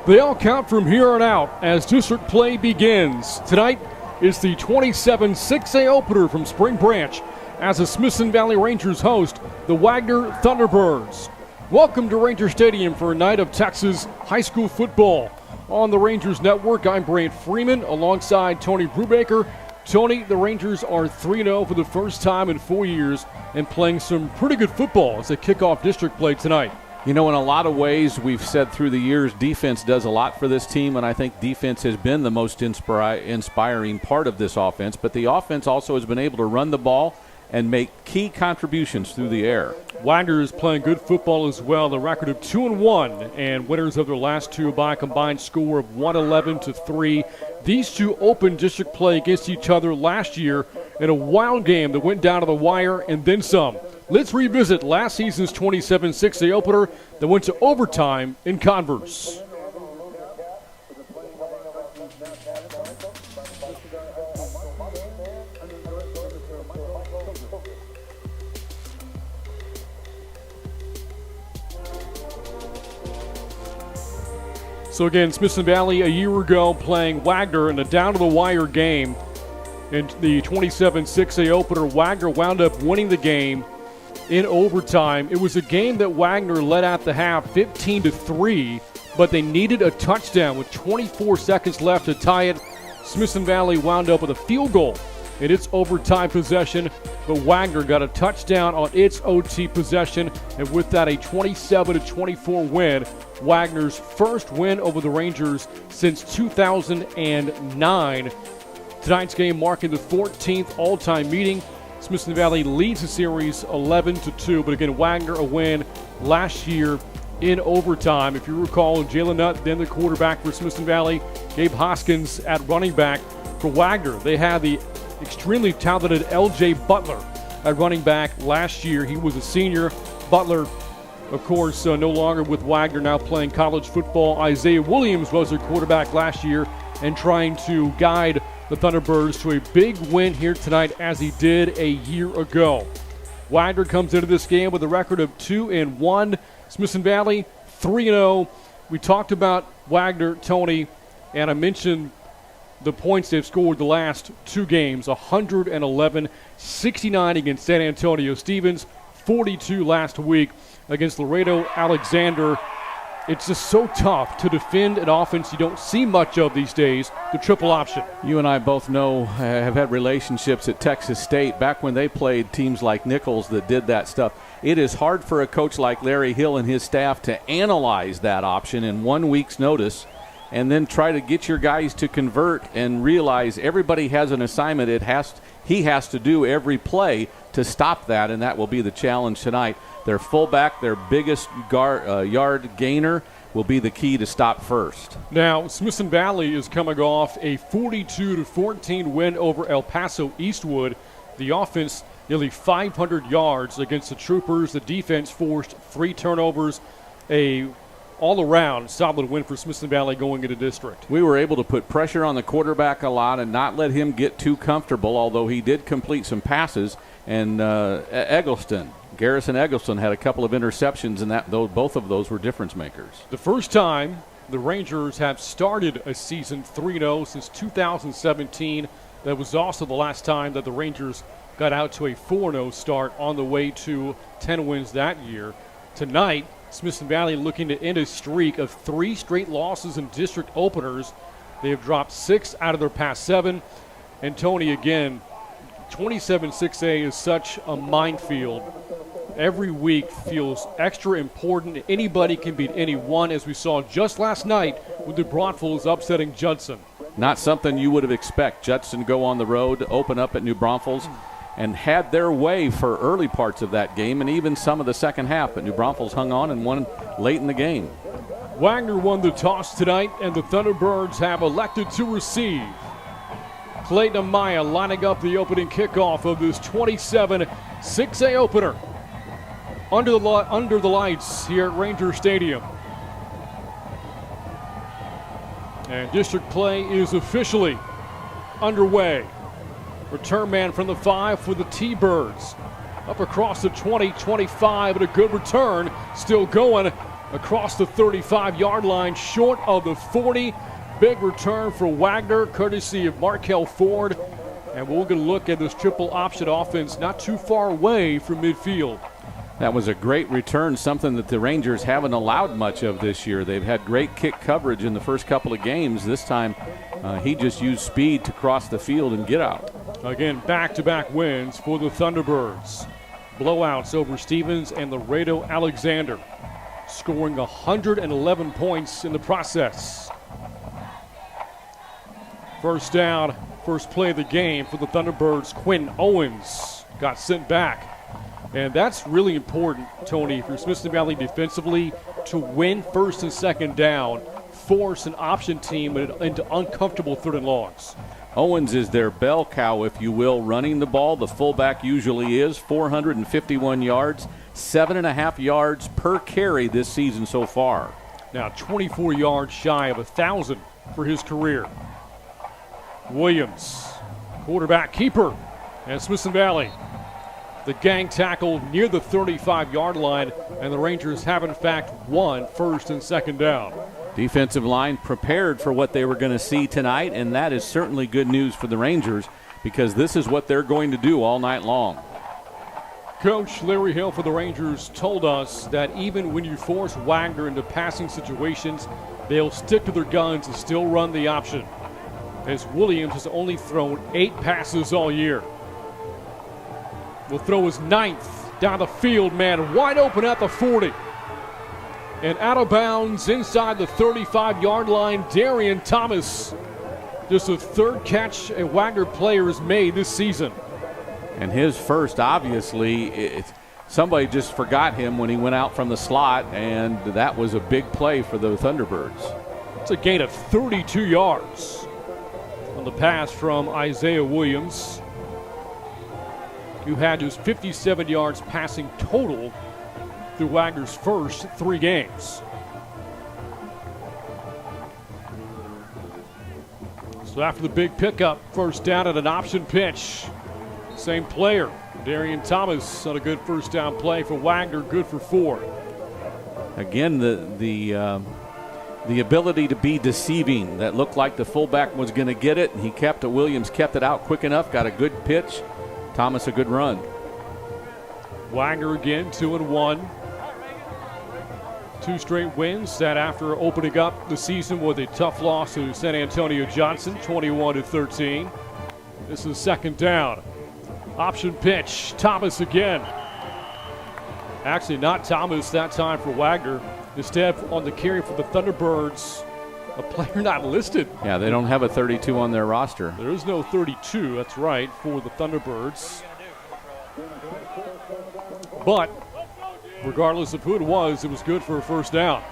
They all count from here on out as district play begins. Tonight is the 27 6A opener from Spring Branch as the Smithson Valley Rangers host the Wagner Thunderbirds. Welcome to Ranger Stadium for a night of Texas high school football. On the Rangers Network, I'm Brant Freeman alongside Tony Brubaker. Tony, the Rangers are 3-0 for the first time in 4 years and playing some pretty good football as they kick off district play tonight. You know, in a lot of ways, we've said through the years, defense does a lot for this team, and I think defense has been the most inspiring part of this offense. But the offense also has been able to run the ball and make key contributions through the air. Wagner is playing good football as well. The record of 2-1 and winners of their last two by a combined score of 111-3. These two opened district play against each other last year in a wild game that went down to the wire and then some. Let's revisit last season's 27 6A opener that went to overtime in Converse. So again, Smithson Valley a year ago playing Wagner in a down-to-the-wire game. In the 27 6A opener, Wagner wound up winning the game in overtime. It was a game that Wagner led at the half 15-3, but they needed a touchdown with 24 seconds left to tie it. Smithson Valley wound up with a field goal in its overtime possession, but Wagner got a touchdown on its OT possession, and with that a 27-24 win. Wagner's first win over the Rangers since 2009. Tonight's game marking the 14th all-time meeting. Smithson Valley leads the series 11-2, but again, Wagner a win last year in overtime. If you recall, Jalen Nutt, then the quarterback for Smithson Valley, Gabe Hoskins at running back for Wagner. They had the extremely talented L.J. Butler at running back last year. He was a senior. Butler, of course, no longer with Wagner, now playing college football. Isaiah Williams was their quarterback last year and trying to guide the Thunderbirds to a big win here tonight as he did a year ago. Wagner comes into this game with a record of 2-1. Smithson Valley 3-0. We talked about Wagner, Tony, and I mentioned the points they've scored the last two games, 111-69 against San Antonio Stevens, 42 last week against Laredo Alexander. It's just so tough to defend an offense you don't see much of these days, the triple option. You and I both know, have had relationships at Texas State back when they played teams like Nichols that did that stuff. It is hard for a coach like Larry Hill and his staff to analyze that option in 1 week's notice and then try to get your guys to convert and realize everybody has an assignment. He has to do every play to stop that, and that will be the challenge tonight. Their fullback, their biggest yard gainer, will be the key to stop first. Now, Smithson Valley is coming off a 42-14 win over El Paso Eastwood. The offense nearly 500 yards against the Troopers. The defense forced 3 turnovers. A all-around solid win for Smithson Valley going into district. We were able to put pressure on the quarterback a lot and not let him get too comfortable, although he did complete some passes. And Garrison Eggleston had a couple of interceptions, and both of those were difference makers. The first time the Rangers have started a season 3-0 since 2017. That was also the last time that the Rangers got out to a 4-0 start on the way to 10 wins that year. Tonight, Smithson Valley looking to end a streak of 3 straight losses in district openers. They have dropped 6 out of their past 7. And Tony, again, 27 6A is such a minefield. Every week feels extra important. Anybody can beat anyone, as we saw just last night with the Braunfels upsetting Judson. Not something you would have expected. Judson go on the road, open up at New Braunfels, and had their way for early parts of that game and even some of the second half. But New Braunfels hung on and won late in the game. Wagner won the toss tonight, and the Thunderbirds have elected to receive. Clayton Amaya lining up the opening kickoff of this 27 6A opener under the lights here at Ranger Stadium. And district play is officially underway. Return man from the 5 for the T-Birds. Up across the 20, 25, and a good return. Still going across the 35-yard line, short of the 40. Big return for Wagner, courtesy of Markel Ford. And we're going to look at this triple option offense not too far away from midfield. That was a great return, something that the Rangers haven't allowed much of this year. They've had great kick coverage in the first couple of games. This time, he just used speed to cross the field and get out. Again, back-to-back wins for the Thunderbirds. Blowouts over Stevens and Laredo Alexander, scoring 111 points in the process. First down, first play of the game for the Thunderbirds. Quinn Owens got sent back. And that's really important, Tony, for Smithson Valley defensively to win first and second down, force an option team into uncomfortable third and longs. Owens is their bell cow, if you will, running the ball. The fullback usually is 451 yards, 7.5 yards per carry this season so far. Now 24 yards shy of 1,000 for his career. Williams, quarterback keeper, and Smithson Valley. The gang tackle near the 35-yard line, and the Rangers have in fact won first and second down. Defensive line prepared for what they were going to see tonight, and that is certainly good news for the Rangers because this is what they're going to do all night long. Coach Larry Hill for the Rangers told us that even when you force Wagner into passing situations, they'll stick to their guns and still run the option, as Williams has only thrown 8 passes all year. Will throw his 9th down the field, man, wide open at the 40. And out of bounds inside the 35-yard line, Darian Thomas. Just the 3rd catch a Wagner player has made this season. And his first, obviously, somebody just forgot him when he went out from the slot, and that was a big play for the Thunderbirds. It's a gain of 32 yards on the pass from Isaiah Williams, who had just 57 yards passing total through Wagner's first 3 games. So after the big pickup, first down at an option pitch. Same player, Darian Thomas, on a good first down play for Wagner, good for 4. Again, the ability to be deceiving. That looked like the fullback was going to get it, and he kept it. Williams kept it out quick enough, got a good pitch. Thomas a good run. Wagner again 2-1. 2 straight wins, that after opening up the season with a tough loss to San Antonio Johnson, 21-13. This is second down. Option pitch, Thomas again. Actually not Thomas that time for Wagner. Instead, on the carry for the Thunderbirds, a player not listed. Yeah, they don't have a 32 on their roster. There is no 32, that's right, for the Thunderbirds. But regardless of who it was good for a first down.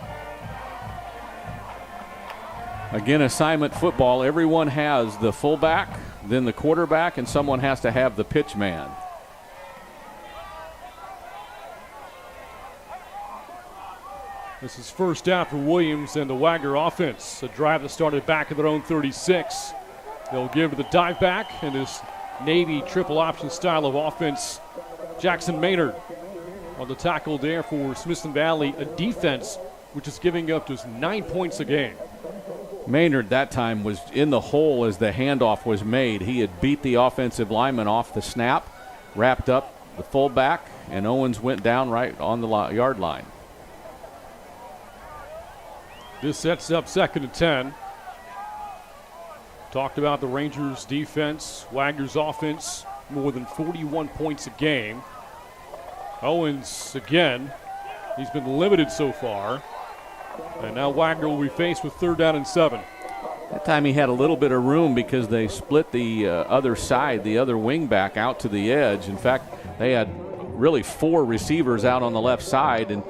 Again, assignment football. Everyone has the fullback, then the quarterback, and someone has to have the pitch man. This is first down for Williams and the Wagner offense. A drive that started back at their own 36. They'll give the dive back in this Navy triple option style of offense. Jackson Maynard on the tackle there for Smithson Valley, a defense which is giving up just 9 points a game. Maynard that time was in the hole as the handoff was made. He had beat the offensive lineman off the snap, wrapped up the fullback, and Owens went down right on the yard line. This sets up second and 10. Talked about the Rangers' defense, Wagner's offense, more than 41 points a game. Owens, again, he's been limited so far. And now Wagner will be faced with 3rd down and 7. That time he had a little bit of room because they split the other side, the other wing back out to the edge. In fact, they had really 4 receivers out on the left side and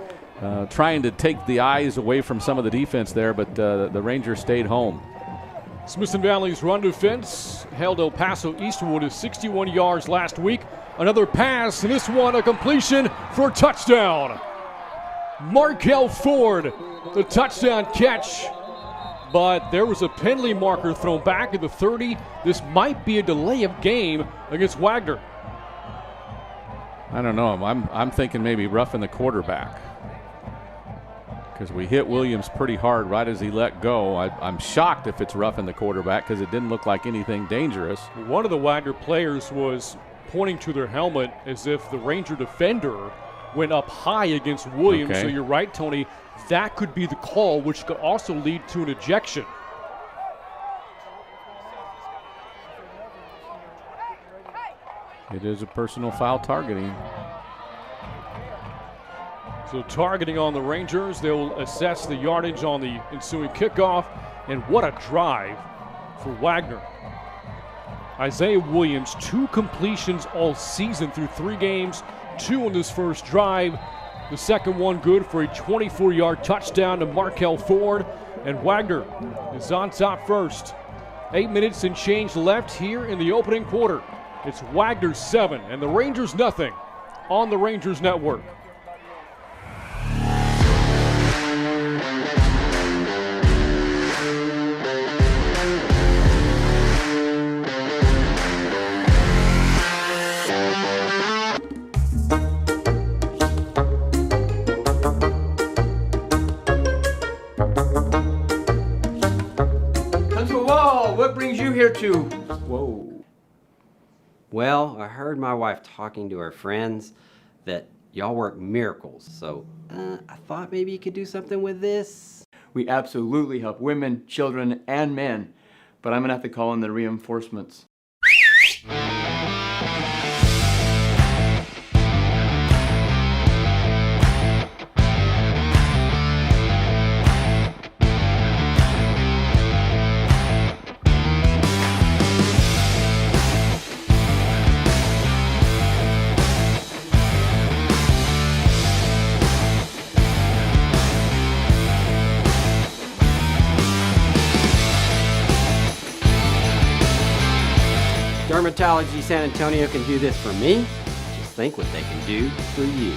trying to take the eyes away from some of the defense there, but the Rangers stayed home. Smithson Valley's run defense held El Paso Eastwood to 61 yards last week. Another pass, and this one a completion for a touchdown. Markel Ford, the touchdown catch. But there was a penalty marker thrown back at the 30. This might be a delay of game against Wagner. I don't know. I'm thinking maybe roughing the quarterback, because we hit Williams pretty hard right as he let go. I'm shocked if it's roughing the quarterback, because it didn't look like anything dangerous. One of the Wagner players was pointing to their helmet as if the Ranger defender went up high against Williams. Okay. So you're right, Tony. That could be the call, which could also lead to an ejection. It is a personal foul targeting. So targeting on the Rangers. They'll assess the yardage on the ensuing kickoff. And what a drive for Wagner. Isaiah Williams, 2 completions all season through 3 games, 2 on this first drive. The second one good for a 24-yard touchdown to Markel Ford. And Wagner is on top first. 8 minutes and change left here in the opening quarter. It's Wagner 7 and the Rangers nothing on the Rangers Network. Whoa, what brings you here to? Whoa. Well, I heard my wife talking to her friends that y'all work miracles, so I thought maybe you could do something with this. We absolutely help women, children, and men, but I'm gonna have to call in the reinforcements. Dermatology San Antonio can do this for me. Just think what they can do for you.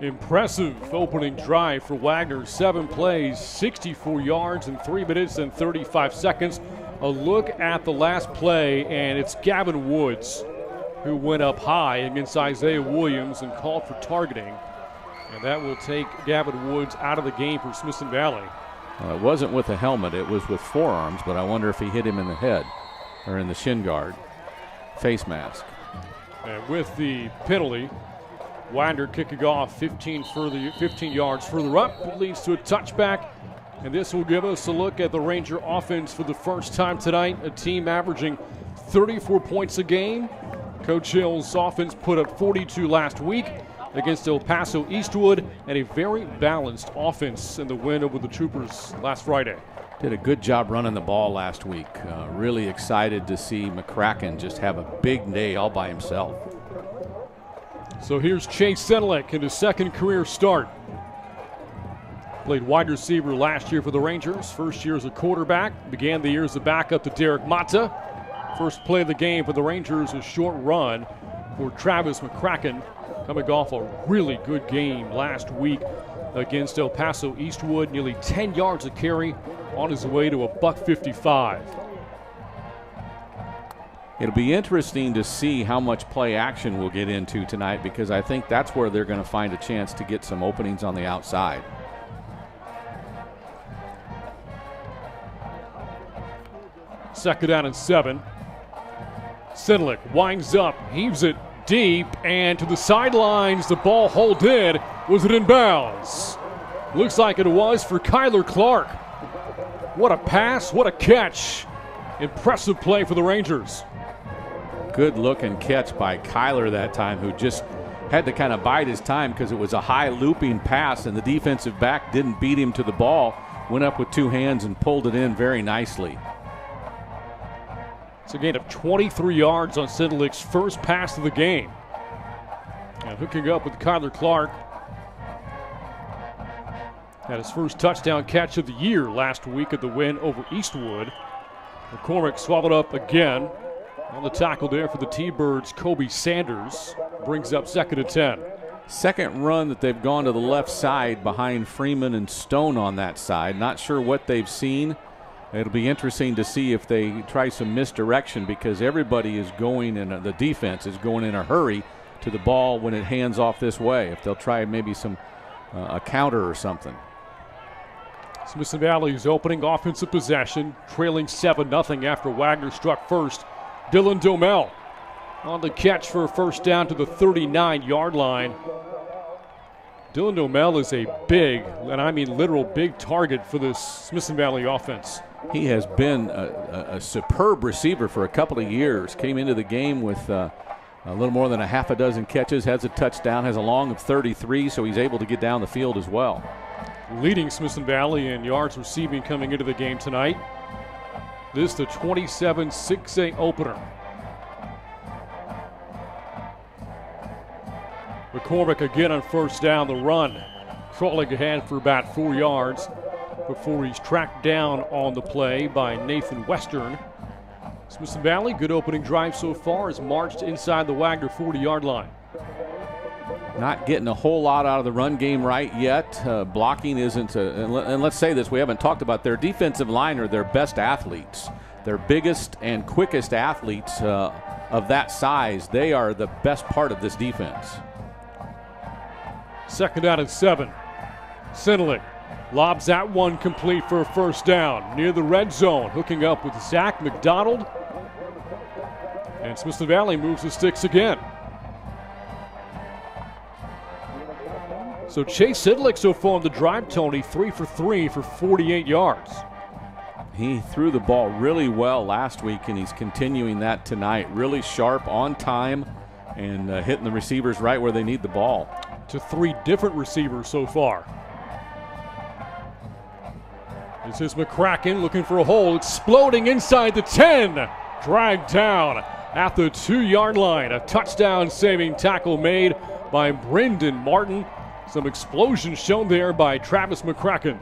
Impressive opening drive for Wagner. 7 plays, 64 yards in 3 minutes and 35 seconds. A look at the last play, and it's Gavin Woods who went up high against Isaiah Williams and called for targeting. And that will take Gavin Woods out of the game for Smithson Valley. It wasn't with a helmet, it was with forearms, but I wonder if he hit him in the head or in the shin guard. Face mask. And with the penalty, Wagner kicking off 15 yards further up. It leads to a touchback. And this will give us a look at the Ranger offense for the first time tonight. A team averaging 34 points a game. Coach Hill's offense put up 42 last week against El Paso Eastwood, and a very balanced offense in the win over the Troopers last Friday. Did a good job running the ball last week. Really excited to see McCracken just have a big day all by himself. So here's Chase Sedlick in his second career start. Played wide receiver last year for the Rangers. First year as a quarterback. Began the year as a backup to Derek Mata. First play of the game for the Rangers, a short run for Travis McCracken, coming off a really good game last week against El Paso Eastwood. Nearly 10 yards a carry on his way to a $155. It'll be interesting to see how much play action we'll get into tonight, because I think that's where they're going to find a chance to get some openings on the outside. Second down and 7. Sedlick winds up, heaves it deep, and to the sidelines. The ball hauled in. Was it in bounds? Looks like it was for Kyler Clark. What a pass, what a catch. Impressive play for the Rangers. Good looking catch by Kyler that time, who just had to kind of bide his time because it was a high looping pass and the defensive back didn't beat him to the ball. Went up with 2 hands and pulled it in very nicely. It's a gain of 23 yards on Sedlick's first pass of the game. And hooking up with Kyler Clark. Had his first touchdown catch of the year last week at the win over Eastwood. McCormick swallowed up again. On the tackle there for the T-Birds, Kobe Sanders brings up second and 10. Second run that they've gone to the left side behind Freeman and Stone on that side. Not sure what they've seen. It'll be interesting to see if they try some misdirection, because everybody is going in, the defense is going in a hurry to the ball when it hands off this way. If they'll try maybe some a counter or something. Smithson Valley's opening offensive possession, trailing 7-0 after Wagner struck first. Dylan Domel on the catch for a first down to the 39-yard line. Dylan Domel is a big, and I mean literal big target for this Smithson Valley offense. He has been a superb receiver for a couple of years. Came into the game with a little more than a half a dozen catches, has a touchdown, has a long of 33, so he's able to get down the field as well. Leading Smithson Valley in yards receiving coming into the game tonight. This is the 27-6A opener. McCormick again on first down, the run. Crawling ahead for about 4 yards before he's tracked down on the play by Nathan Western. Smithson Valley, good opening drive so far, has marched inside the Wagner 40-yard line. Not getting a whole lot out of the run game right yet. Blocking isn't, and let's say this, we haven't talked about their defensive line are their best athletes. Their biggest and quickest athletes of that size. They are the best part of this defense. 2nd down and 7. Sinalik lobs that one complete for a first down near the red zone, hooking up with Zach McDonald. And Smithson Valley moves the sticks again. So Chase Sidlick so far on the drive, Tony, 3 for 3 for 48 yards. He threw the ball really well last week, and he's continuing that tonight. Really sharp, on time, and hitting the receivers right where they need the ball. To 3 different receivers so far. This is McCracken looking for a hole, exploding inside the 10. Dragged down at the 2-yard line. A touchdown-saving tackle made by Brendan Martin. Some explosion shown there by Travis McCracken.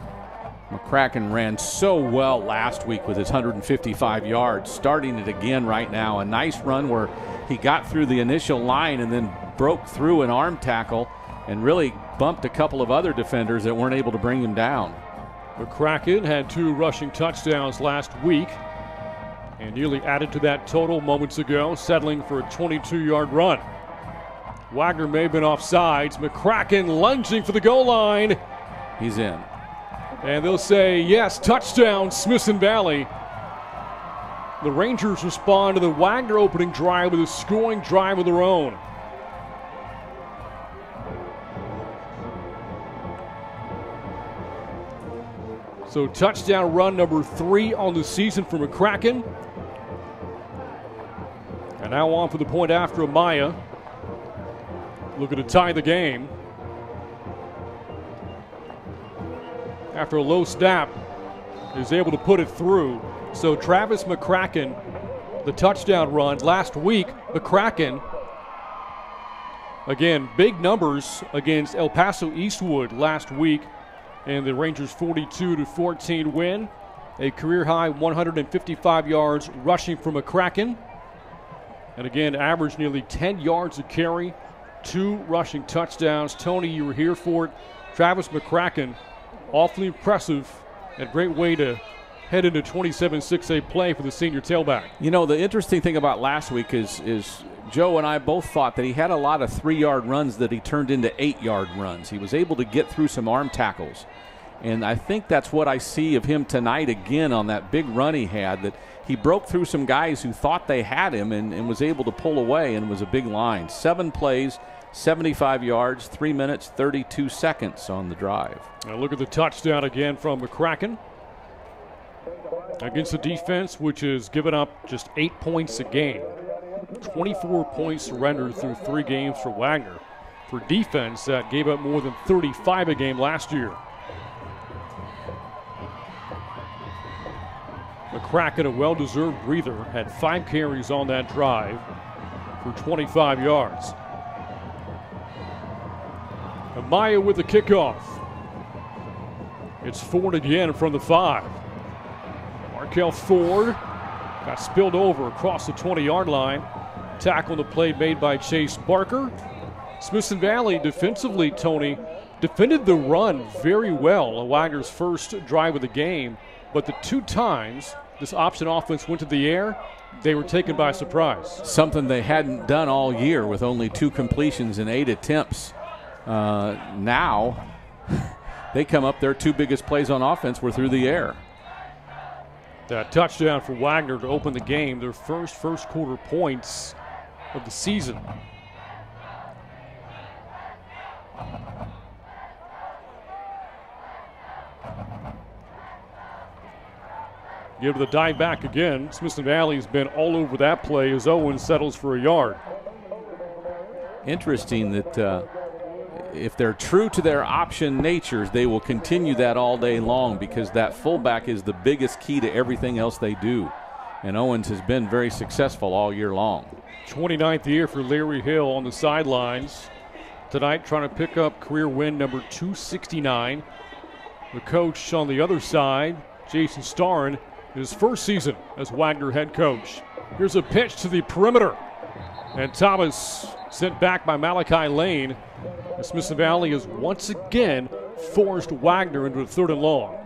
McCracken ran so well last week with his 155 yards, starting it again right now. A nice run where he got through the initial line and then broke through an arm tackle and really bumped a couple of other defenders that weren't able to bring him down. McCracken had 2 rushing touchdowns last week and nearly added to that total moments ago, settling for a 22-yard run. Wagner may have been offsides. McCracken lunging for the goal line. He's in. And they'll say, yes, touchdown, Smithson Valley. The Rangers respond to the Wagner opening drive with a scoring drive of their own. So touchdown run number 3 on the season for McCracken. And now on for the point after Amaya. Looking to tie the game. After a low snap, is able to put it through. So Travis McCracken, the touchdown run last week. McCracken, again, big numbers against El Paso Eastwood last week in the Rangers' 42-14 win. A career-high 155 yards rushing for McCracken. And again, averaged nearly 10 yards a carry, 2 rushing touchdowns. Tony, you were here for it. Travis McCracken, awfully impressive and great way to head into 27-6A play for the senior tailback. You know, the interesting thing about last week is Joe and I both thought that he had a lot of 3-yard runs that he turned into 8-yard runs. He was able to get through some arm tackles. And I think that's what I see of him tonight again on that big run he had, that he broke through some guys who thought they had him and was able to pull away, and was a big line. 7 plays, 75 yards, 3 minutes, 32 seconds on the drive. Now look at the touchdown again from McCracken. Against the defense, which has given up just 8 points a game. 24 points surrendered through 3 games for Wagner. For defense that gave up more than 35 a game last year. McCracken, a well-deserved breather, had 5 carries on that drive for 25 yards. Amaya with the kickoff. It's Ford again from the 5. Markel Ford got spilled over across the 20-yard line. Tackle on the play made by Chase Barker. Smithson Valley defensively, Tony, defended the run very well. Wagner's first drive of the game. but the 2 times this option offense went to the air, they were taken by surprise. Something they hadn't done all year with only 2 completions and 8 attempts. Now they come up, their 2 biggest plays on offense were through the air. That touchdown for Wagner to open the game, their first quarter points of the season. Give the dive back again. Smithson Valley's been all over that play as Owen settles for a yard. Interesting that if they're true to their option natures, they will continue that all day long because that fullback is the biggest key to everything else they do. And Owens has been very successful all year long. 29th year for Larry Hill on the sidelines. Tonight trying to pick up career win number 269. The coach on the other side, Jason Starn, his first season as Wagner head coach. Here's a pitch to the perimeter. And Thomas sent back by Malachi Lane. And Smithson Valley has once again forced Wagner into a 3rd and long.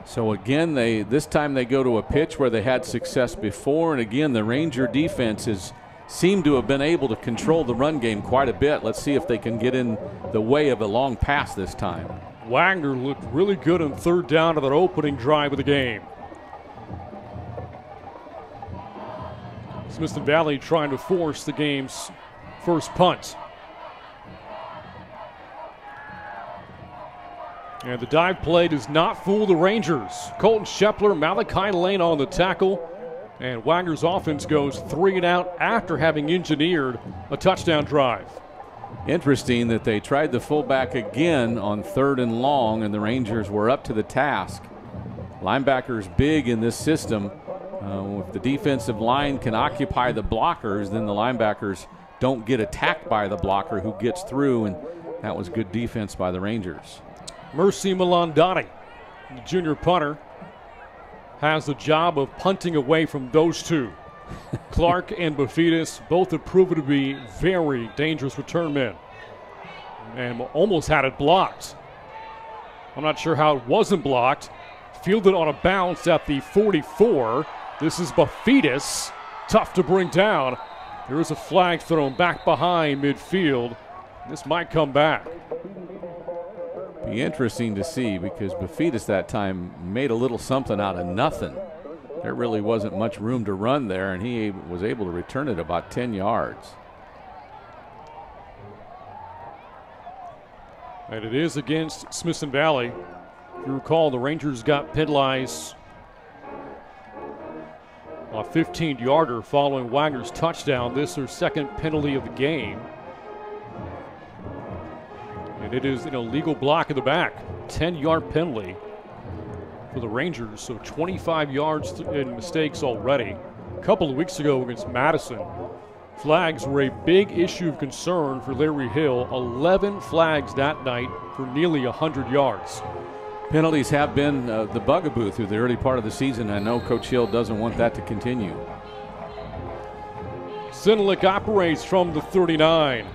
So again, this time they go to a pitch where they had success before, and again the Ranger defenses seem to have been able to control the run game quite a bit. Let's see if they can get in the way of a long pass this time. Wagner looked really good on 3rd down of that opening drive of the game. Smithson Valley trying to force the game's first punt. And the dive play does not fool the Rangers. Colton Shepler, Malachi Lane on the tackle. And Wagner's offense goes 3 and out after having engineered a touchdown drive. Interesting that they tried the fullback again on 3rd and long, and the Rangers were up to the task. Linebackers big in this system. If the defensive line can occupy the blockers, then the linebackers don't get attacked by the blocker who gets through, and that was good defense by the Rangers. Mercy Malandani, the junior punter, has the job of punting away from those 2. Clark and Bafidis both have proven to be very dangerous return men and almost had it blocked. I'm not sure how it wasn't blocked. Fielded on a bounce at the 44. This is Bafidis, tough to bring down. There is a flag thrown back behind midfield. This might come back. Be interesting to see because Bafidis that time made a little something out of nothing. There really wasn't much room to run there, and he was able to return it about 10 yards. And it is against Smithson Valley. If you recall, the Rangers got penalized on a 15-yarder following Wagner's touchdown. This is their 2nd penalty of the game. And it is an illegal block in the back. 10-yard penalty for the Rangers, so 25 yards in mistakes already. A couple of weeks ago against Madison, flags were a big issue of concern for Larry Hill. 11 flags that night for nearly 100 yards. Penalties have been the bugaboo through the early part of the season. I know Coach Hill doesn't want that to continue. Sinalik operates from the 39.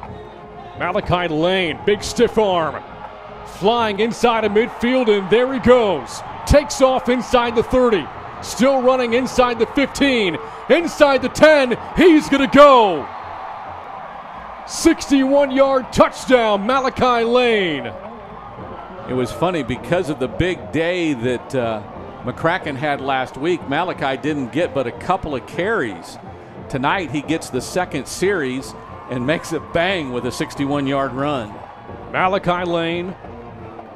Malachi Lane, big stiff arm. Flying inside of midfield, and there he goes. Takes off inside the 30. Still running inside the 15. Inside the 10. He's going to go. 61-yard touchdown, Malachi Lane. It was funny because of the big day that McCracken had last week. Malachi didn't get but a couple of carries. Tonight he gets the 2nd series and makes it bang with a 61-yard run. Malachi Lane,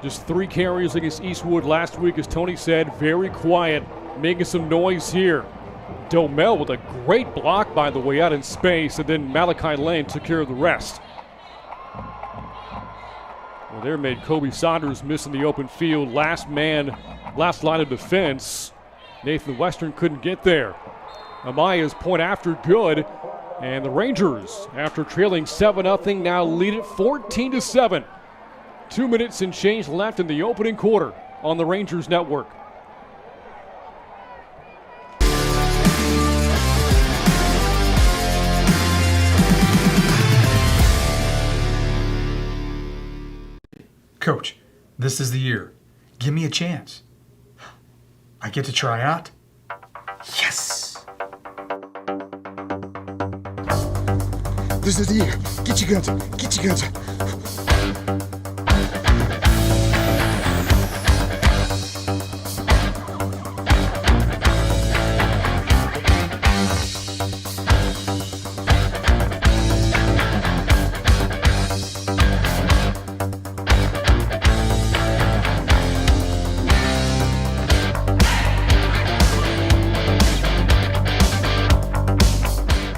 just 3 carries against Eastwood last week, as Tony said, very quiet, making some noise here. Domel with a great block, by the way, out in space, and then Malachi Lane took care of the rest. Well, there made Kobe Saunders miss in the open field. Last line of defense. Nathan Western couldn't get there. Amaya's point after good. And the Rangers, after trailing 7-0, now lead it 14-7. 2 minutes and change left in the opening quarter on the Rangers Network. Coach, this is the year. Give me a chance. I get to try out? Yes! This is the year. Get your guns up. Get your guns up.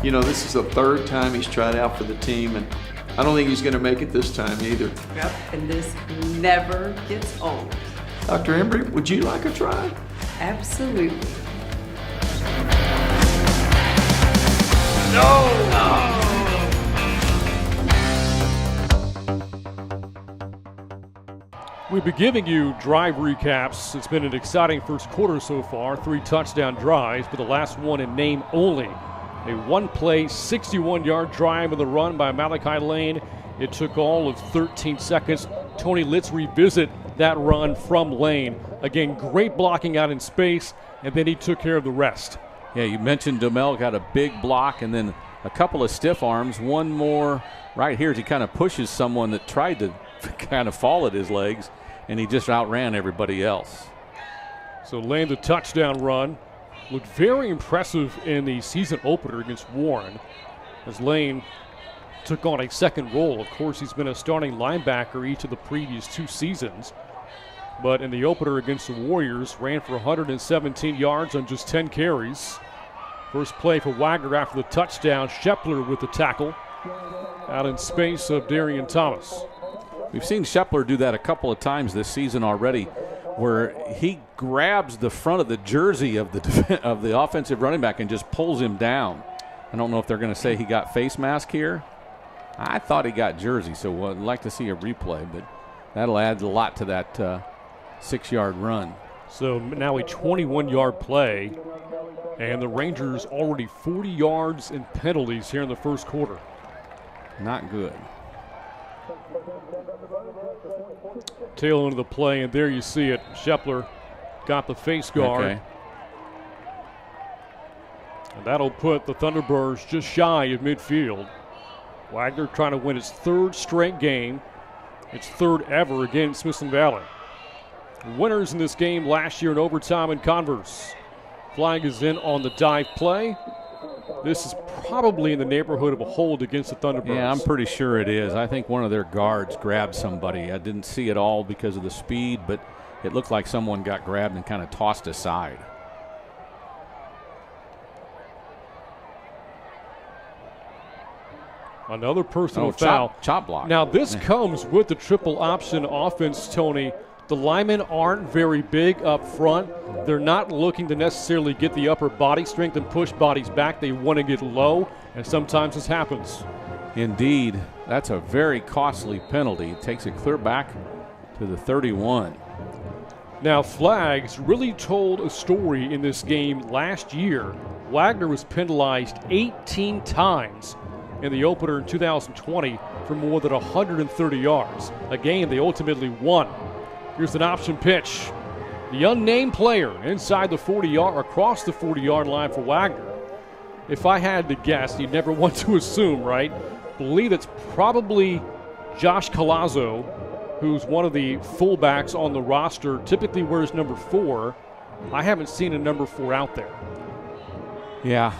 You know, this is the third time he's tried out for the team, and I don't think he's going to make it this time either. Yep, and this never gets old. Dr. Embry, would you like a try? Absolutely. We've been giving you drive recaps. It's been an exciting first quarter so far. 3 touchdown drives, but the last one in name only. A one-play, 61-yard drive with a run by Malachi Lane. It took all of 13 seconds. Tony, let's revisit that run from Lane. Again, great blocking out in space, and then he took care of the rest. Yeah, you mentioned Domel got a big block and then a couple of stiff arms. One more right here as he kind of pushes someone that tried to kind of fall at his legs, and he just outran everybody else. So Lane, the touchdown run, looked very impressive in the season opener against Warren as Lane took on a second role. Of course, he's been a starting linebacker each of the previous 2 seasons. But in the opener against the Warriors, ran for 117 yards on just 10 carries. First play for Wagner after the touchdown. Shepler with the tackle out in space of Darian Thomas. We've seen Shepler do that a couple of times this season already, where he grabs the front of the jersey of the offensive running back and just pulls him down. I don't know if they're going to say he got face mask here. I thought he got jersey, so I'd like to see a replay, but that'll add a lot to that 6-yard run. So now a 21-yard play, and the Rangers already 40 yards in penalties here in the first quarter. Not good. Tail end of the play, and there you see it. Shepler got the face guard. Okay. And that'll put the Thunderbirds just shy of midfield. Wagner trying to win its 3rd straight game. Its 3rd ever against Smithson Valley. Winners in this game last year in overtime in Converse. Flag is in on the dive play. This is probably in the neighborhood of a hold against the Thunderbirds. Yeah, I'm pretty sure it is. I think one of their guards grabbed somebody. I didn't see it all because of the speed, but it looked like someone got grabbed and kind of tossed aside. Another personal foul. Chop block. Now this comes with the triple option offense, Tony. The linemen aren't very big up front. They're not looking to necessarily get the upper body strength and push bodies back. They want to get low, and sometimes this happens. Indeed, that's a very costly penalty. It takes it clear back to the 31. Now flags really told a story in this game last year. Wagner was penalized 18 times in the opener in 2020 for more than 130 yards. A game they ultimately won. Here's an option pitch. The unnamed player inside the 40-yard, across the 40-yard line for Wagner. If I had to guess, you'd never want to assume, right? Believe it's probably Josh Colazzo, who's one of the fullbacks on the roster, typically wears number 4. I haven't seen a number 4 out there. Yeah.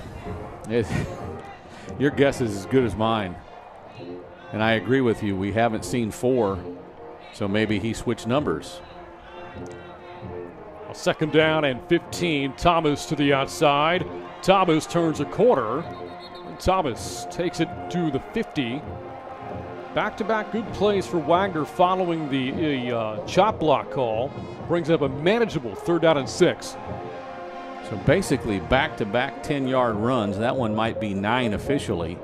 Your guess is as good as mine. And I agree with you. We haven't seen 4, so maybe he switched numbers. A 2nd down and 15. Thomas to the outside. Thomas turns a corner. And Thomas takes it to the 50. Back-to-back good plays for Wagner following the chop block call. Brings up a manageable 3rd down and 6. So basically back-to-back 10-yard runs. That one might be 9 officially.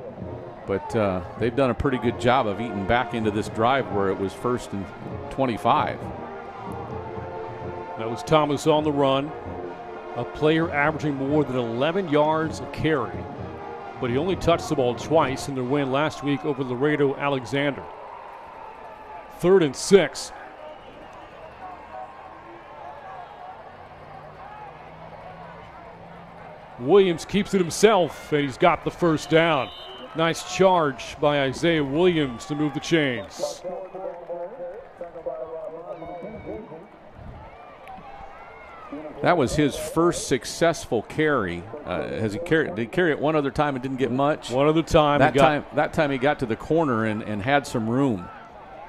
But they've done a pretty good job of eating back into this drive where it was 1st and 25. That was Thomas on the run. A player averaging more than 11 yards a carry. But he only touched the ball twice in their win last week over Laredo Alexander. 3rd and 6. Williams keeps it himself, and he's got the first down. Nice charge by Isaiah Williams to move the chains. That was his first successful carry. Did he carry it one other time and didn't get much? One other time. That time he got to the corner and had some room.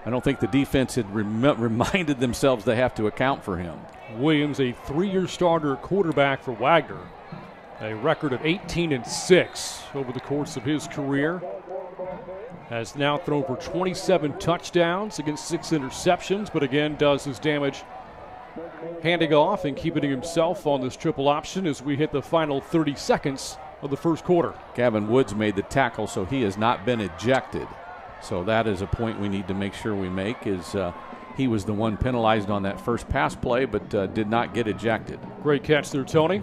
I don't think the defense had reminded themselves they have to account for him. Williams, a 3-year starter quarterback for Wagner. A record of 18-6 over the course of his career. Has now thrown for 27 touchdowns against 6 interceptions, but again does his damage handing off and keeping himself on this triple option as we hit the final 30 seconds of the first quarter. Gavin Woods made the tackle, so he has not been ejected. So that is a point we need to make sure we make, is he was the one penalized on that first pass play, but did not get ejected. Great catch there, Tony.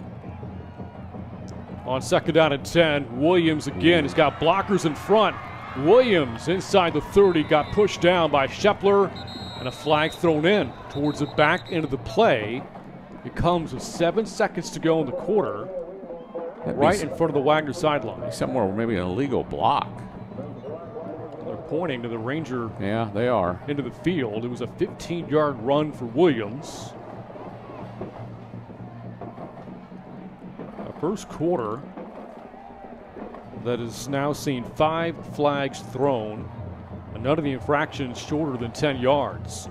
On 2nd down and 10, Williams again has got blockers in front. Williams inside the 30 got pushed down by Shepler, and a flag thrown in towards the back end of the play. It comes with 7 seconds to go in the quarter, right in front of the Wagner sideline. Somewhere maybe an illegal block. They're pointing to the Ranger. Yeah, they are. Into the field. It was a 15-yard run for Williams. A first quarter that has now seen 5 flags thrown, and none of the infractions shorter than 10 yards.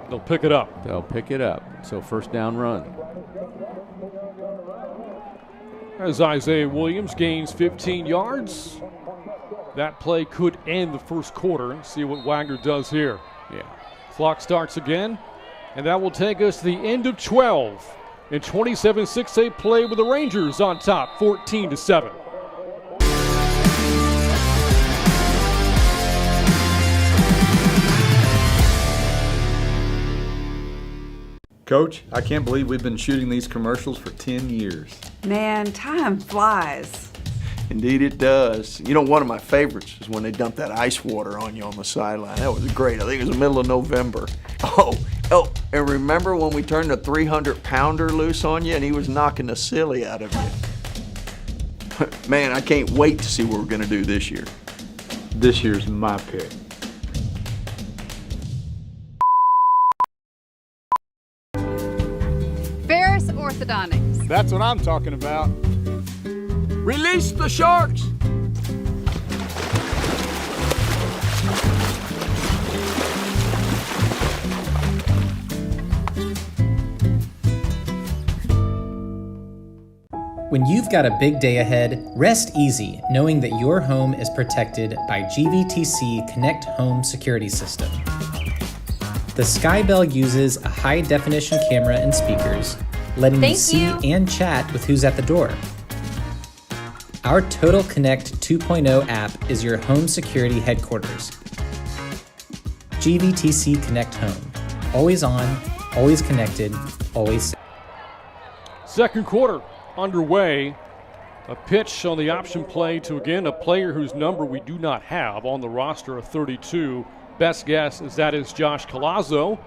They'll pick it up. So first down run. As Isaiah Williams gains 15 yards, that play could end the first quarter. See what Wagner does here. Yeah. Clock starts again, and that will take us to the end of 12. In 27-6, play with the Rangers on top, 14-7. Coach, I can't believe we've been shooting these commercials for 10 years. Man, time flies. Indeed it does. You know, one of my favorites is when they dump that ice water on you on the sideline. That was great. I think it was the middle of November. Oh, and remember when we turned the 300-pounder loose on you and he was knocking the silly out of you? Man, I can't wait to see what we're going to do this year. This year's my pick. Ferris Orthodontics. That's what I'm talking about. Release the sharks! When you've got a big day ahead, rest easy knowing that your home is protected by GVTC Connect Home Security System. The Skybell uses a high-definition camera and speakers, letting you see and chat with who's at the door. Our Total Connect 2.0 app is your home security headquarters. GVTC Connect Home. Always on, always connected, always safe. Second quarter underway. A pitch on the option play to, again, a player whose number we do not have on the roster of 32. Best guess is that is Josh Colazzo.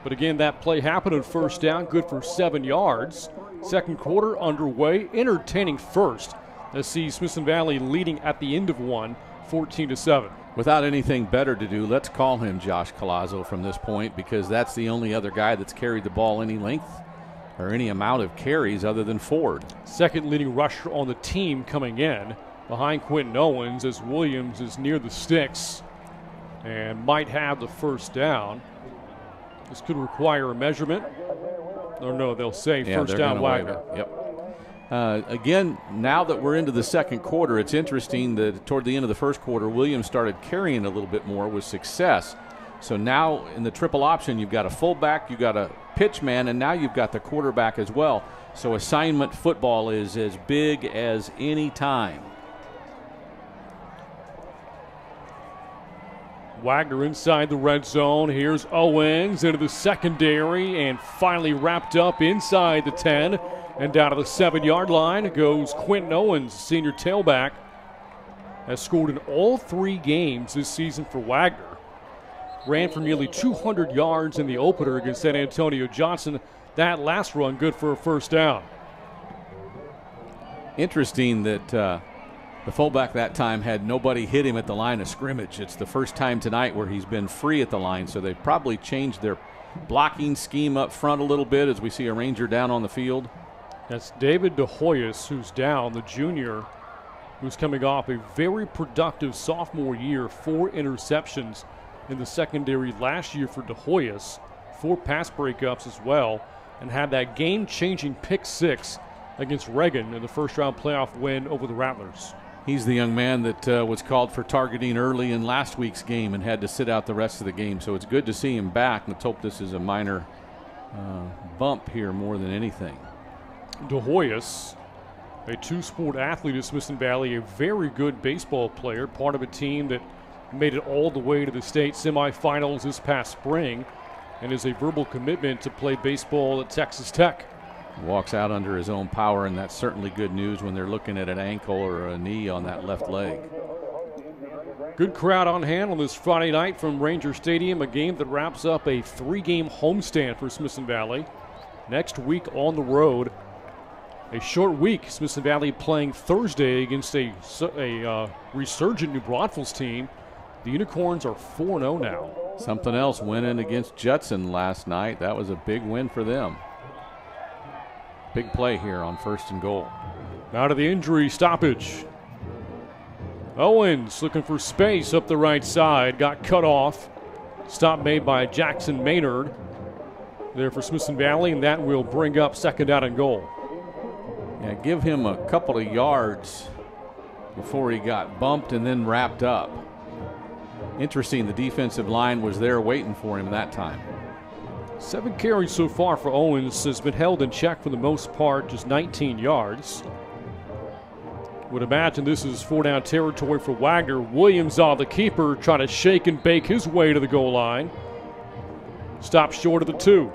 But again, that play happened on first down, good for 7 yards. Second quarter underway, entertaining first. Let's see Smithson Valley leading at the end of one, 14-7. Without anything better to do, let's call him Josh Colazzo from this point, because that's the only other guy that's carried the ball any length or any amount of carries other than Ford. Second leading rusher on the team coming in behind Quentin Owens, as Williams is near the sticks and might have the first down. This could require a measurement. Or no, they'll say first down Wagner. Yep. Again, now that we're into the second quarter, it's interesting that toward the end of the first quarter, Williams started carrying a little bit more with success. So now in the triple option, you've got a fullback, you've got a pitch man, and now you've got the quarterback as well. So assignment football is as big as any time. Wagner inside the red zone. Here's Owens into the secondary and finally wrapped up inside the 10. And down to the 7-yard line goes Quentin Owens, senior tailback. Has scored in all 3 games this season for Wagner. Ran for nearly 200 yards in the opener against San Antonio Johnson. that last run good for a first down. Interesting that the fullback that time had nobody hit him at the line of scrimmage. It's the first time tonight where he's been free at the line, so they probably changed their blocking scheme up front a little bit as we see a Ranger down on the field. That's David DeHoyas, who's down, the junior, who's coming off a very productive sophomore year, 4 interceptions in the secondary last year for DeHoyas, 4 pass breakups as well, and had that game-changing pick 6 against Reagan in the first-round playoff win over the Rattlers. He's the young man that was called for targeting early in last week's game and had to sit out the rest of the game. So it's good to see him back. Let's hope this is a minor bump here more than anything. DeHoyas, a two-sport athlete at Smithson Valley, a very good baseball player, part of a team that made it all the way to the state semifinals this past spring, and is a verbal commitment to play baseball at Texas Tech. Walks out under his own power, and that's certainly good news when they're looking at an ankle or a knee on that left leg. Good crowd on hand on this Friday night from Ranger Stadium, a game that wraps up a 3-game homestand for Smithson Valley. Next week on the road, a short week. Smithson Valley playing Thursday against a resurgent New Braunfels team. The Unicorns are 4-0 now. Something else, winning against Judson last night. That was a big win for them. Big play here on 1st and goal. Out of the injury stoppage. Owens looking for space up the right side. Got cut off. Stop made by Jackson Maynard there for Smithson Valley, and that will bring up 2nd down and goal. Yeah, give him a couple of yards before he got bumped and then wrapped up. Interesting, the defensive line was there waiting for him that time. 7 carries so far for Owens, has been held in check for the most part, just 19 yards. Would imagine this is 4-down territory for Wagner. Williams on the keeper, trying to shake and bake his way to the goal line. Stopped short of the 2.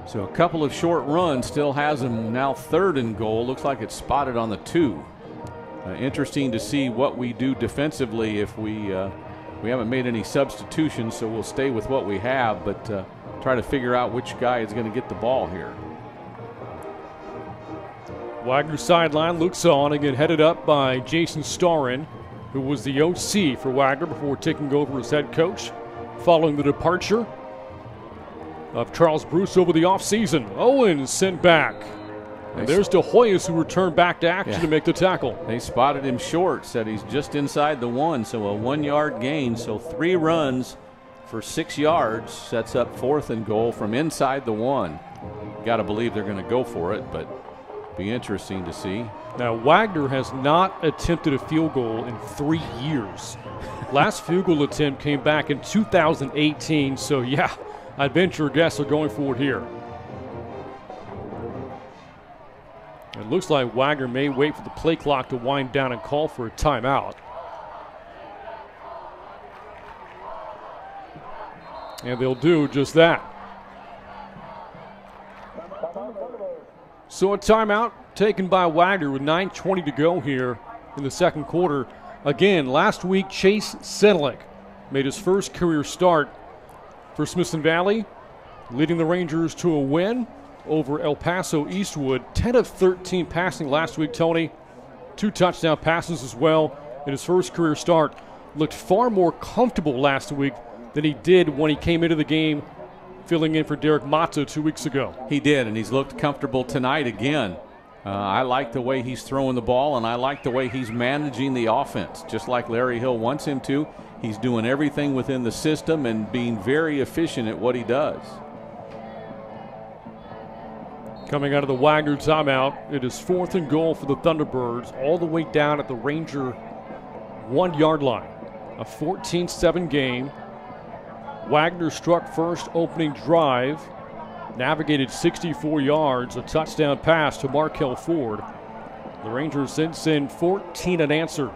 So a couple of short runs, still has him now 3rd and goal. Looks like it's spotted on the 2. Interesting to see what we do defensively if we haven't made any substitutions, so we'll stay with what we have, but try to figure out which guy is going to get the ball here. Wagner sideline looks on, again headed up by Jason Starrin, who was the OC for Wagner before taking over as head coach following the departure of Charles Bruce over the offseason. Owens sent back. And there's DeHoyas, who returned back to action to make the tackle. They spotted him short, said he's just inside the 1, so a 1-yard gain. So 3 runs for 6 yards sets up 4th and goal from inside the 1. Got to believe they're going to go for it, but be interesting to see. Now, Wagner has not attempted a field goal in 3 years. Last field goal attempt came back in 2018, so yeah, I'd venture a guess they're going for it here. It looks like Wagner may wait for the play clock to wind down and call for a timeout. And they'll do just that. So a timeout taken by Wagner with 9:20 to go here in the second quarter. Again, last week Chase Sedelick made his first career start for Smithson Valley, leading the Rangers to a win over El Paso Eastwood. 10 of 13 passing last week, Tony. 2 touchdown passes as well in his first career start. Looked far more comfortable last week than he did when he came into the game filling in for Derek Mata 2 weeks ago. He did, and he's looked comfortable tonight again. I like the way he's throwing the ball, and I like the way he's managing the offense, just like Larry Hill wants him to. He's doing everything within the system and being very efficient at what he does. Coming out of the Wagner timeout, it is 4th and goal for the Thunderbirds, all the way down at the Ranger 1-yard line. A 14-7 game. Wagner struck first opening drive, navigated 64 yards, a touchdown pass to Markel Ford. The Rangers then send 14 unanswered.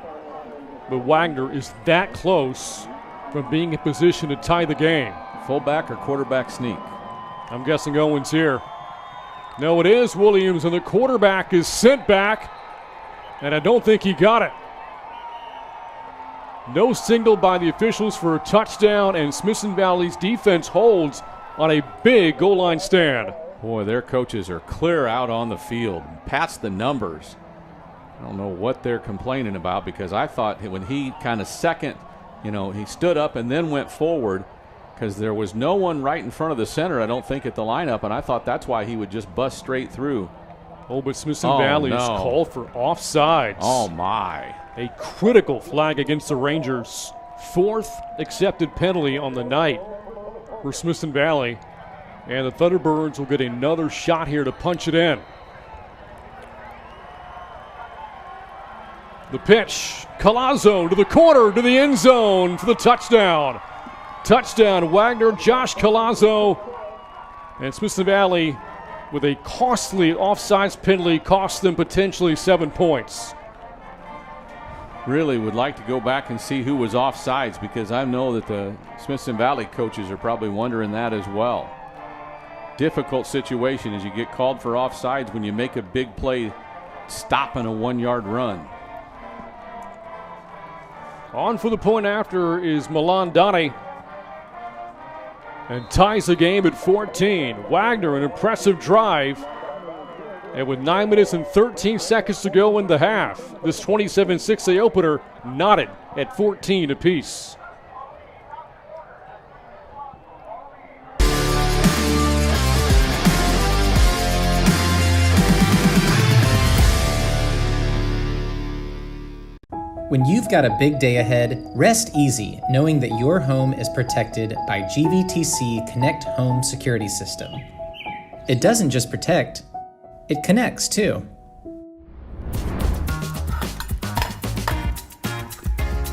But Wagner is that close from being in position to tie the game. Fullback or quarterback sneak? I'm guessing Owens here. No, it is Williams, and the quarterback is sent back, and I don't think he got it. No signal by the officials for a touchdown, and Smithson Valley's defense holds on a big goal line stand. Boy, their coaches are clear out on the field. Pats the numbers. I don't know what they're complaining about, because I thought when he kind of he stood up and then went forward, because there was no one right in front of the center, I don't think, at the lineup, and I thought that's why he would just bust straight through. Oh, but Smithson Valley is called for offsides. Oh, my. A critical flag against the Rangers. 4th accepted penalty on the night for Smithson Valley. And the Thunderbirds will get another shot here to punch it in. The pitch, Collazo to the corner, to the end zone for the touchdown. Touchdown, Wagner, Josh Collazo. And Smithson Valley, with a costly offsides penalty, cost them potentially 7 points. Really would like to go back and see who was offsides, because I know that the Smithson Valley coaches are probably wondering that as well. Difficult situation as you get called for offsides when you make a big play stopping a 1-yard run. On for the point after is Milan Donnie, and ties the game at 14. Wagner, an impressive drive. And with 9 minutes and 13 seconds to go in the half, this 27-6A opener knotted at 14 apiece. When you've got a big day ahead, rest easy knowing that your home is protected by GVTC Connect Home Security System. It doesn't just protect, it connects too.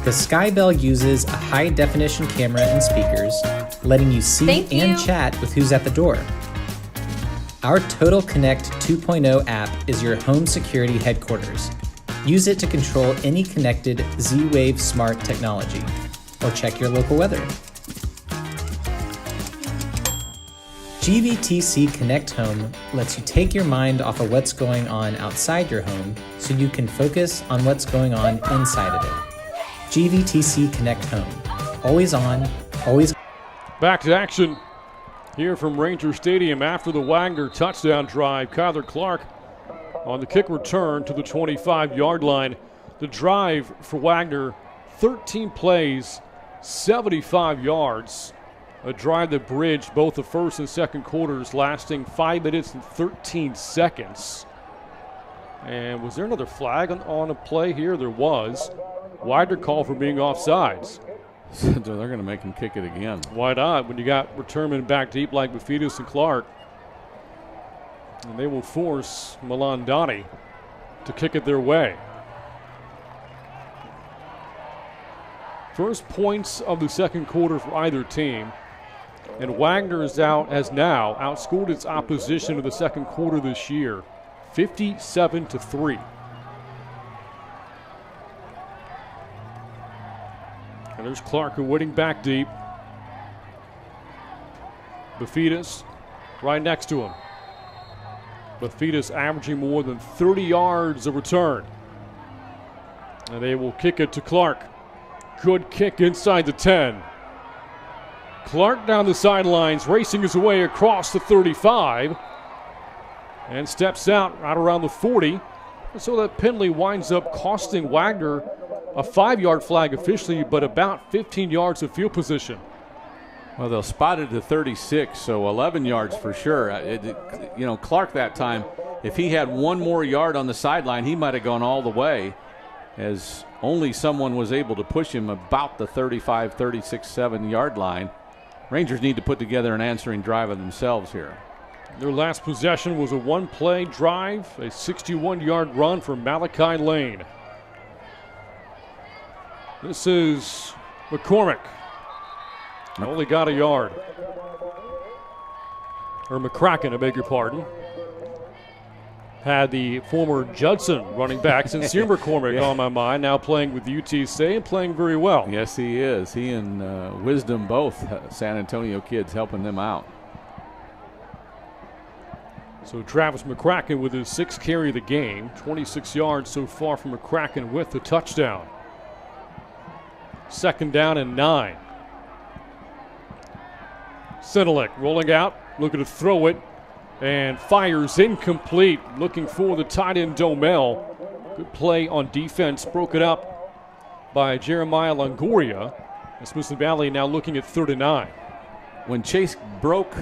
The Skybell uses a high-definition camera and speakers, letting you see and chat with who's at the door. Our Total Connect 2.0 app is your home security headquarters. Use it to control any connected Z-Wave smart technology, or check your local weather. GVTC Connect Home lets you take your mind off of what's going on outside your home so you can focus on what's going on inside of it. GVTC Connect Home. Always on, always. Back to action here from Ranger Stadium after the Wagner touchdown drive. Kyler Clark on the kick return to the 25-yard line. The drive for Wagner, 13 plays, 75 yards. A drive that bridged both the first and second quarters, lasting 5 minutes and 13 seconds. And was there another flag on a play here? There was. Wagner called for being offsides. So they're going to make him kick it again. Why not? When you got returnmen back deep like Bufidas and Clark. And they will force Milan Donnie to kick it their way. First points of the second quarter for either team. And Wagner has now outscored its opposition in the second quarter this year, 57-3. And there's Clark waiting back deep. Bufidas right next to him. Bufidas averaging more than 30 yards of return. And they will kick it to Clark. Good kick inside the 10. Clark down the sidelines, racing his way across the 35. And steps out right around the 40. And so that penalty winds up costing Wagner a 5-yard flag officially, but about 15 yards of field position. Well, they'll spot it to 36, so 11 yards for sure. Clark that time, if he had one more yard on the sideline, he might have gone all the way, as only someone was able to push him about the 35, 36, 7-yard line. Rangers need to put together an answering drive of themselves here. Their last possession was a one-play drive, a 61-yard run from Malachi Lane. This is McCormick. Only got a yard. Or McCracken, I beg your pardon. Had the former Judson running back, Sincere McCormick, on my mind, now playing with UTC and playing very well. Yes, he is. He and Wisdom both, San Antonio kids, helping them out. So Travis McCracken with his 6th carry of the game, 26 yards so far from McCracken with the touchdown. 2nd down and 9. Sinalik rolling out, looking to throw it, and fires incomplete, looking for the tight end Domel. Good play on defense, broke it up by Jeremiah Longoria. And Smithson Valley now looking at 3rd and 9. When Chase broke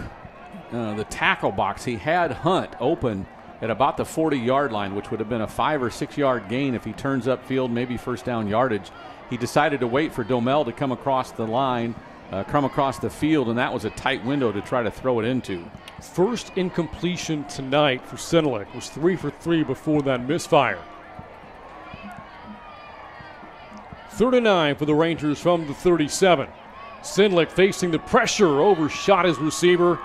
the tackle box, he had Hunt open at about the 40-yard line, which would have been a 5 or 6 yard gain if he turns upfield, maybe first down yardage. He decided to wait for Domel to come across the line, come across the field, and that was a tight window to try to throw it into. First incompletion tonight for Sinalik. Was 3 for 3 before that misfire. 3rd and 9 for the Rangers from the 37. Sinalik facing the pressure, overshot his receiver.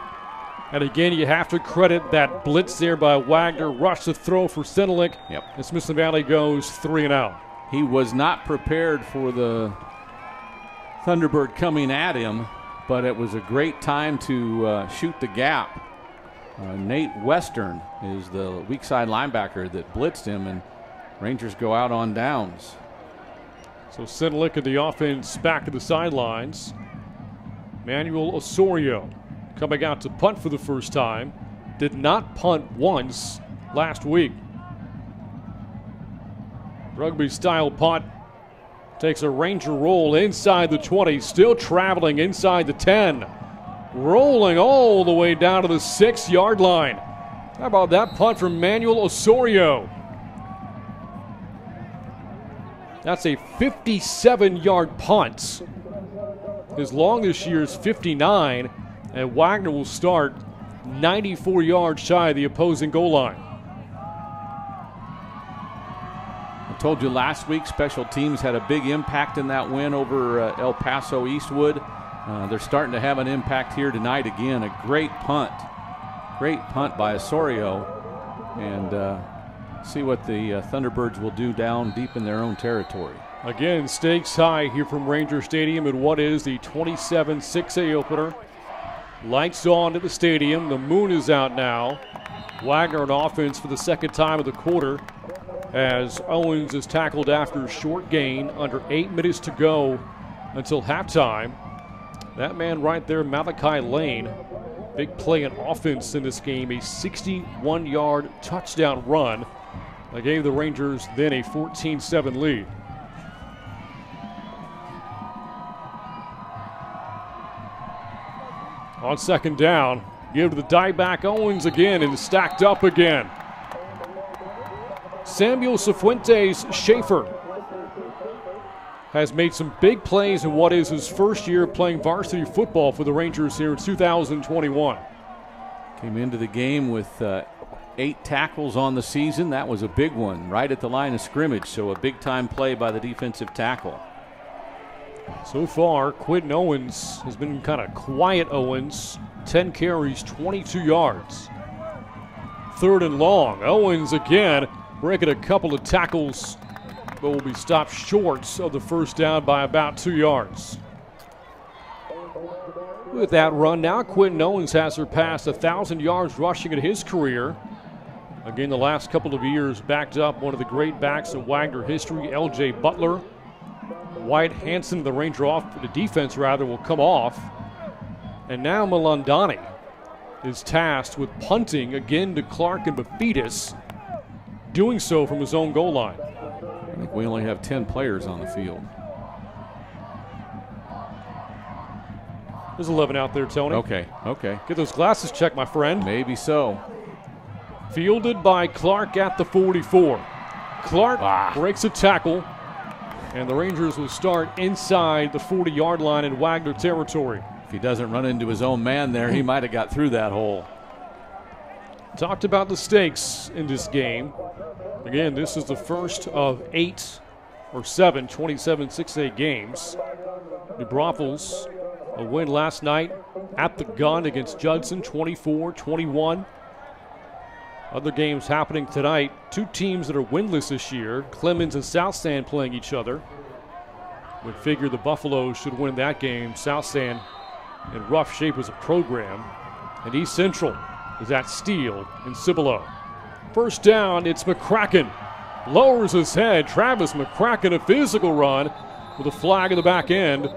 And again, you have to credit that blitz there by Wagner. Rush the throw for Sinalik. Yep. And Smithson Valley goes 3 and out. He was not prepared for the Thunderbird coming at him, but it was a great time to shoot the gap. Nate Western is the weak side linebacker that blitzed him, and Rangers go out on downs. So Sinalik and the offense back to the sidelines. Manuel Osorio coming out to punt for the first time. Did not punt once last week. Rugby-style punt. Takes a Ranger roll inside the 20. Still traveling inside the 10. Rolling all the way down to the 6-yard line. How about that punt from Manuel Osorio? That's a 57-yard punt. His long this year is 59, and Wagner will start 94 yards shy of the opposing goal line. I told you last week special teams had a big impact in that win over El Paso Eastwood. They're starting to have an impact here tonight again. A great punt by Osorio, and see what the Thunderbirds will do down deep in their own territory. Again, stakes high here from Ranger Stadium in what is the 27-6A opener. Lights on at the stadium. The moon is out now. Wagner on offense for the second time of the quarter as Owens is tackled after a short gain. Under 8 minutes to go until halftime. That man right there, Malachi Lane, big play in offense in this game. A 61-yard touchdown run that gave the Rangers then a 14-7 lead. On second down, give to the dieback Owens again and stacked up again. Samuel Cifuentes Schaefer has made some big plays in what is his first year playing varsity football for the Rangers here in 2021. Came into the game with 8 tackles on the season. That was a big one right at the line of scrimmage, so a big-time play by the defensive tackle. So far, Quentin Owens has been kind of quiet Owens. 10 carries, 22 yards. 3rd and long. Owens again breaking a couple of tackles, but will be stopped short of the first down by about 2 yards. With that run, now Quentin Owens has surpassed 1,000 yards rushing in his career. Again, the last couple of years backed up one of the great backs in Wagner history, L.J. Butler. White Hansen, the Ranger the defense will come off. And now Malandani is tasked with punting again to Clark and Bafidis, doing so from his own goal line. I think we only have 10 players on the field. There's 11 out there, Tony. Okay. Get those glasses checked, my friend. Maybe so. Fielded by Clark at the 44. Clark breaks a tackle, and the Rangers will start inside the 40-yard line in Wagner territory. If he doesn't run into his own man there, he might have got through that hole. Talked about the stakes in this game. Again, this is the first of 8 or 7 27-6A games. The Brothels, a win last night at the gun against Judson, 24-21. Other games happening tonight. 2 teams that are winless this year, Clemens and South Stand playing each other. Would figure the Buffaloes should win that game. South Stand in rough shape as a program. And East Central is at Steele in Cibolo. First down, it's McCracken. Lowers his head. Travis McCracken, a physical run with a flag in the back end.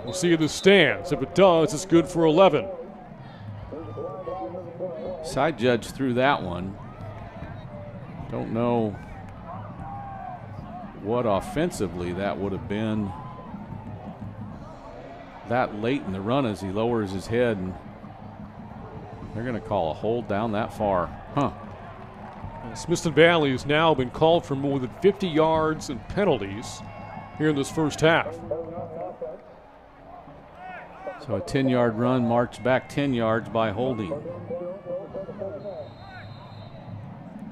We'll see if this stands. If it does, it's good for 11. Side judge threw that one. Don't know what offensively that would have been that late in the run as he lowers his head, and they're going to call a hold down that far. Smithson Valley has now been called for more than 50 yards and penalties here in this first half. So a 10-yard run marched back 10 yards by holding.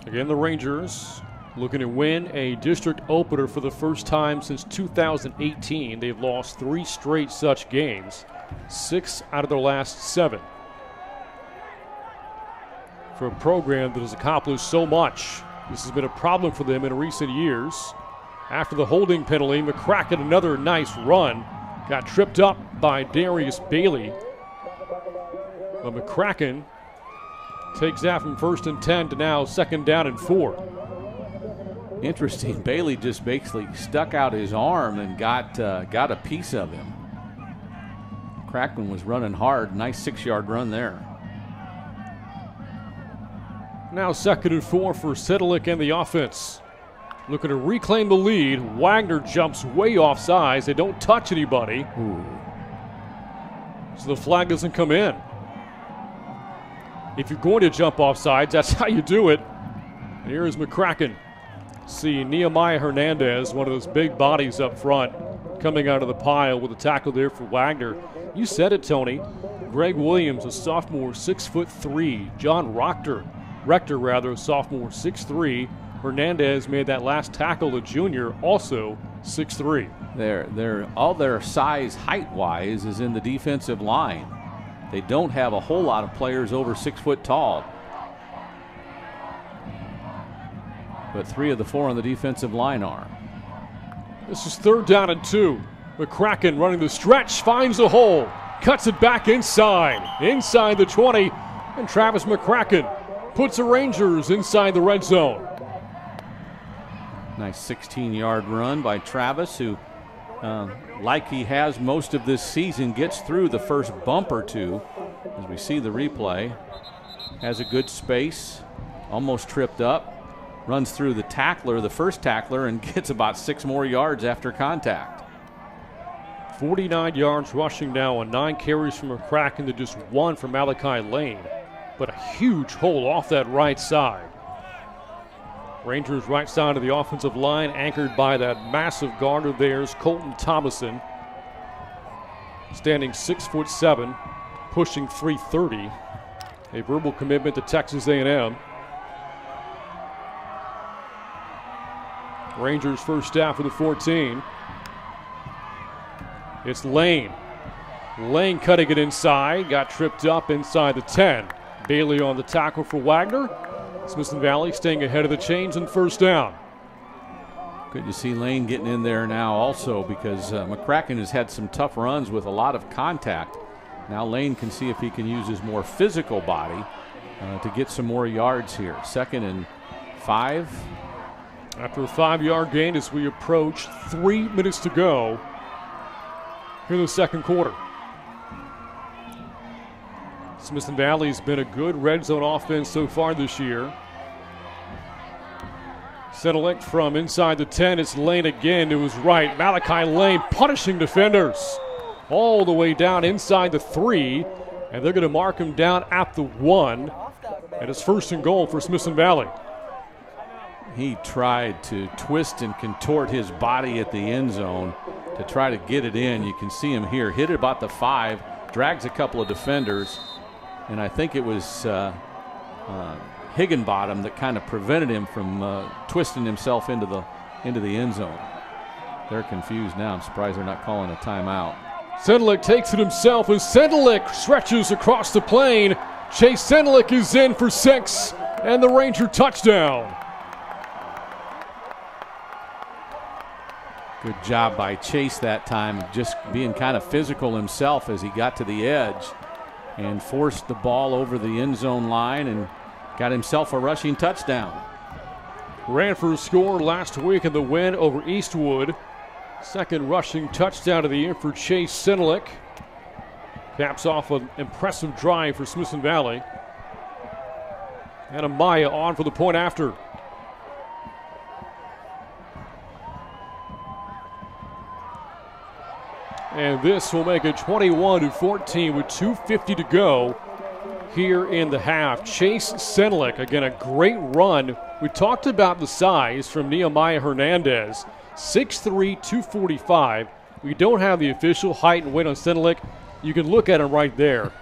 Again, the Rangers looking to win a district opener for the first time since 2018. They've lost 3 straight such games, 6 out of their last 7. For a program that has accomplished so much, this has been a problem for them in recent years. After the holding penalty, McCracken, another nice run, got tripped up by Darius Bailey. But McCracken takes that from 1st and 10 to now 2nd down and 4. Interesting. Bailey just basically stuck out his arm and got a piece of him. McCracken was running hard. Nice 6-yard run there. Now 2nd and 4 for Sedlick and the offense. Looking to reclaim the lead. Wagner jumps way off sides. They don't touch anybody. Ooh. So the flag doesn't come in. If you're going to jump off sides, that's how you do it. And here is McCracken. See Nehemiah Hernandez, one of those big bodies up front, coming out of the pile with a tackle there for Wagner. You said it, Tony. Greg Williams, a sophomore, 6'3". John Rector, sophomore, 6'3". Hernandez made that last tackle, a junior, also 6'3". They're all their size height-wise is in the defensive line. They don't have a whole lot of players over 6 foot tall. But 3 of the 4 on the defensive line are. This is 3rd down and 2. McCracken running the stretch, finds a hole, cuts it back inside the 20, and Travis McCracken puts the Rangers inside the red zone. Nice 16-yard run by Travis, who, like he has most of this season, gets through the first bump or two. As we see the replay, has a good space, almost tripped up. Runs through the first tackler, and gets about 6 more yards after contact. 49 yards rushing now on 9 carries from McCracken to just 1 from Malachi Lane. But a huge hole off that right side. Rangers right side of the offensive line, anchored by that massive guard of theirs, Colton Thomason. Standing 6'7", pushing 330. A verbal commitment to Texas A&M. Rangers first down for the 14. It's Lane. Lane cutting it inside. Got tripped up inside the 10. Bailey on the tackle for Wagner. Smithson Valley staying ahead of the chains and 1st down. Good to see Lane getting in there now also, because McCracken has had some tough runs with a lot of contact. Now Lane can see if he can use his more physical body to get some more yards here. 2nd and 5. After a 5-yard gain as we approach 3 minutes to go here in the 2nd quarter. Smithson Valley's been a good red zone offense so far this year. Sedlick from inside the 10. It's Lane again to his right. Malachi Lane punishing defenders all the way down inside the 3. And they're going to mark him down at the 1. And it's 1st and goal for Smithson Valley. He tried to twist and contort his body at the end zone to try to get it in. You can see him here. Hit it about the 5. Drags a couple of defenders. And I think it was Higginbottom that kind of prevented him from twisting himself into the end zone. They're confused now. I'm surprised they're not calling a timeout. Sedlick takes it himself as Sedlick stretches across the plane. Chase Sedlick is in for 6 and the Ranger touchdown. Good job by Chase that time, just being kind of physical himself as he got to the edge and forced the ball over the end zone line and got himself a rushing touchdown. Ran for a score last week in the win over Eastwood. 2nd rushing touchdown of the year for Chase Sedlick. Caps off an impressive drive for Smithson Valley. And Amaya on for the point after. And this will make it 21-14 with 2:50 to go here in the half. Chase Senlick, again, a great run. We talked about the size from Nehemiah Hernandez, 6'3", 245. We don't have the official height and weight on Senlick. You can look at him right there.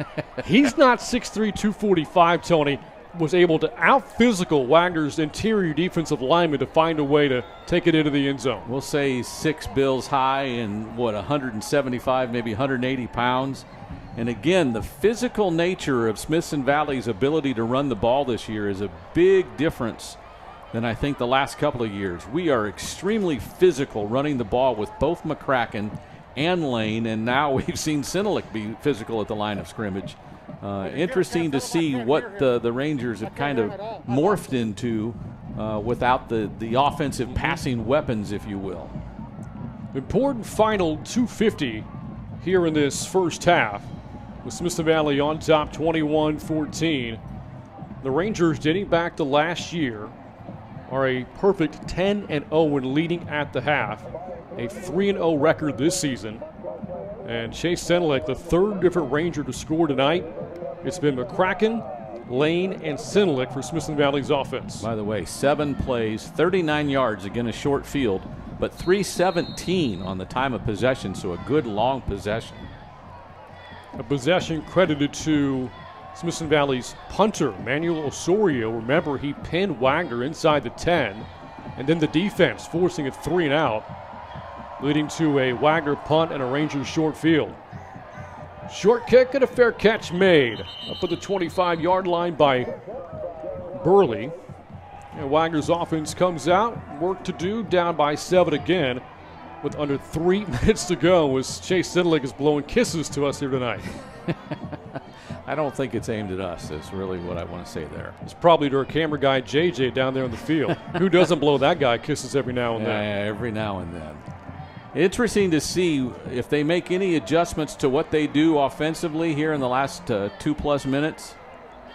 He's not 6'3", 245, Tony. Was able to out-physical Wagner's interior defensive lineman to find a way to take it into the end zone. We'll say he's 6 bills high and, 175, maybe 180 pounds. And again, the physical nature of Smithson Valley's ability to run the ball this year is a big difference than I think the last couple of years. We are extremely physical running the ball with both McCracken and Lane, and now we've seen Senlick be physical at the line of scrimmage. Interesting to see what the Rangers have kind of morphed into without the offensive passing weapons, if you will. Important final 2:50 here in this first half with Smithson Valley on top 21-14. The Rangers, dating back to last year, are a perfect 10-0 when leading at the half, a 3-0 record this season. And Chase Senlick, the third different Ranger to score tonight. It's been McCracken, Lane, and Senlick for Smithson Valley's offense. By the way, 7 plays, 39 yards, again a short field, but 3:17 on the time of possession, so a good long possession. A possession credited to Smithson Valley's punter, Manuel Osorio. Remember, he pinned Wagner inside the 10, and then the defense forcing it 3 and out, leading to a Wagner punt and a Rangers short field. Short kick and a fair catch made up at the 25-yard line by Burley. And Wagner's offense comes out. Work to do, down by 7 again with under 3 minutes to go as Chase Senlick is blowing kisses to us here tonight. I don't think it's aimed at us. That's really what I want to say there. It's probably to our camera guy, JJ, down there on the field. Who doesn't blow that guy kisses every now and then? Yeah, every now and then. Interesting to see if they make any adjustments to what they do offensively here in the last 2+ minutes.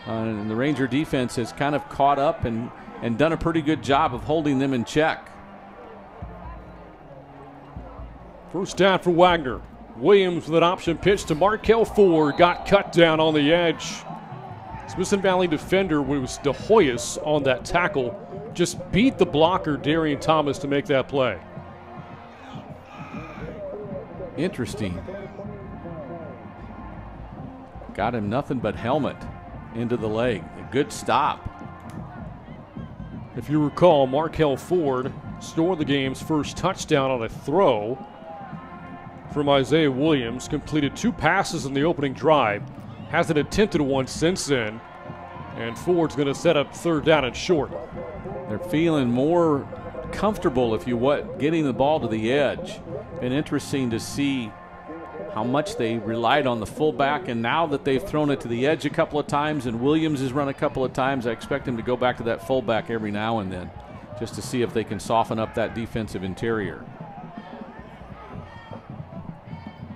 And the Ranger defense has kind of caught up and done a pretty good job of holding them in check. First down for Wagner. Williams with an option pitch to Markel Ford. Got cut down on the edge. Smithson Valley defender was DeHoyas on that tackle. Just beat the blocker, Darian Thomas, to make that play. Interesting. Got him nothing but helmet into the leg. A good stop. If you recall, Markel Ford scored the game's first touchdown on a throw from Isaiah Williams. Completed 2 passes in the opening drive. Hasn't attempted one since then. And Ford's going to set up 3rd down and short. They're feeling more comfortable, if you what, getting the ball to the edge. Been interesting to see how much they relied on the fullback, and now that they've thrown it to the edge a couple of times and Williams has run a couple of times, I expect him to go back to that fullback every now and then just to see if they can soften up that defensive interior.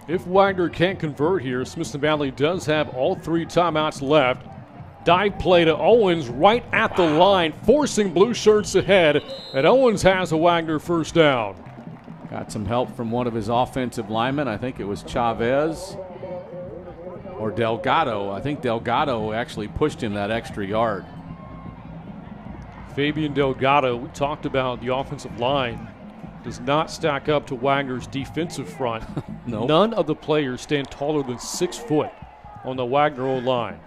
If Wagner can't convert here, Smithson Valley does have all 3 timeouts left. Dive play to Owens right at the line, forcing blue shirts ahead, and Owens has a Wagner first down. Got some help from one of his offensive linemen. I think it was Chavez or Delgado. I think Delgado actually pushed him that extra yard. Fabian Delgado, we talked about the offensive line, does not stack up to Wagner's defensive front. Nope. None of the players stand taller than 6 foot on the Wagner O-line.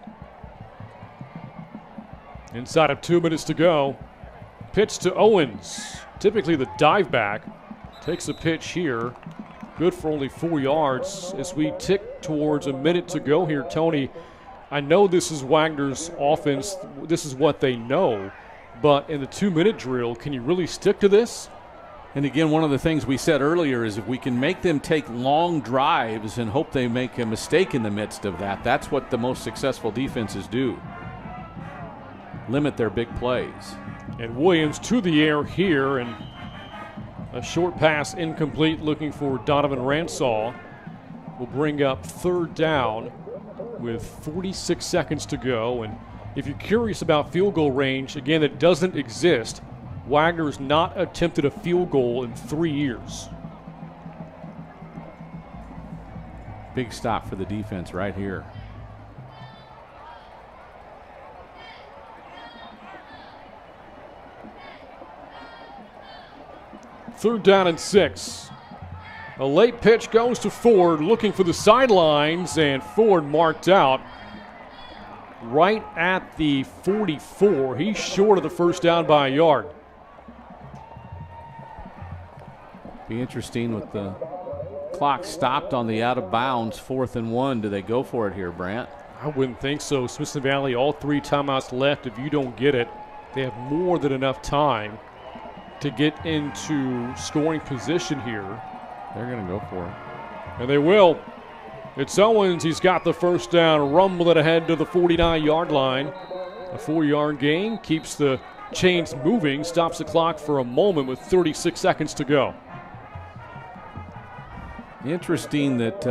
Inside of 2 minutes to go. Pitch to Owens. Typically the dive back. Takes a pitch here. Good for only 4 yards as we tick towards a minute to go here. Tony, I know this is Wagner's offense. This is what they know. But in the 2-minute drill, can you really stick to this? And again, one of the things we said earlier is if we can make them take long drives and hope they make a mistake in the midst of that, that's what the most successful defenses do. Limit their big plays. And Williams to the air here, and a short pass incomplete, looking for Donovan Ransaw. Will bring up 3rd down with 46 seconds to go. And if you're curious about field goal range, again, it doesn't exist. Wagner's not attempted a field goal in 3 years. Big stop for the defense right here. Third down and 6. A late pitch goes to Ford, looking for the sidelines, and Ford marked out right at the 44. He's short of the first down by a yard. Be interesting with the clock stopped on the out of bounds 4th and 1. Do they go for it here, Brant? I wouldn't think so. Smithson Valley, all 3 timeouts left. If you don't get it, they have more than enough time to get into scoring position here. They're going to go for it. And they will. It's Owens. He's got the first down, rumble it ahead to the 49-yard line. A 4-yard gain keeps the chains moving, stops the clock for a moment with 36 seconds to go. Interesting that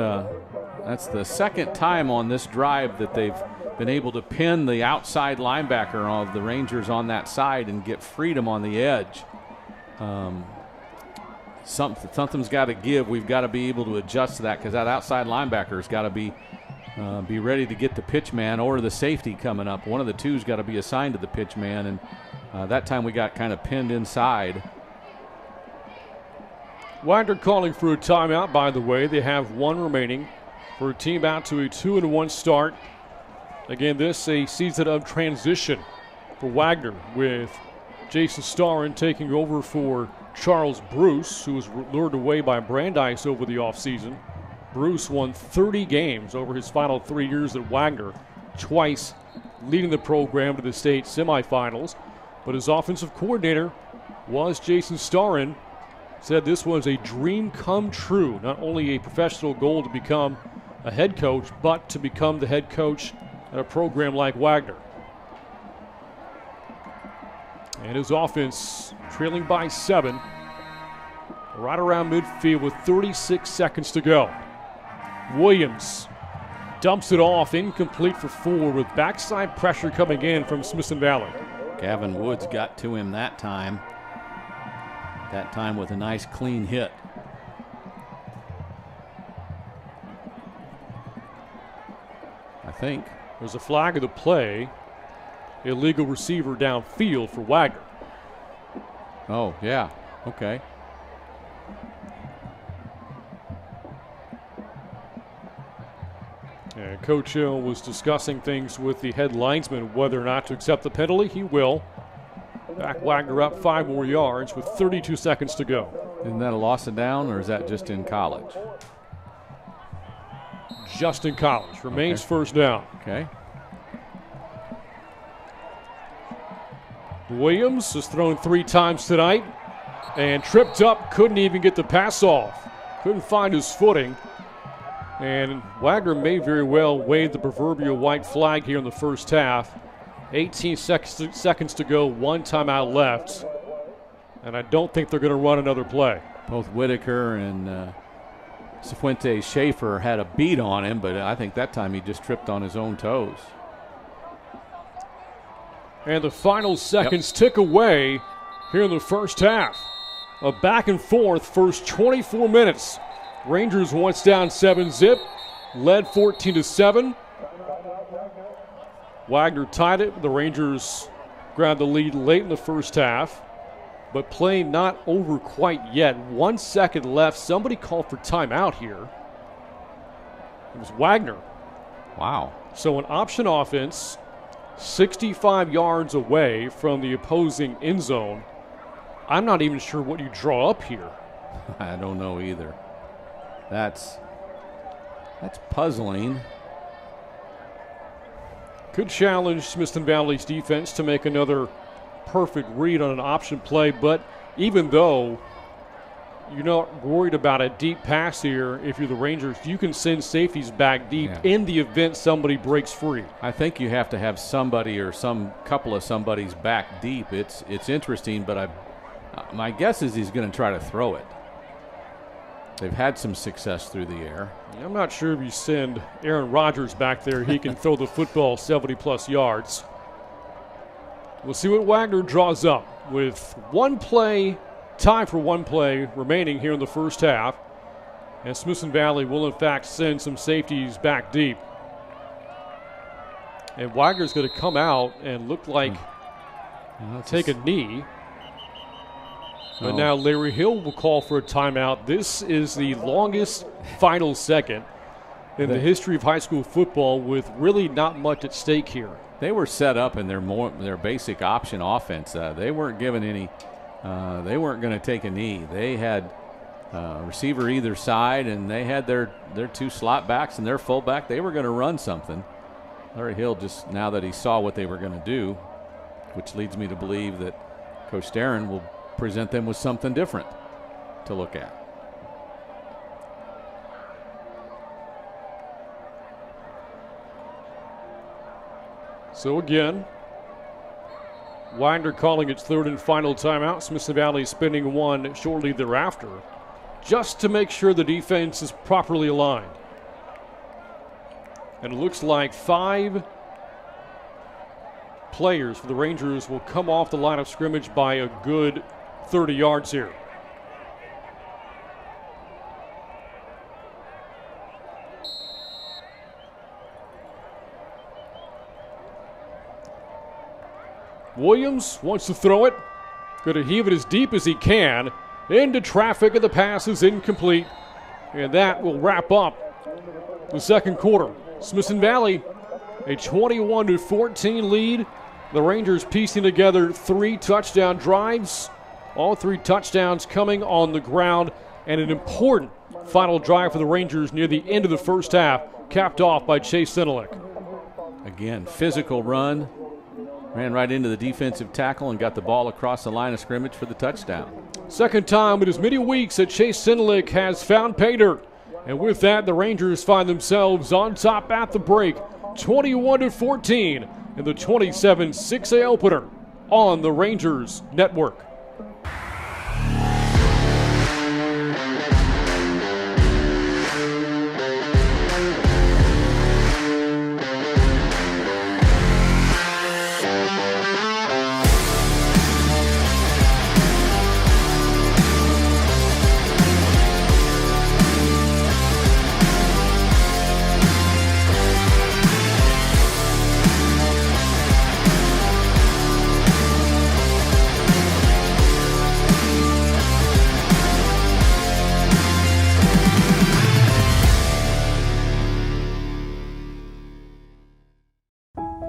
that's the second time on this drive that they've been able to pin the outside linebacker of the Rangers on that side and get freedom on the edge. Something's got to give. We've got to be able to adjust to that because that outside linebacker's got to be ready to get the pitch man or the safety coming up. One of the two's got to be assigned to the pitch man, and that time we got kind of pinned inside. Wagner calling for a timeout, by the way. They have 1 remaining for a team out to a 2-1 start. Again, this a season of transition for Wagner, with Jason Starrin taking over for Charles Bruce, who was lured away by Brandeis over the offseason. Bruce won 30 games over his final 3 years at Wagner, twice leading the program to the state semifinals. But his offensive coordinator was Jason Starrin. Said this was a dream come true, not only a professional goal to become a head coach, but to become the head coach at a program like Wagner. And his offense trailing by 7, right around midfield with 36 seconds to go. Williams dumps it off, incomplete for 4, with backside pressure coming in from Smithson Valley. Gavin Woods got to him that time. That time with a nice clean hit. I think. There's a flag of the play. Illegal receiver downfield for Wagner. Oh, yeah. Okay. And Coach Hill was discussing things with the head linesman, whether or not to accept the penalty. He will. Back Wagner up 5 more yards with 32 seconds to go. Isn't that a loss of down, or is that just in college? Just in college. Remains first down. Okay. Williams has thrown 3 times tonight and tripped up, couldn't even get the pass off. Couldn't find his footing. And Wagner may very well wave the proverbial white flag here in the first half. 18 seconds to go, 1 timeout left. And I don't think they're going to run another play. Both Whitaker and Cifuentes Schaefer had a beat on him, but I think that time he just tripped on his own toes. And the final seconds tick away here in the first half. A back and forth first 24 minutes. Rangers once down 7-zip, led 14-7. Wagner tied it. The Rangers grabbed the lead late in the first half, but play not over quite yet. 1 second left. Somebody called for timeout here. It was Wagner. Wow. So an option offense, 65 yards away from the opposing end zone. I'm not even sure what you draw up here. I don't know either. That's puzzling. Could challenge Smithson Valley's defense to make another perfect read on an option play, but even though you're not worried about a deep pass here, if you're the Rangers, you can send safeties back deep in the event somebody breaks free. I think you have to have somebody or some couple of somebody's back deep. It's interesting, but my guess is he's going to try to throw it. They've had some success through the air. I'm not sure if you send Aaron Rodgers back there, he can throw the football 70-plus yards. We'll see what Wagner draws up with time for one play remaining here in the first half. And Smithson Valley will, in fact, send some safeties back deep. And Wagner's going to come out and look like take a knee. But now Larry Hill will call for a timeout. This is the longest final second in the history of high school football with really not much at stake here. They were set up in their basic option offense. They weren't given any. They weren't going to take a knee. They had receiver either side, and they had their two slot backs and their fullback. They were going to run something. Larry Hill, just now that he saw what they were going to do, which leads me to believe that Coach Darren will present them with something different to look at. So again, Wagner calling its third and final timeout. Smithson Valley spending one shortly thereafter, just to make sure the defense is properly aligned. And it looks like 5 players for the Rangers will come off the line of scrimmage by a good 30 yards here. Williams wants to throw it. Going to heave it as deep as he can. Into traffic, and the pass is incomplete. And that will wrap up the second quarter. Smithson Valley, a 21-14 lead. The Rangers piecing together 3 touchdown drives. All 3 touchdowns coming on the ground. And an important final drive for the Rangers near the end of the first half, capped off by Chase Senelik. Again, physical run. Ran right into the defensive tackle and got the ball across the line of scrimmage for the touchdown. Second time in as many weeks that Chase Senelik has found pay dirt. And with that, the Rangers find themselves on top at the break, 21-14 in the 27-6A opener on the Rangers Network.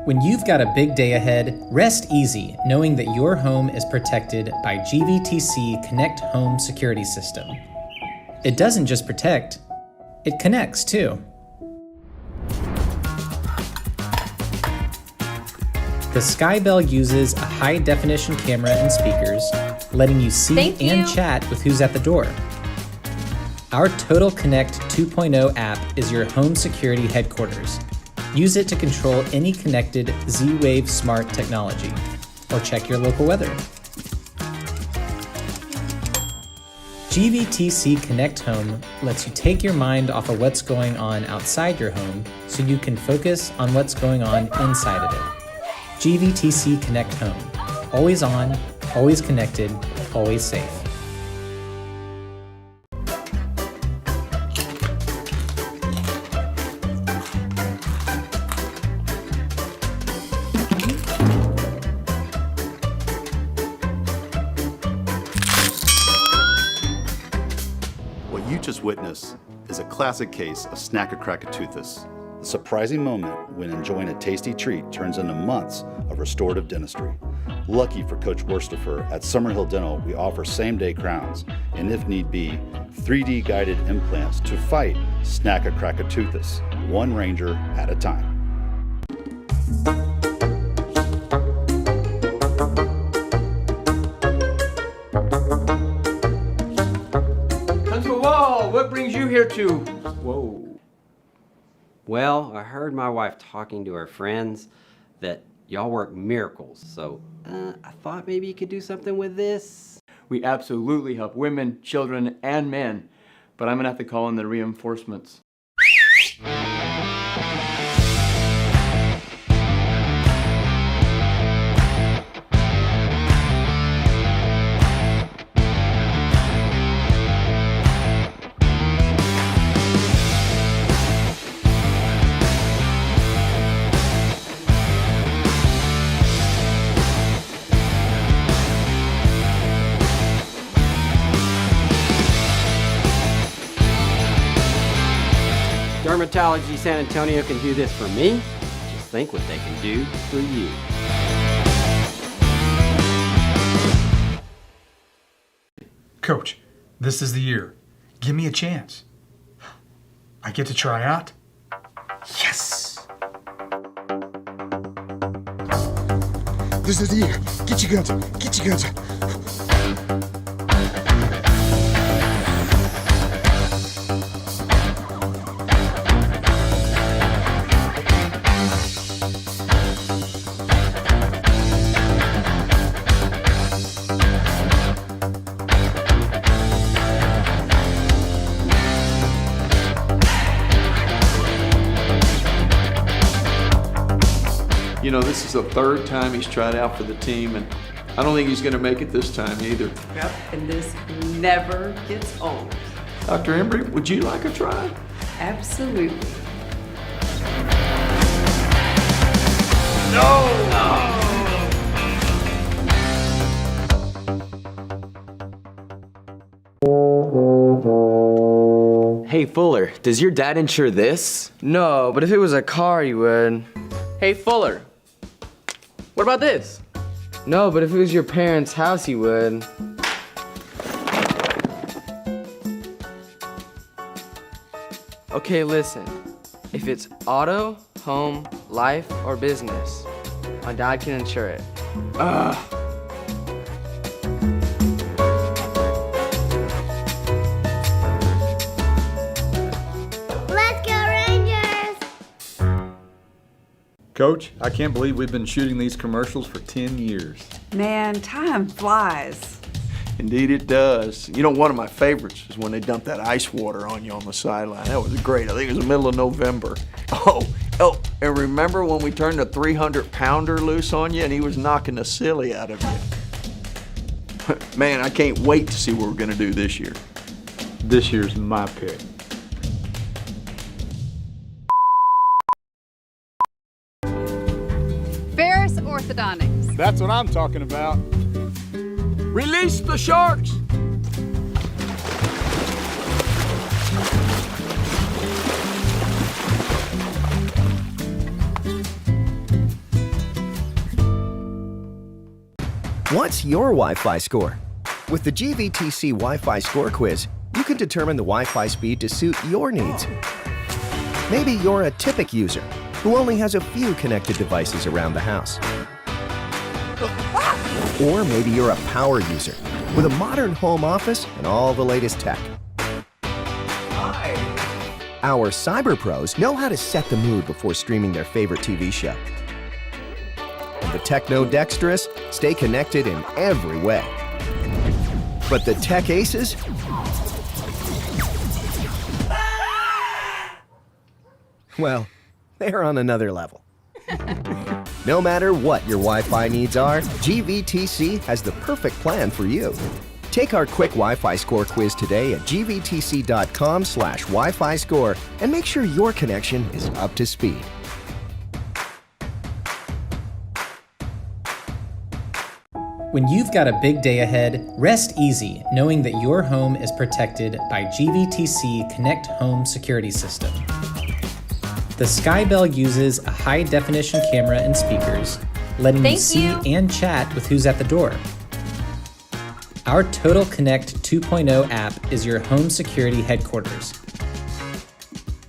When you've got a big day ahead, rest easy knowing that your home is protected by GVTC Connect Home Security System. It doesn't just protect, it connects too. The Skybell uses a high-definition camera and speakers, letting you see and chat with who's at the door. Our Total Connect 2.0 app is your home security headquarters. Use it to control any connected Z-Wave smart technology, or check your local weather. GVTC Connect Home lets you take your mind off of what's going on outside your home so you can focus on what's going on inside of it. GVTC Connect Home. Always on, always connected, always safe. Witness is a classic case of Snack-a-Crack-a-Toothus, a surprising moment when enjoying a tasty treat turns into months of restorative dentistry. Lucky for Coach Worstifer, at Summerhill Dental we offer same-day crowns and, if need be, 3D guided implants to fight Snack-a-Crack-a-Toothus, one Ranger at a time. What brings you here to? Whoa. Well, I heard my wife talking to her friends that y'all work miracles, so I thought maybe you could do something with this. We absolutely help women, children, and men, but I'm gonna have to call in the reinforcements. Dermatology San Antonio can do this for me. Just think what they can do for you. Coach, this is the year. Give me a chance. I get to try out? Yes! This is the year. Get your guns up. Get your guns up. You know, this is the third time he's tried out for the team, and I don't think he's going to make it this time either. Yep, and this never gets old. Dr. Embry, would you like a try? Absolutely. Hey Fuller, does your dad insure this? No, but if it was a car, you would. Hey Fuller, what about this? No, but if it was your parents' house, you would. Okay, listen. If it's auto, home, life, or business, my dad can insure it. Let's go Rangers! Coach, I can't believe we've been shooting these commercials for 10 years. Man, time flies. Indeed it does. You know, one of my favorites is when they dumped that ice water on you on the sideline. That was great. I think it was the middle of November. Oh, and remember when we turned a 300-pounder loose on you and he was knocking the silly out of you? Man, I can't wait to see what we're going to do this year. This year's my pick. Ferris Orthodontics. That's what I'm talking about. Release the sharks! What's your Wi-Fi score? With the GVTC Wi-Fi Score Quiz, you can determine the Wi-Fi speed to suit your needs. Maybe you're a typic user who only has a few connected devices around the house. Or maybe you're a power user with a modern home office and all the latest tech. Our cyber pros know how to set the mood before streaming their favorite TV show. The techno-dexterous stay connected in every way. But the tech aces? Well, they're on another level. No matter what your Wi-Fi needs are, GVTC has the perfect plan for you. Take our quick Wi-Fi score quiz today at gvtc.com/Wi-Fi score and make sure your connection is up to speed. When you've got a big day ahead, rest easy knowing that your home is protected by GVTC Connect Home Security System. The Skybell uses a high-definition camera and speakers, letting you see and chat with who's at the door. Our Total Connect 2.0 app is your home security headquarters.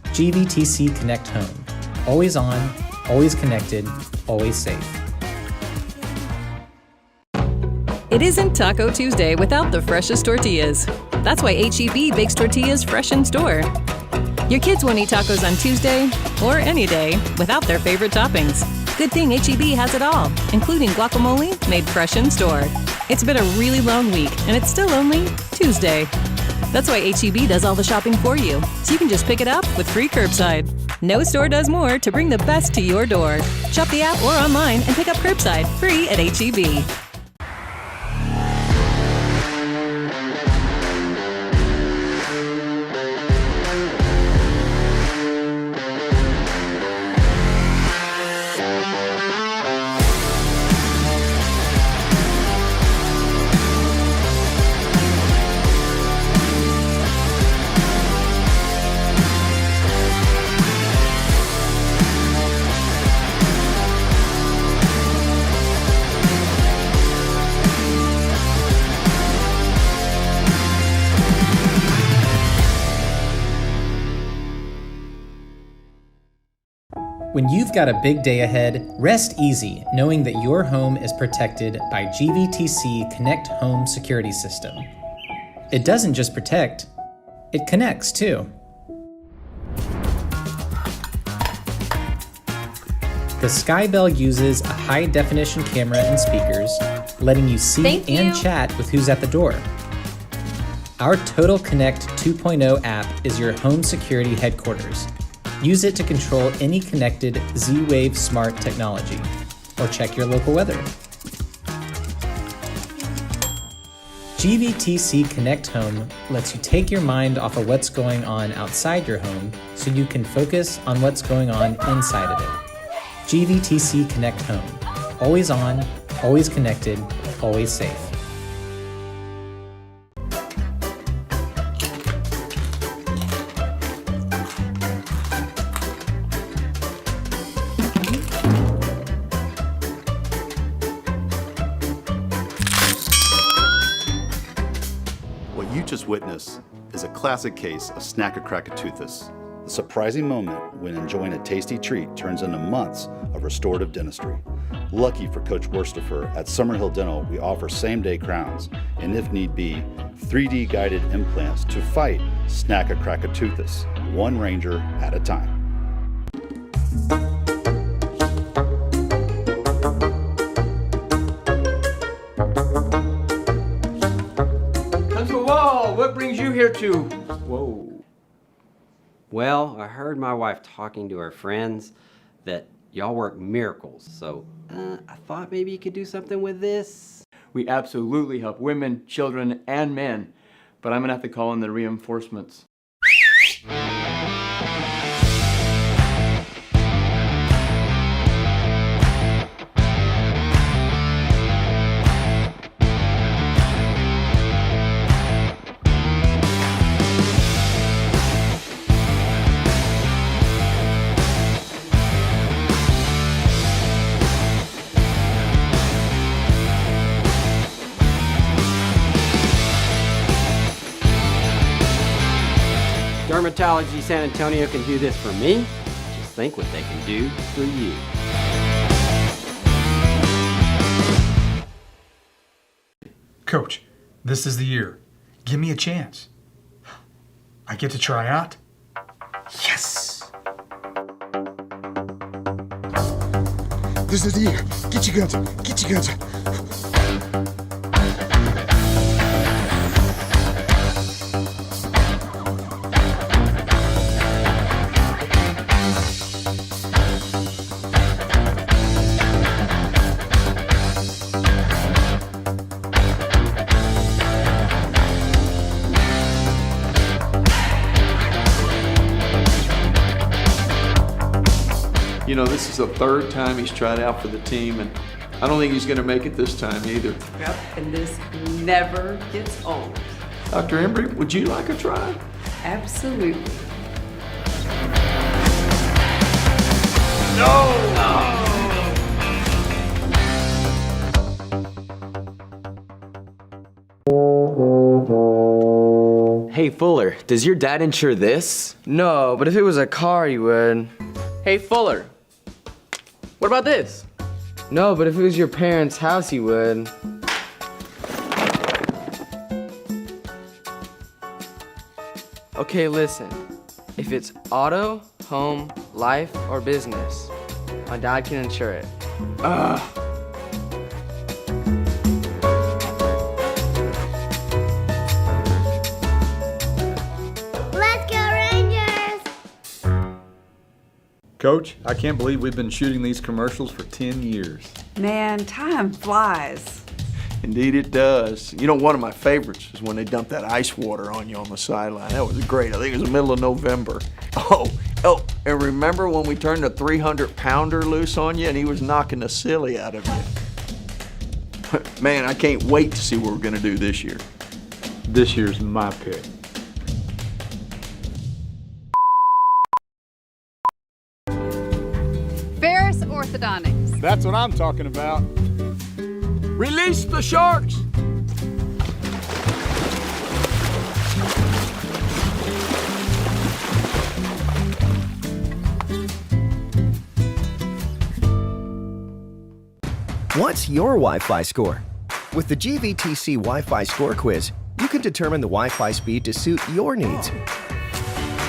GVTC Connect Home. Always on, always connected, always safe. It isn't Taco Tuesday without the freshest tortillas. That's why H-E-B bakes tortillas fresh in store. Your kids won't eat tacos on Tuesday, or any day, without their favorite toppings. Good thing H-E-B has it all, including guacamole made fresh in store. It's been a really long week, and it's still only Tuesday. That's why H-E-B does all the shopping for you, so you can just pick it up with free curbside. No store does more to bring the best to your door. Shop the app or online and pick up curbside, free at H-E-B. When you've got a big day ahead, rest easy knowing that your home is protected by GVTC Connect Home Security System. It doesn't just protect, it connects too. The Skybell uses a high-definition camera and speakers, letting you see and chat with who's at the door. Our Total Connect 2.0 app is your home security headquarters. Use it to control any connected Z-Wave smart technology, or check your local weather. GVTC Connect Home lets you take your mind off of what's going on outside your home so you can focus on what's going on inside of it. GVTC Connect Home. Always on, always connected, always safe. What you just witnessed is a classic case of Snack-a-Crack-a-Toothus, the surprising moment when enjoying a tasty treat turns into months of restorative dentistry. Lucky for Coach Worstifer, at Summerhill Dental we offer same-day crowns and, if need be, 3D guided implants to fight Snack-a-Crack-a-Toothus, one ranger at a time. What brings you here to? Whoa. Well, I heard my wife talking to her friends that y'all work miracles, so I thought maybe you could do something with this. We absolutely help women, children, and men, but I'm gonna have to call in the reinforcements. Dermatology San Antonio can do this for me. Just think what they can do for you. Coach, this is the year. Give me a chance. I get to try out? Yes! This is the year. Get your guns up. Get your guns up. You know, this is the third time he's tried out for the team, and I don't think he's going to make it this time either. Yep, and this never gets old. Dr. Embry, would you like a try? Absolutely. Hey Fuller, does your dad insure this? No, but if it was a car, he would. Hey Fuller, what about this? No, but if it was your parents' house, he would. Okay, listen. If it's auto, home, life, or business, my dad can insure it. Let's go Rangers! Coach, I can't believe we've been shooting these commercials for 10 years. Man, time flies. Indeed it does. You know, one of my favorites is when they dumped that ice water on you on the sideline. That was great. I think it was the middle of November. Oh, and remember when we turned a 300-pounder loose on you and he was knocking the silly out of you? Man, I can't wait to see what we're going to do this year. This year's my pick. Ferris Orthodontics. That's what I'm talking about. Release the sharks! What's your Wi-Fi score? With the GVTC Wi-Fi Score Quiz, you can determine the Wi-Fi speed to suit your needs.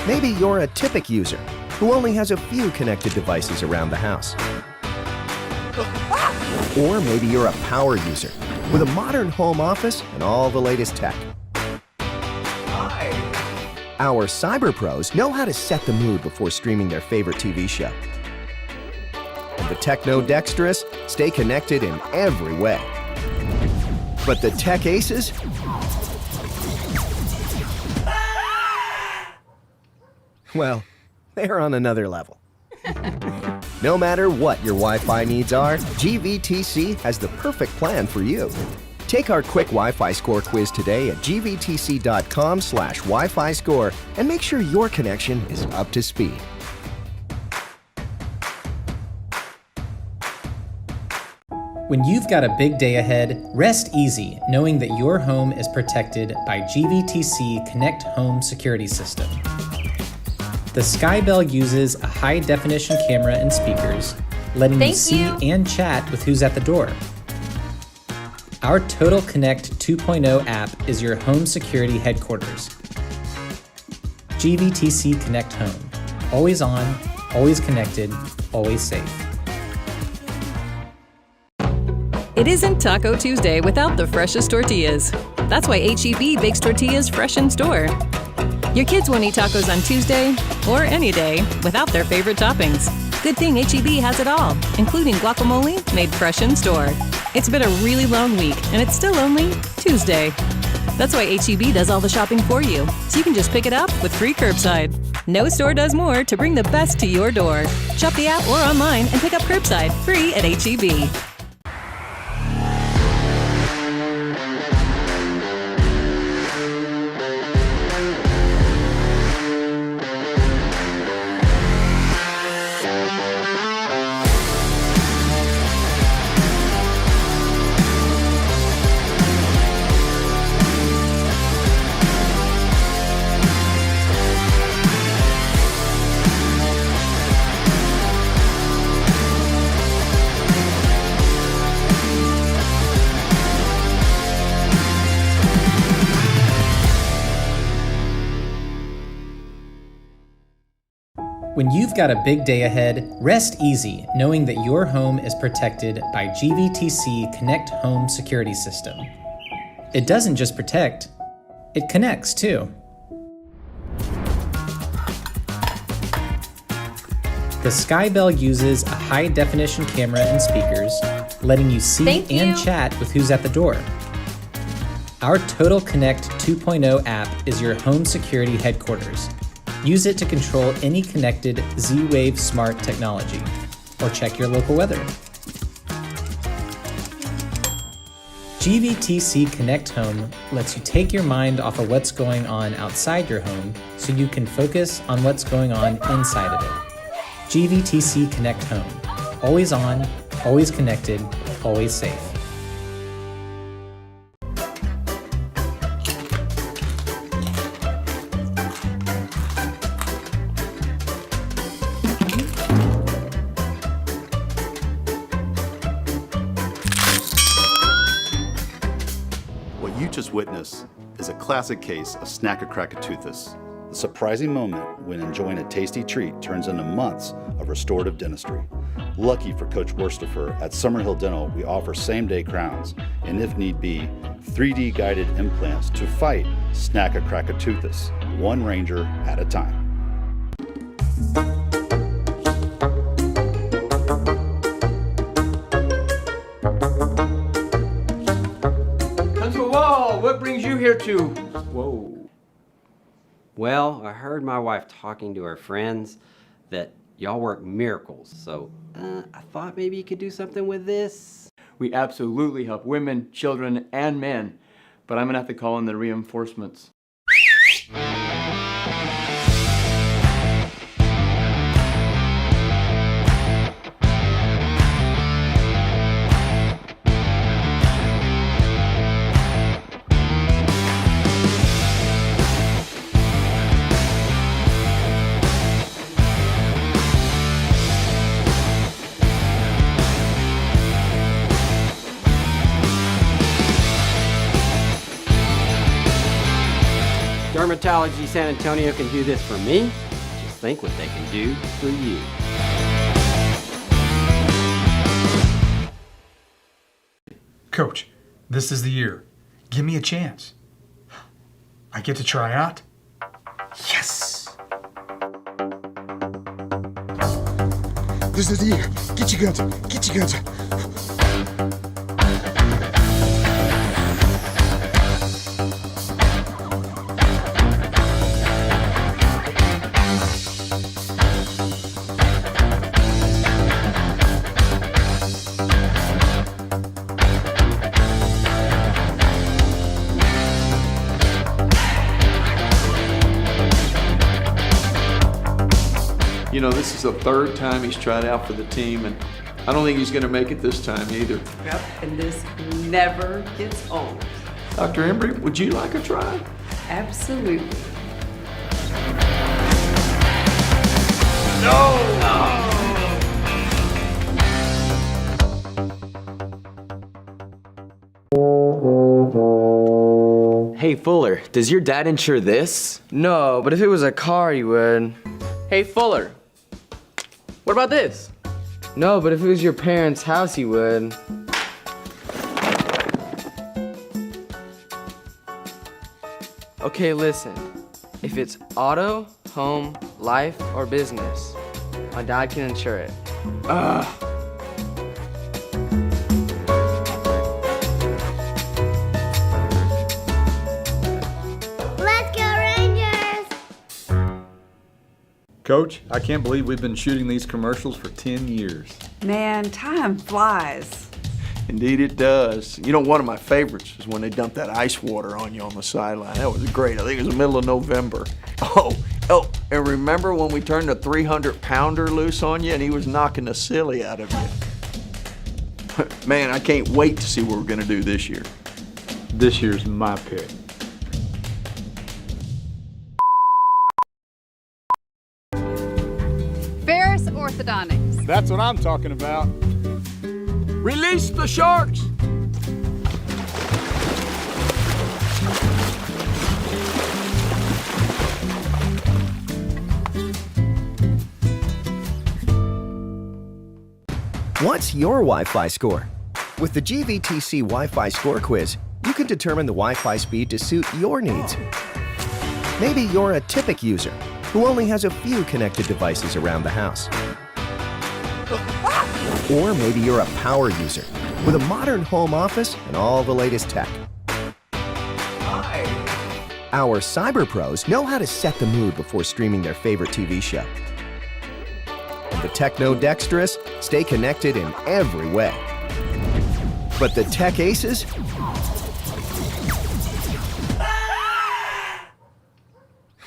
Maybe you're a typic user who only has a few connected devices around the house. Or maybe you're a power user with a modern home office and all the latest tech. Our cyber pros know how to set the mood before streaming their favorite TV show. And the techno-dexterous stay connected in every way. But the tech aces? Well, they're on another level. No matter what your Wi-Fi needs are, GVTC has the perfect plan for you. Take our quick Wi-Fi score quiz today at gvtc.com/Wi-Fi score and make sure your connection is up to speed. When you've got a big day ahead, rest easy knowing that your home is protected by GVTC Connect Home Security System. The Skybell uses a high-definition camera and speakers, letting you see and chat with who's at the door. Our Total Connect 2.0 app is your home security headquarters. GVTC Connect Home. Always on, always connected, always safe. It isn't Taco Tuesday without the freshest tortillas. That's why H-E-B bakes tortillas fresh in store. Your kids won't eat tacos on Tuesday or any day without their favorite toppings. Good thing H-E-B has it all, including guacamole made fresh in store. It's been a really long week, and it's still only Tuesday. That's why H-E-B does all the shopping for you, so you can just pick it up with free curbside. No store does more to bring the best to your door. Shop the app or online and pick up curbside free at H-E-B. When you've got a big day ahead, rest easy knowing that your home is protected by GVTC Connect Home Security System. It doesn't just protect, it connects too. The Skybell uses a high-definition camera and speakers, letting you see and chat with who's at the door. Our Total Connect 2.0 app is your home security headquarters. Use it to control any connected Z-Wave smart technology, or check your local weather. GVTC Connect Home lets you take your mind off of what's going on outside your home so you can focus on what's going on inside of it. GVTC Connect Home. Always on, always connected, always safe. What you just witnessed is a classic case of Snack-a-Crack-a-Toothus. The surprising moment when enjoying a tasty treat turns into months of restorative dentistry. Lucky for Coach Worstifer, at Summerhill Dental, we offer same-day crowns and, if need be, 3D guided implants to fight Snack-a-Crack-a-Toothus, one ranger at a time. Whoa, what brings you here to? Whoa. Well, I heard my wife talking to her friends that y'all work miracles, so I thought maybe you could do something with this. We absolutely help women, children, and men, but I'm gonna have to call in the reinforcements. Cosmetology San Antonio can do this for me, just think what they can do for you. Coach, this is the year. Give me a chance. I get to try out? Yes! This is the year. Get your guns up. Get your guns up. You know, this is the third time he's tried out for the team, and I don't think he's going to make it this time either. Yep, and this never gets old. Dr. Embry, would you like a try? Absolutely. Hey Fuller, does your dad insure this? No, but if it was a car, he would. Hey, Fuller. What about this? No, but if it was your parents' house, he would. Okay, listen. If it's auto, home, life, or business, my dad can insure it. Let's go Rangers! Coach, I can't believe we've been shooting these commercials for 10 years. Man, time flies. Indeed it does. You know, one of my favorites is when they dumped that ice water on you on the sideline. That was great. I think it was the middle of November. Oh, and remember when we turned a 300-pounder loose on you and he was knocking the silly out of you? Man, I can't wait to see what we're going to do this year. This year's my pick. Ferris Orthodontics. That's what I'm talking about. Release the sharks! What's your Wi-Fi score? With the GVTC Wi-Fi Score Quiz, you can determine the Wi-Fi speed to suit your needs. Maybe you're a typical user who only has a few connected devices around the house. Or maybe you're a power user with a modern home office and all the latest tech. Our cyber pros know how to set the mood before streaming their favorite TV show. And the techno-dexterous stay connected in every way. But the tech aces?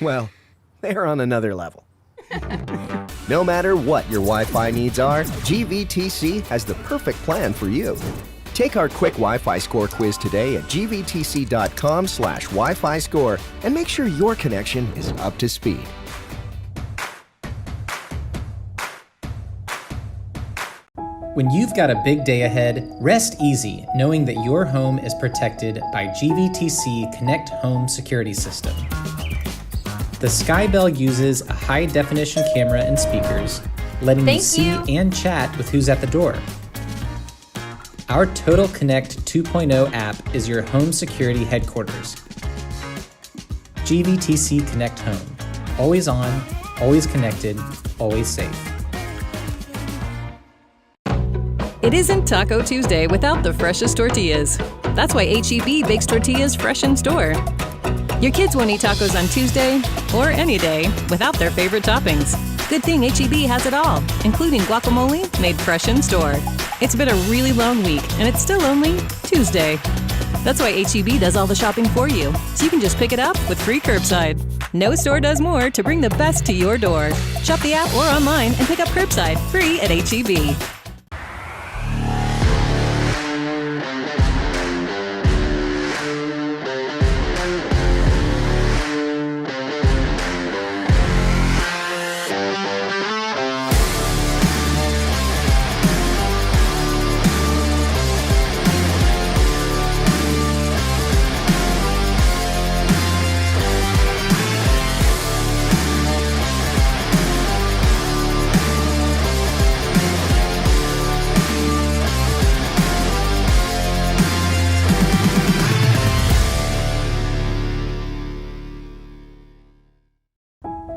Well, they're on another level. No matter what your Wi-Fi needs are, GVTC has the perfect plan for you. Take our quick Wi-Fi score quiz today at gvtc.com/Wi-Fi score and make sure your connection is up to speed. When you've got a big day ahead, rest easy knowing that your home is protected by GVTC Connect Home Security System. The Skybell uses a high-definition camera and speakers, letting you see and chat with who's at the door. Our Total Connect 2.0 app is your home security headquarters. GVTC Connect Home. Always on, always connected, always safe. It isn't Taco Tuesday without the freshest tortillas. That's why H-E-B bakes tortillas fresh in store. Your kids won't eat tacos on Tuesday, or any day, without their favorite toppings. Good thing H-E-B has it all, including guacamole made fresh in store. It's been a really long week, and it's still only Tuesday. That's why H-E-B does all the shopping for you, so you can just pick it up with free curbside. No store does more to bring the best to your door. Shop the app or online and pick up curbside, free at H-E-B.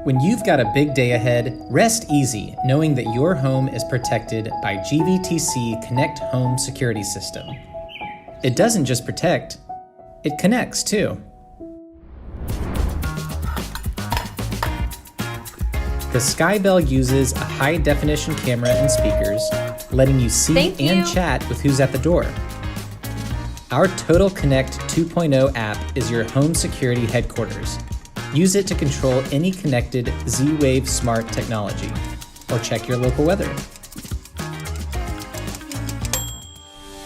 When you've got a big day ahead, rest easy knowing that your home is protected by GVTC Connect Home Security System. It doesn't just protect, it connects too. The Skybell uses a high-definition camera and speakers, letting you see and chat with who's at the door. Our Total Connect 2.0 app is your home security headquarters. Use it to control any connected Z-Wave smart technology, or check your local weather.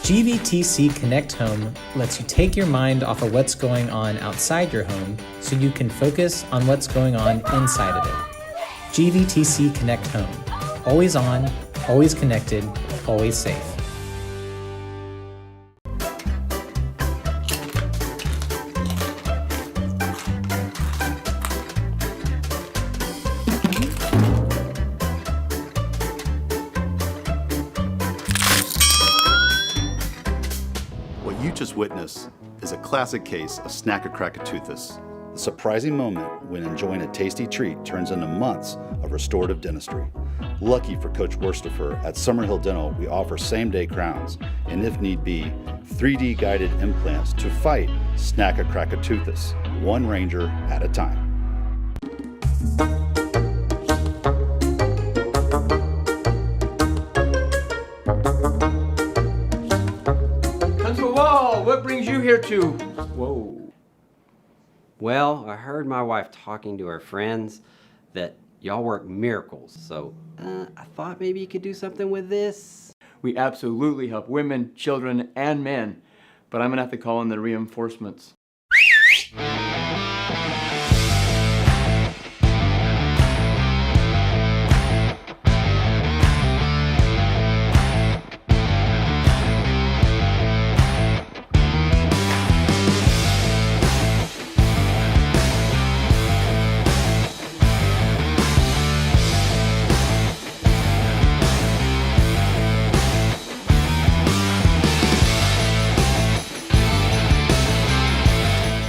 GVTC Connect Home lets you take your mind off of what's going on outside your home so you can focus on what's going on inside of it. GVTC Connect Home. Always on, always connected, always safe. What you just witnessed is a classic case of Snack-a-Crack-a-Toothus. The surprising moment when enjoying a tasty treat turns into months of restorative dentistry. Lucky for Coach Worstifer, at Summerhill Dental, we offer same-day crowns, and if need be, 3D guided implants to fight Snack-a-Crack-a-Toothus, one ranger at a time. What brings you here to? Whoa. Well, I heard my wife talking to her friends that y'all work miracles, so I thought maybe you could do something with this. We absolutely help women, children, and men, but I'm gonna have to call in the reinforcements.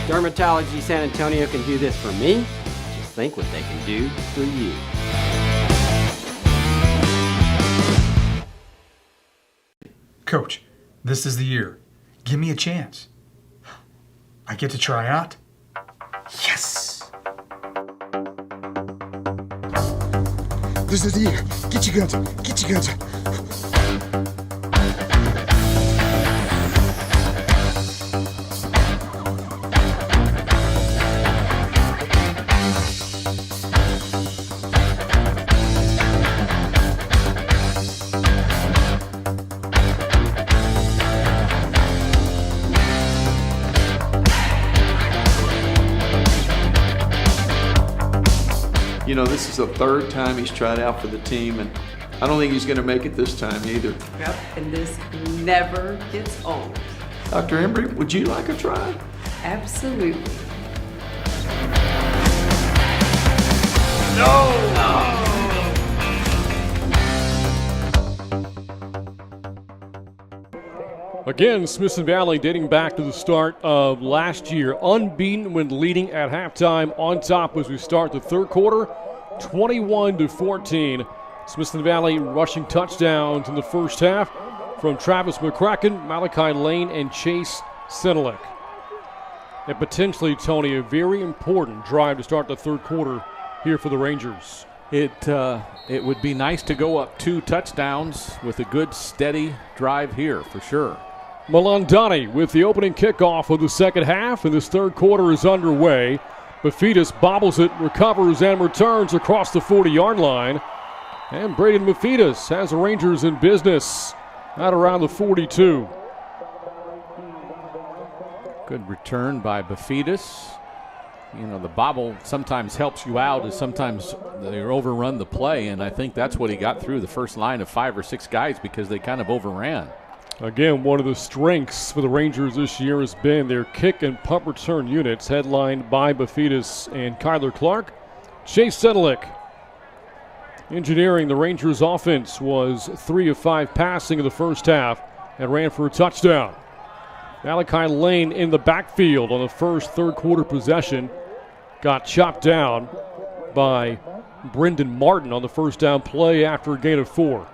Dermatology San Antonio can do this for me. Just think what they can do for you. Coach, this is the year. Give me a chance. I get to try out? Yes! This is the year. Get your guns up. Get your guns up. You know, this is the third time he's tried out for the team, and I don't think he's going to make it this time either. Yep, and this never gets old. Dr. Embry, would you like a try? Absolutely. Again, Smithson Valley dating back to the start of last year, unbeaten when leading at halftime, on top as we start the third quarter, 21-14. Smithson Valley rushing touchdowns in the first half from Travis McCracken, Malachi Lane, and Chase Senelik. And potentially, Tony, a very important drive to start the third quarter here for the Rangers. It would be nice to go up 2 touchdowns with a good, steady drive here for sure. Malandani with the opening kickoff of the second half, and this third quarter is underway. Mafidis bobbles it, recovers, and returns across the 40-yard line. And Braden Mafidis has the Rangers in business at around the 42. Good return by Mafidis. You know, the bobble sometimes helps you out, as sometimes they overrun the play, and I think that's what he got through the first line of 5 or 6 guys because they kind of overran. Again, one of the strengths for the Rangers this year has been their kick and punt return units, headlined by Mafidis and Kyler Clark. Chase Senelik engineering the Rangers' offense was 3 of 5 passing in the first half and ran for a touchdown. Malachi Lane in the backfield on the first third quarter possession got chopped down by Brendan Martin on the first down play after a gain of 4.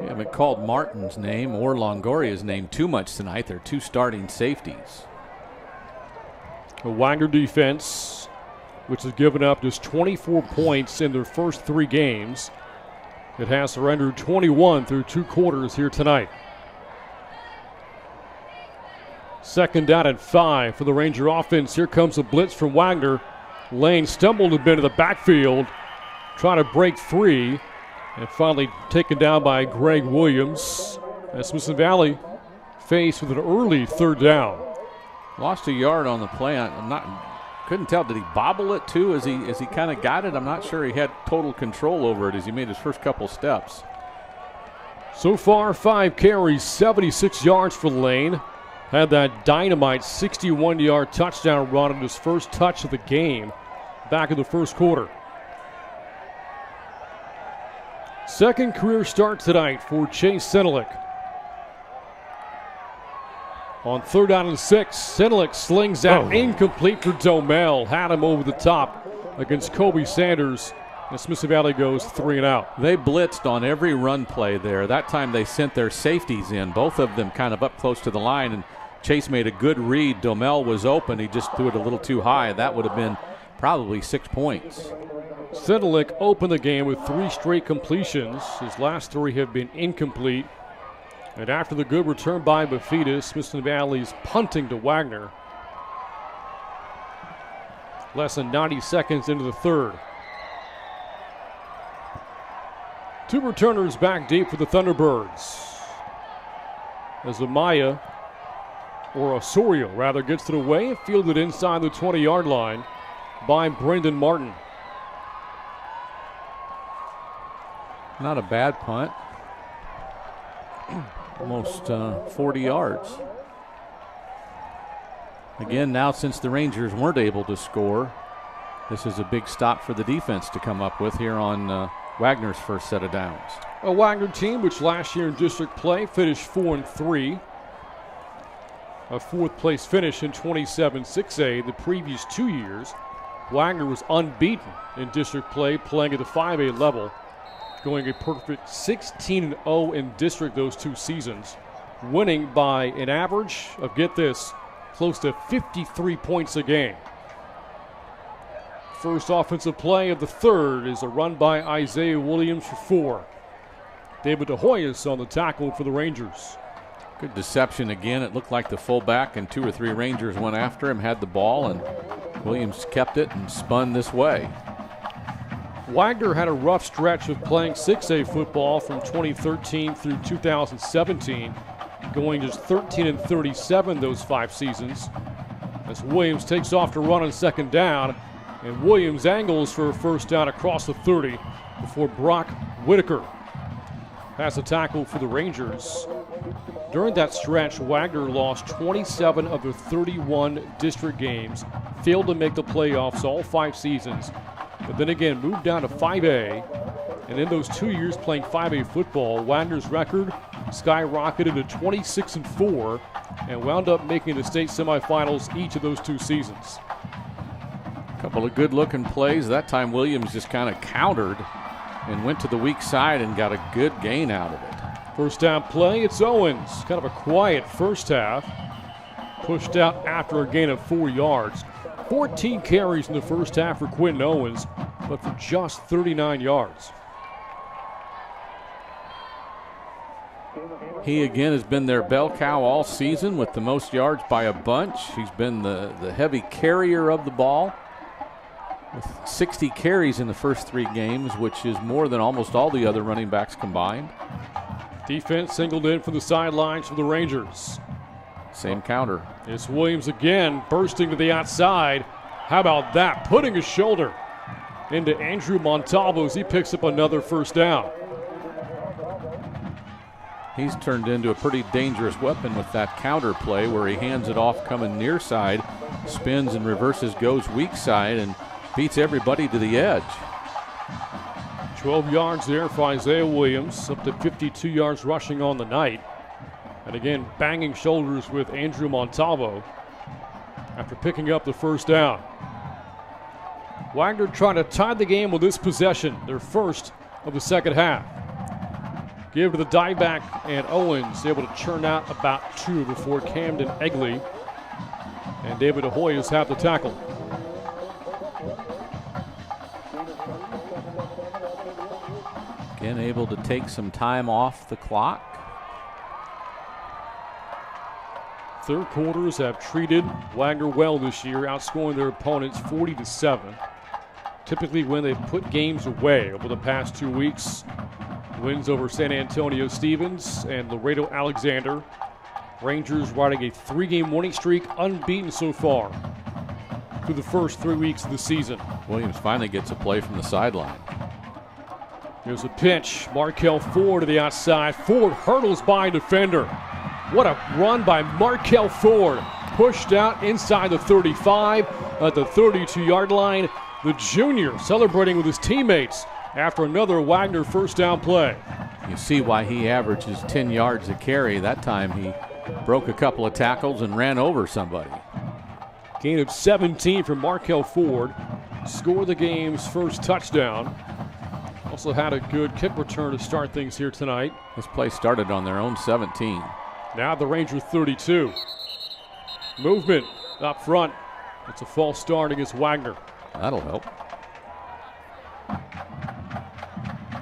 We haven't called Martin's name or Longoria's name too much tonight. They're two starting safeties. The Wagner defense, which has given up just 24 points in their first 3 games. It has surrendered 21 through 2 quarters here tonight. Second down and 5 for the Ranger offense. Here comes a blitz from Wagner. Lane stumbled a bit in the backfield, trying to break free, and finally taken down by Greg Williams. As Smithson Valley faced with an early third down. Lost a yard on the play. Couldn't tell. Did he bobble it too as he kind of got it? I'm not sure he had total control over it as he made his first couple steps. So far, 5 carries, 76 yards for Lane. Had that dynamite 61-yard touchdown run in his first touch of the game back in the first quarter. Second career start tonight for Chase Senelik. On 3rd down and 6, Senelik slings out incomplete for Domel. Had him over the top against Kobe Sanders. And Smithson Valley goes 3 and out. They blitzed on every run play there. That time they sent their safeties in, both of them kind of up close to the line, and Chase made a good read. Domel was open. He just threw it a little too high. That would have been probably 6 points. Senelik opened the game with 3 straight completions. His last 3 have been incomplete. And after the good return by Bafidis, Smithson Valley's punting to Wagner. Less than 90 seconds into the third. 2 returners back deep for the Thunderbirds. As Osorio rather, gets it away and fielded inside the 20-yard line by Brendan Martin. Not a bad punt. Almost 40 yards. Again, now since the Rangers weren't able to score, this is a big stop for the defense to come up with here on Wagner's first set of downs. A Wagner team which last year in district play finished 4-3. A 4th place finish in 27-6A. The previous 2 years, Wagner was unbeaten in district play, playing at the 5A level, going a perfect 16-0 in district those 2 seasons, winning by an average of, get this, close to 53 points a game. First offensive play of the third is a run by Isaiah Williams for 4. David DeHoyas on the tackle for the Rangers. Good deception again. It looked like the fullback and 2 or 3 Rangers went after him, had the ball, and Williams kept it and spun this way. Wagner had a rough stretch of playing 6A football from 2013 through 2017, going just 13-37 those 5 seasons. As Williams takes off to run on second down, and Williams angles for a first down across the 30 before Brock Whitaker has a tackle for the Rangers. During that stretch, Wagner lost 27 of their 31 district games, failed to make the playoffs all 5 seasons, but then again moved down to 5A. And in those 2 years playing 5A football, Wagner's record skyrocketed to 26-4 and wound up making the state semifinals each of those 2 seasons. A couple of good-looking plays. That time Williams just kind of countered and went to the weak side and got a good gain out of it. First down play, it's Owens. Kind of a quiet first half. Pushed out after a gain of 4 yards. 14 carries in the first half for Quentin Owens, but for just 39 yards. He again has been their bell cow all season with the most yards by a bunch. He's been the heavy carrier of the ball with 60 carries in the first 3 games, which is more than almost all the other running backs combined. Defense singled in from the sidelines for the Rangers. Same counter. It's Williams again, bursting to the outside. How about that? Putting his shoulder into Andrew Montalvo as he picks up another first down. He's turned into a pretty dangerous weapon with that counter play where he hands it off coming near side, spins and reverses, goes weak side, and beats everybody to the edge. 12 yards there for Isaiah Williams, up to 52 yards rushing on the night. And again, banging shoulders with Andrew Montalvo after picking up the first down. Wagner trying to tie the game with this possession, their first of the second half. Give to the dive back, and Owens able to churn out about 2 before Camden Egley and David Ahoyas have the tackle. Again, able to take some time off the clock. Third quarters have treated Wagner well this year, outscoring their opponents 40-7. Typically when they put games away over the past 2 weeks. Wins over San Antonio Stevens and Laredo Alexander. Rangers riding a 3-game winning streak, unbeaten so far through the first 3 weeks of the season. Williams finally gets a play from the sideline. Here's a pitch. Markel Ford to the outside. Ford hurdles by a defender. What a run by Markel Ford. Pushed out inside the 35 at the 32-yard line. The junior celebrating with his teammates after another Wagner first down play. You see why he averages 10 yards a carry. That time he broke a couple of tackles and ran over somebody. Gain of 17 from Markel Ford. Scored the game's first touchdown. Also had a good kick return to start things here tonight. This play started on their own 17. Now the Rangers 32. Movement up front. It's a false start against Wagner. That'll help.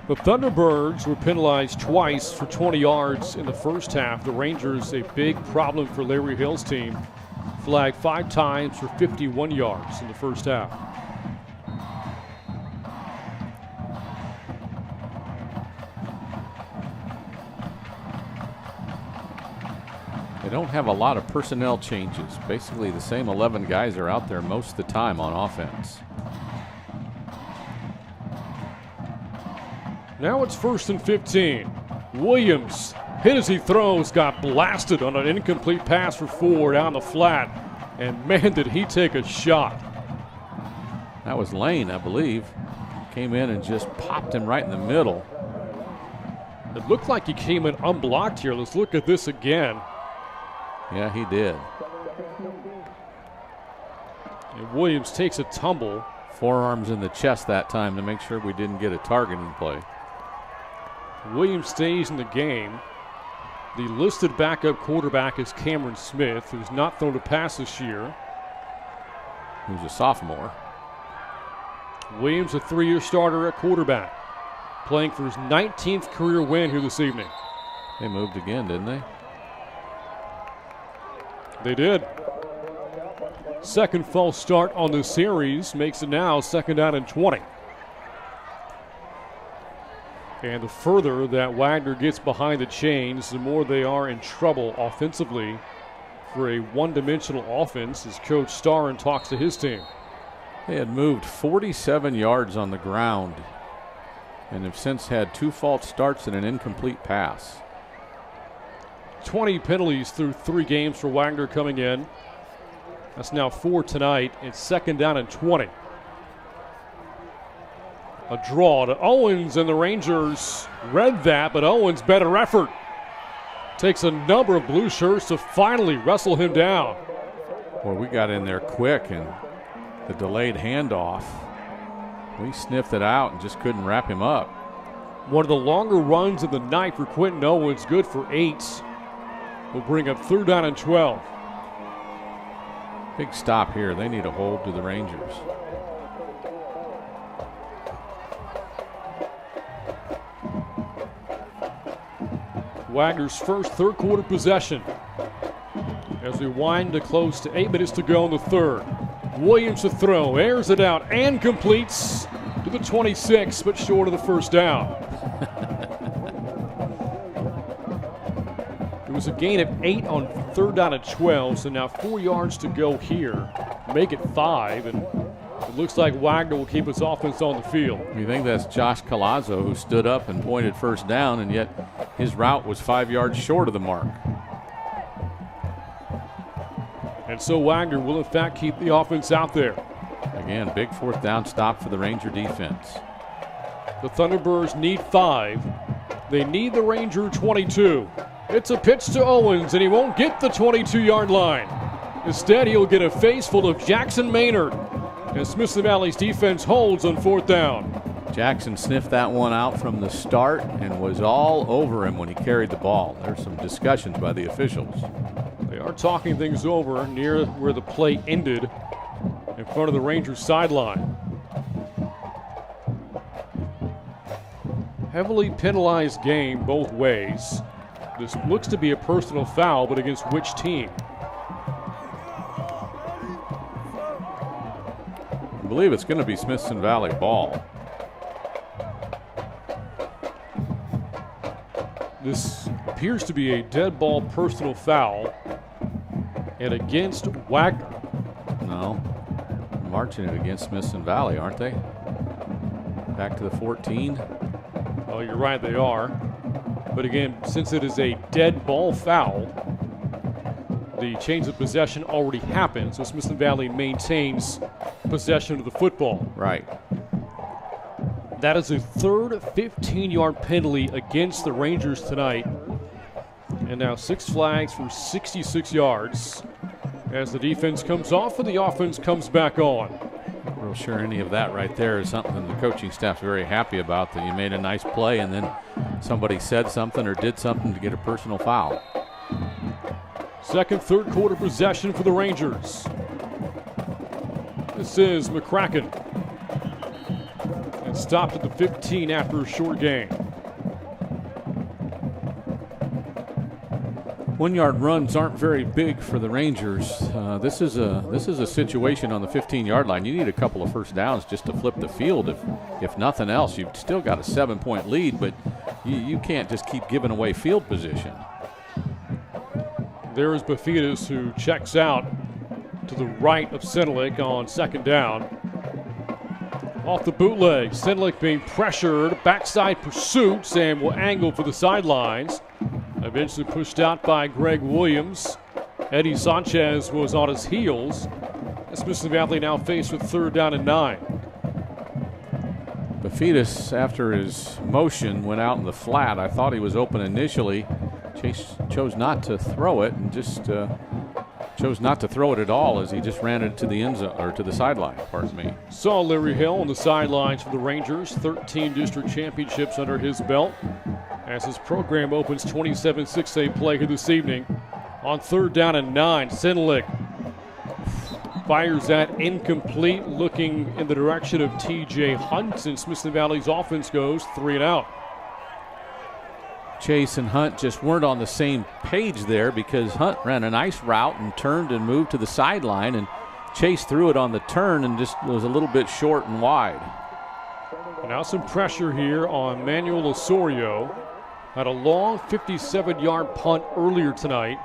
The Thunderbirds were penalized twice for 20 yards in the first half. The Rangers, a big problem for Larry Hill's team, flagged 5 times for 51 yards in the first half. They don't have a lot of personnel changes. Basically the same 11 guys are out there most of the time on offense. Now it's 1st and 15. Williams hit as he throws, got blasted on an incomplete pass for Ford down the flat. And man, did he take a shot. That was Lane, I believe. Came in and just popped him right in the middle. It looked like he came in unblocked here. Let's look at this again. Yeah, he did. And Williams takes a tumble. Forearms in the chest that time to make sure we didn't get a targeting play. Williams stays in the game. The listed backup quarterback is Cameron Smith, who's not thrown a pass this year. Who's a sophomore. Williams, a 3-year starter at quarterback, playing for his 19th career win here this evening. They moved again, didn't they? They did. Second false start on the series makes it now 2nd down and 20. And the further that Wagner gets behind the chains, the more they are in trouble offensively for a one-dimensional offense as Coach Starrin talks to his team. They had moved 47 yards on the ground and have since had 2 false starts and an incomplete pass. 20 penalties through 3 games for Wagner coming in. That's now 4 tonight. It's 2nd down and 20. A draw to Owens, and the Rangers read that, but Owens better effort. Takes a number of blue shirts to finally wrestle him down. Well, we got in there quick, and the delayed handoff, we sniffed it out and just couldn't wrap him up. One of the longer runs of the night for Quentin Owens, good for 8. Will bring up 3rd down and 12. Big stop here. They need a hold to the Rangers. Wagner's first third quarter possession as we wind to close to 8 minutes to go in the third. Williams to throw, airs it out, and completes to the 26, but short of the first down. It was a gain of 8 on 3rd down and 12, so now 4 yards to go here. Make it 5, and it looks like Wagner will keep his offense on the field. You think that's Josh Colazzo who stood up and pointed first down, and yet his route was 5 yards short of the mark. And so Wagner will in fact keep the offense out there. Again, big 4th down stop for the Ranger defense. The Thunderbirds need 5. They need the Ranger 22. It's a pitch to Owens, and he won't get the 22-yard line. Instead, he'll get a face full of Jackson Maynard. And Smithson Valley's defense holds on 4th down. Jackson sniffed that one out from the start and was all over him when he carried the ball. There's some discussions by the officials. They are talking things over near where the play ended in front of the Rangers sideline. Heavily penalized game both ways. This looks to be a personal foul, but against which team? I believe it's going to be Smithson Valley ball. This appears to be a dead ball personal foul and against Wagner. No, marching it against Smithson Valley, aren't they? Back to the 14. Oh, you're right, they are. But again, since it is a dead ball foul, the change of possession already happened, so Smithson Valley maintains possession of the football. Right. That is a third 15-yard penalty against the Rangers tonight. And now 6 flags for 66 yards as the defense comes off and the offense comes back on. Real sure any of that right there is something the coaching staff's very happy about, that you made a nice play and then somebody said something or did something to get a personal foul. Second, third quarter possession for the Rangers. This is McCracken. And stopped at the 15 after a short gain. 1-yard runs aren't very big for the Rangers. This is a situation on the 15-yard line. You need a couple of first downs just to flip the field. If nothing else, you've still got a 7-point lead, but you can't just keep giving away field position. There is Bafidas, who checks out to the right of Senelik on 2nd down. Off the bootleg, Senelik being pressured, backside pursuits, and will angle for the sidelines. Eventually pushed out by Greg Williams. Eddie Sanchez was on his heels. Smithson Valley now faced with 3rd down and 9. Bafidas, after his motion, went out in the flat. I thought he was open initially. Chase chose not to throw it and just chose not to throw it at all as he just ran it to the end zone, or to the sideline, pardon me. Saw Larry Hill on the sidelines for the Rangers. 13 district championships under his belt as his program opens 27 6A play here this evening. On 3rd down and 9, Senelik fires that incomplete, looking in the direction of TJ Hunt, and Smithson Valley's offense goes 3 and out. Chase and Hunt just weren't on the same page there, because Hunt ran a nice route and turned and moved to the sideline, and Chase threw it on the turn and just was a little bit short and wide. And now some pressure here on Manuel Osorio. Had a long 57-yard punt earlier tonight.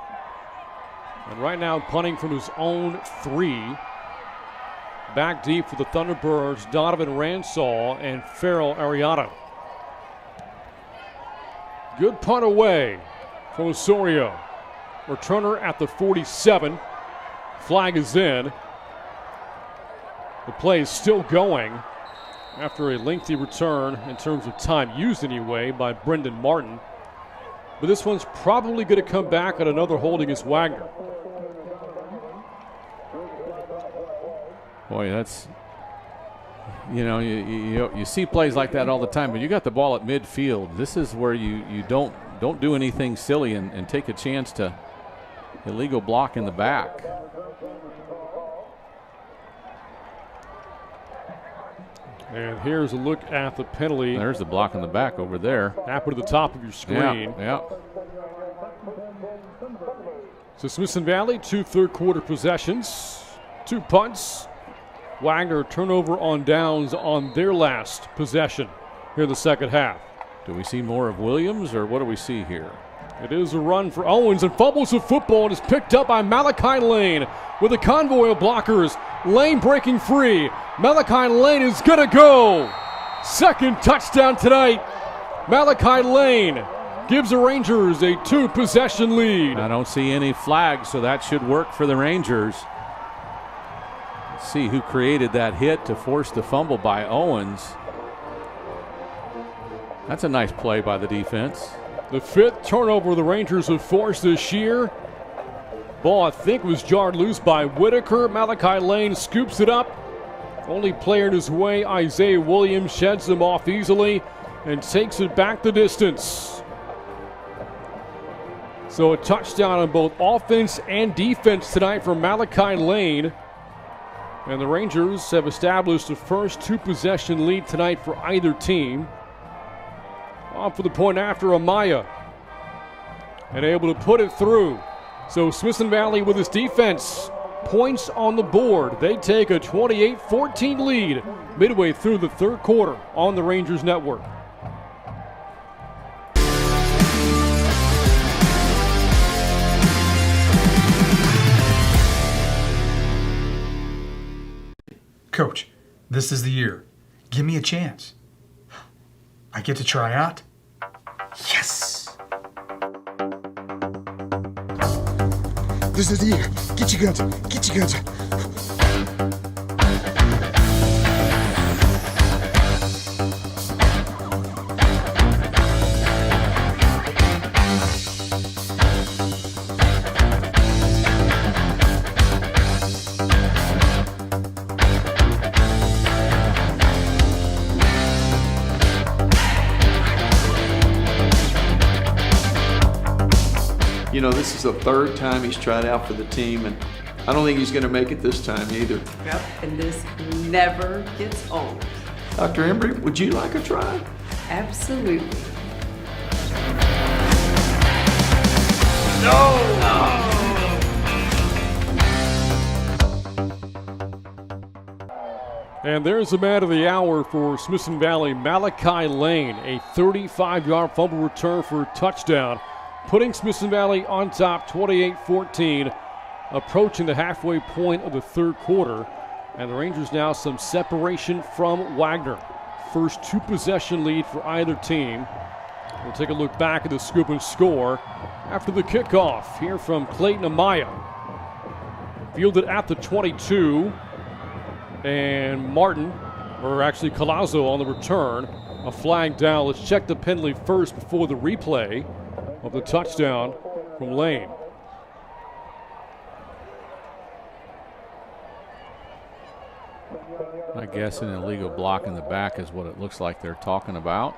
And right now punting from his own 3. Back deep for the Thunderbirds, Donovan Ransall and Farrell Ariano. Good punt away from Osorio. Returner at the 47. Flag is in. The play is still going after a lengthy return in terms of time used anyway by Brendan Martin. But this one's probably going to come back on another hold against Wagner. Boy, that's, you see plays like that all the time, but you got the ball at midfield. This is where you don't do anything silly and take a chance to illegal block in the back. And here's a look at the penalty. There's the block in the back over there. Up at the top of your screen. Yeah. So Smithson Valley, 2 third quarter possessions, 2 punts. Wagner turnover on downs on their last possession here in the second half. Do we see more of Williams, or what do we see here? It is a run for Owens, and fumbles the football, and is picked up by Malachi Lane with a convoy of blockers. Lane breaking free. Malachi Lane is going to go. Second touchdown tonight. Malachi Lane gives the Rangers a 2-possession lead. I don't see any flags, so that should work for the Rangers. Let's see who created that hit to force the fumble by Owens. That's a nice play by the defense. The 5th turnover the Rangers have forced this year. Ball, I think, was jarred loose by Whitaker. Malachi Lane scoops it up Only player in his way, Isaiah Williams, sheds them off easily and takes it back the distance. So a touchdown on both offense and defense tonight from Malachi Lane. And the Rangers have established the first two-possession lead tonight for either team. On for the point after Amaya. And able to put it through. So Smithson Valley with his defense. Points on the board. They take a 28-14 lead midway through the third quarter on the Rangers Network. Coach, this is the year. Give me a chance. I get to try out? Yes! This is the year. Get your guns up. Get your guns up. You know, this is the third time he's tried out for the team, and I don't think he's going to make it this time either. Yep, and this never gets old. Dr. Embry, would you like a try? Absolutely. And there's the man of the hour for Smithson Valley, Malachi Lane, a 35-yard fumble return for a touchdown, putting Smithson Valley on top 28-14, approaching the halfway point of the third quarter. And the Rangers now some separation from Wagner. First two-possession lead for either team. We'll take a look back at the scoop and score after the kickoff here from Clayton Amaya. Fielded at the 22. And Martin, or actually Colazzo on the return. A flag down. Let's check the penalty first before the replay of the touchdown from Lane. I guess an illegal block in the back is what it looks like they're talking about.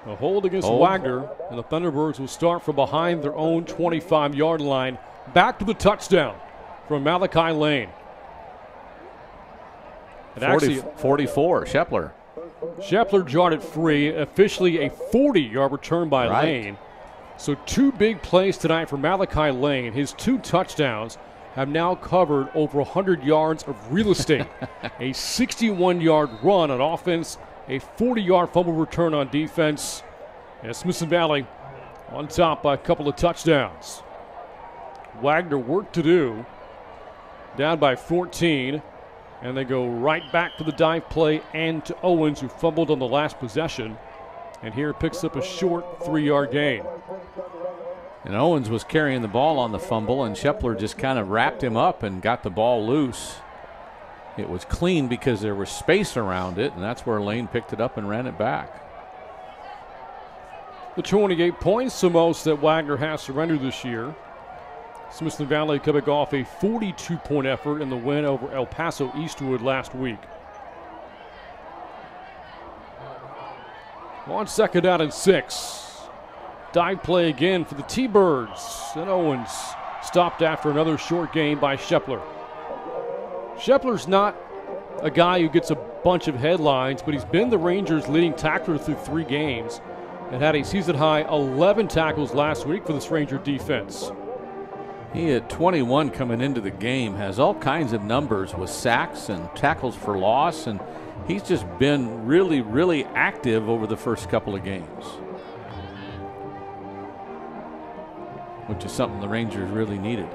A hold against Wagner, and the Thunderbirds will start from behind their own 25-yard line. Back to the touchdown from Malachi Lane. 44, Shepler. Shepler jarred it free, officially a 40-yard return by Lane. So two big plays tonight for Malachi Lane. His two touchdowns have now covered over 100 yards of real estate. A 61-yard run on offense, a 40-yard fumble return on defense. And Smithson Valley on top by a couple of touchdowns. Wagner work to do. Down by 14. And they go right back to the dive play and to Owens, who fumbled on the last possession. And here picks up a short 3-yard gain. And Owens was carrying the ball on the fumble, and Shepler just kind of wrapped him up and got the ball loose. It was clean because there was space around it, and that's where Lane picked it up and ran it back. The 28 points, the most that Wagner has surrendered this year. Smithson Valley coming off a 42-point effort in the win over El Paso Eastwood last week. On second down and 6. Dive play again for the T-Birds. And Owens stopped after another short gain by Shepler. Shepler's not a guy who gets a bunch of headlines, but he's been the Rangers' leading tackler through 3 games and had a season-high 11 tackles last week for this Ranger defense. He had 21 coming into the game, has all kinds of numbers with sacks and tackles for loss, and he's just been really, really active over the first couple of games, which is something the Rangers really needed.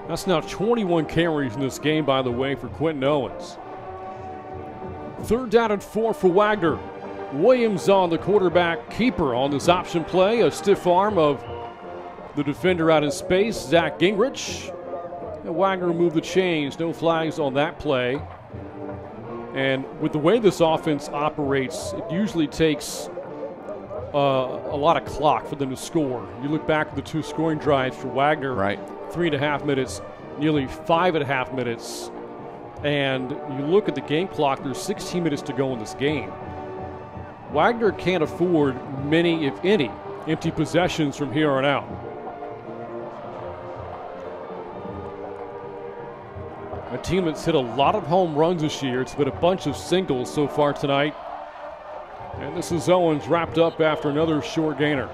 That's now 21 carries in this game, by the way, for Quentin Owens. Third down and 4 for Wagner. Williams on the quarterback keeper on this option play. A stiff arm of the defender out in space, Zach Gingrich. And Wagner moved the chains. No flags on that play. And with the way this offense operates, it usually takes a lot of clock for them to score. You look back at the 2 scoring drives for Wagner. Right. 3.5 minutes. nearly 5.5 minutes. And you look at the game clock, there's 16 minutes to go in this game. Wagner can't afford many, if any, empty possessions from here on out. A team that's hit a lot of home runs this year. It's been a bunch of singles so far tonight. And this is Owens wrapped up after another short gainer.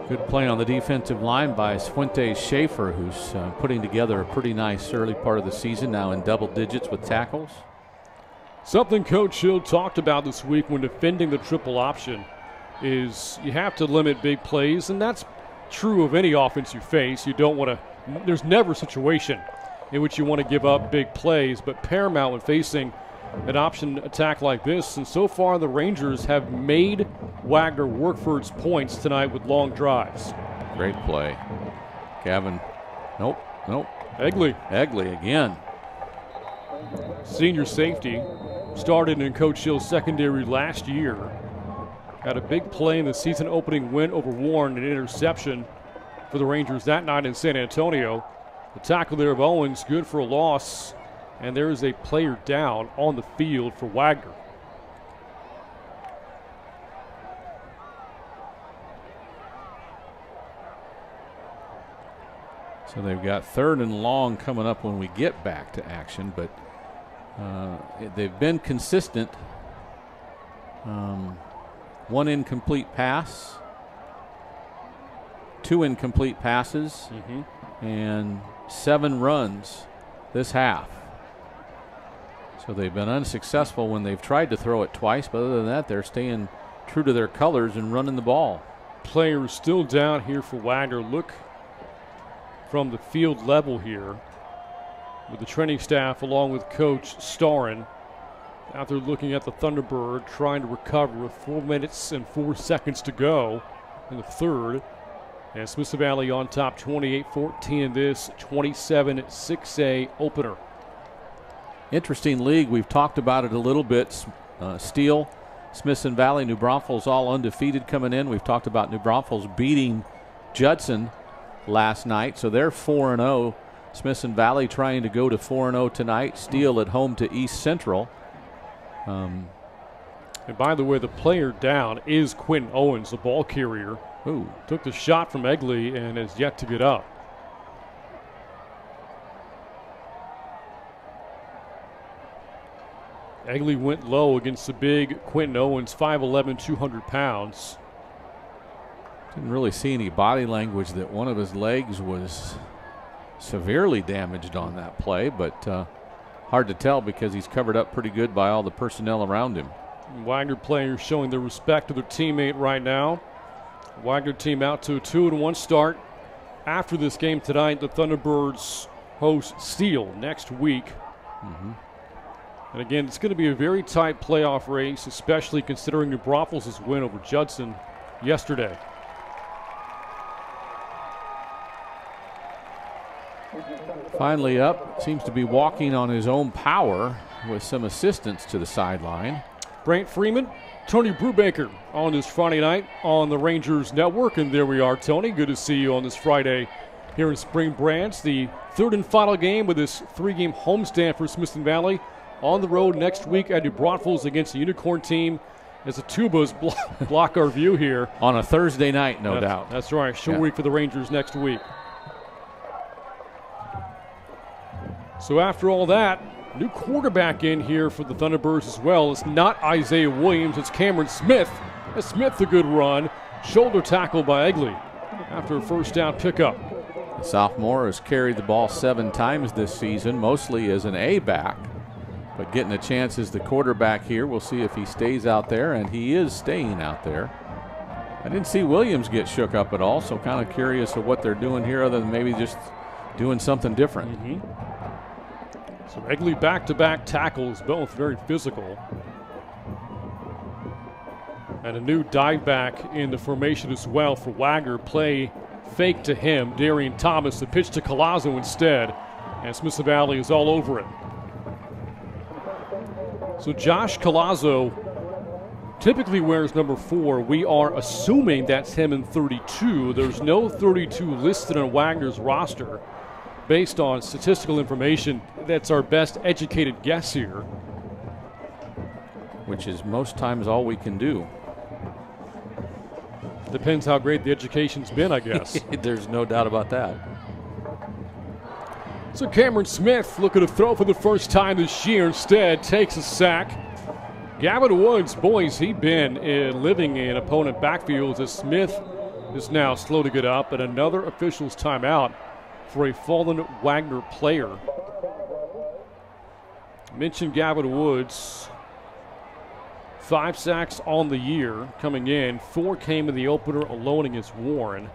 Good play on the defensive line by Fuentes Schaefer, who's putting together a pretty nice early part of the season, now in double digits with tackles. Something Coach Hill talked about this week when defending the triple option is you have to limit big plays, and that's true of any offense you face. You don't want to, there's never a situation in which you want to give up big plays, but paramount when facing an option attack like this. And so far the Rangers have made Wagner work for its points tonight with long drives. Great play. Gavin, nope. Egley again. Senior safety, started in Coach Hill's secondary last year. Had a big play in the season opening win over Warren, an interception for the Rangers that night in San Antonio. The tackle there of Owens, good for a loss, and there is a player down on the field for Wagner. So they've got 3rd and long coming up when we get back to action, but they've been consistent. 1 incomplete pass, 2 incomplete passes, and 7 runs this half. So they've been unsuccessful when they've tried to throw it twice, but other than that, they're staying true to their colors and running the ball. Players still down here for Wagner. Look from the field level here with the training staff along with Coach Starin out there looking at the Thunderbird, trying to recover with 4 minutes and 4 seconds to go in the third. And Smithson Valley on top 28-14 in this 27-6A opener. Interesting league. We've talked about it a little bit. Steele, Smithson Valley, New Braunfels all undefeated coming in. We've talked about New Braunfels beating Judson last night, so they're 4-0. Smithson Valley trying to go to 4-0 tonight. Steele at home to East Central. And by the way, the player down is Quentin Owens, the ball carrier. Ooh. Took the shot from Egley and is yet to get up. Egley went low against the big Quentin Owens, 5'11", 200 pounds. Didn't really see any body language that one of his legs was severely damaged on that play, but hard to tell because he's covered up pretty good by all the personnel around him. Wagner players showing their respect to their teammate right now. Wagner team out to a 2-1 start. After this game tonight, the Thunderbirds host Steele next week. And again, it's going to be a very tight playoff race, especially considering New Braunfels' win over Judson yesterday. Finally up, seems to be walking on his own power with some assistance to the sideline. Brant Freeman, Tony Brubaker on this Friday night on the Rangers Network. And there we are, Tony. Good to see you on this Friday here in Spring Branch. The third and final game with this 3-game homestand for Smithson Valley. On the road next week at New Braunfels against the Unicorn team as the Tubas block our view here. On a Thursday night, no doubt. That's right. Short week for the Rangers next week. So after all that, new quarterback in here for the Thunderbirds as well. It's not Isaiah Williams, it's Cameron Smith. And Smith a good run. Shoulder tackle by Egley after a first down pickup. The sophomore has carried the ball 7 times this season, mostly as an A-back. But getting a chance as the quarterback here. We'll see if he stays out there, and he is staying out there. I didn't see Williams get shook up at all, so kind of curious of what they're doing here other than maybe just doing something different. So Egley back-to-back tackles, both very physical. And a new dive back in the formation as well for Wagner. Play fake to him. Darian Thomas, the pitch to Collazo instead. And Smithson Valley is all over it. So Josh Collazo typically wears number 4. We are assuming that's him in 32. There's no 32 listed on Wagner's roster. Based on statistical information, that's our best educated guess here. Which is most times all we can do. Depends how great the education's been, I guess. There's no doubt about that. So Cameron Smith looking to throw for the first time this year. Instead, takes a sack. Gavin Woods, boys, he'd been living in opponent backfields as Smith is now slow to get up, and another official's timeout for a fallen Wagner player. Mentioned Gavin Woods. 5 sacks on the year coming in. 4 came in the opener alone against Warren.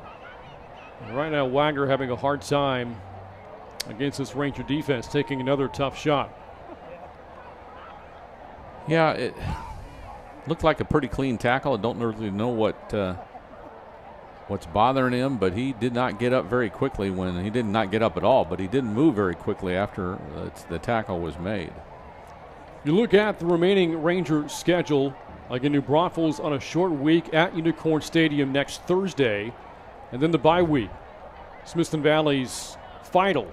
And right now, Wagner having a hard time against this Ranger defense, taking another tough shot. Yeah, it looked like a pretty clean tackle. I don't really know what's bothering him, but he did not get up very quickly when he did not get up at all, but he didn't move very quickly after the tackle was made. You look at the remaining Ranger schedule, again, New Braunfels on a short week at Unicorn Stadium next Thursday, and then the bye week. Smithson Valley's final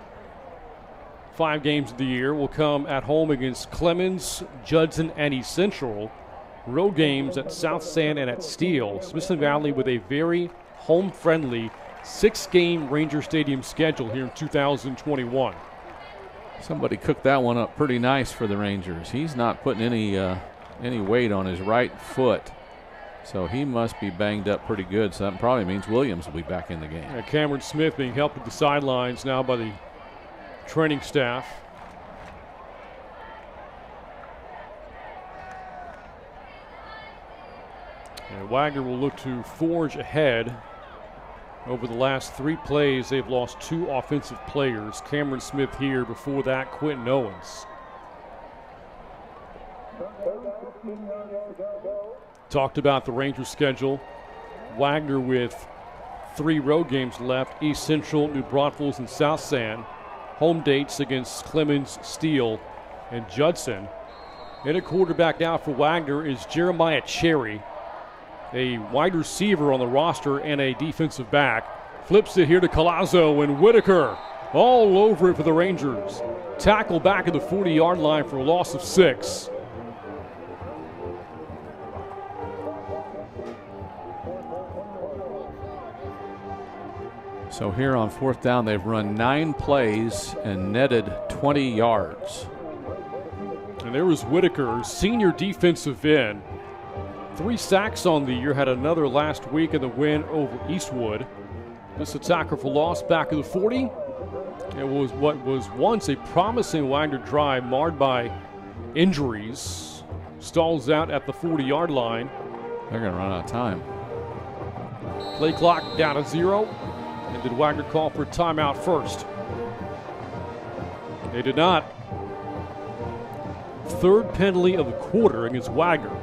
5 games of the year will come at home against Clemens, Judson, and East Central. Road games at South San and at Steele. Smithson Valley with a very home-friendly 6-game Ranger Stadium schedule here in 2021. Somebody cooked that one up pretty nice for the Rangers. He's not putting any weight on his right foot, so he must be banged up pretty good. So that probably means Williams will be back in the game. Cameron Smith being helped at the sidelines now by the training staff. And Wagner will look to forge ahead. Over the last 3 plays, they've lost 2 offensive players. Cameron Smith here, before that, Quentin Owens. Talked about the Rangers schedule. Wagner with 3 road games left: East Central, New Braunfels, and South San. Home dates against Clemens, Steele, and Judson. And a quarterback now for Wagner is Jeremiah Cherry, a wide receiver on the roster and a defensive back. Flips it here to Collazo, and Whitaker all over it for the Rangers. Tackle back at the 40-yard line for a loss of 6. So here on 4th down, they've run 9 plays and netted 20 yards. And there was Whitaker, senior defensive end. 3 sacks on the year, had another last week in the win over Eastwood. This a tackle for loss back of the 40. It was what was once a promising Wagner drive marred by injuries. Stalls out at the 40-yard line. They're going to run out of time. Play clock down to 0. And did Wagner call for a timeout first? They did not. 3rd penalty of the quarter against Wagner.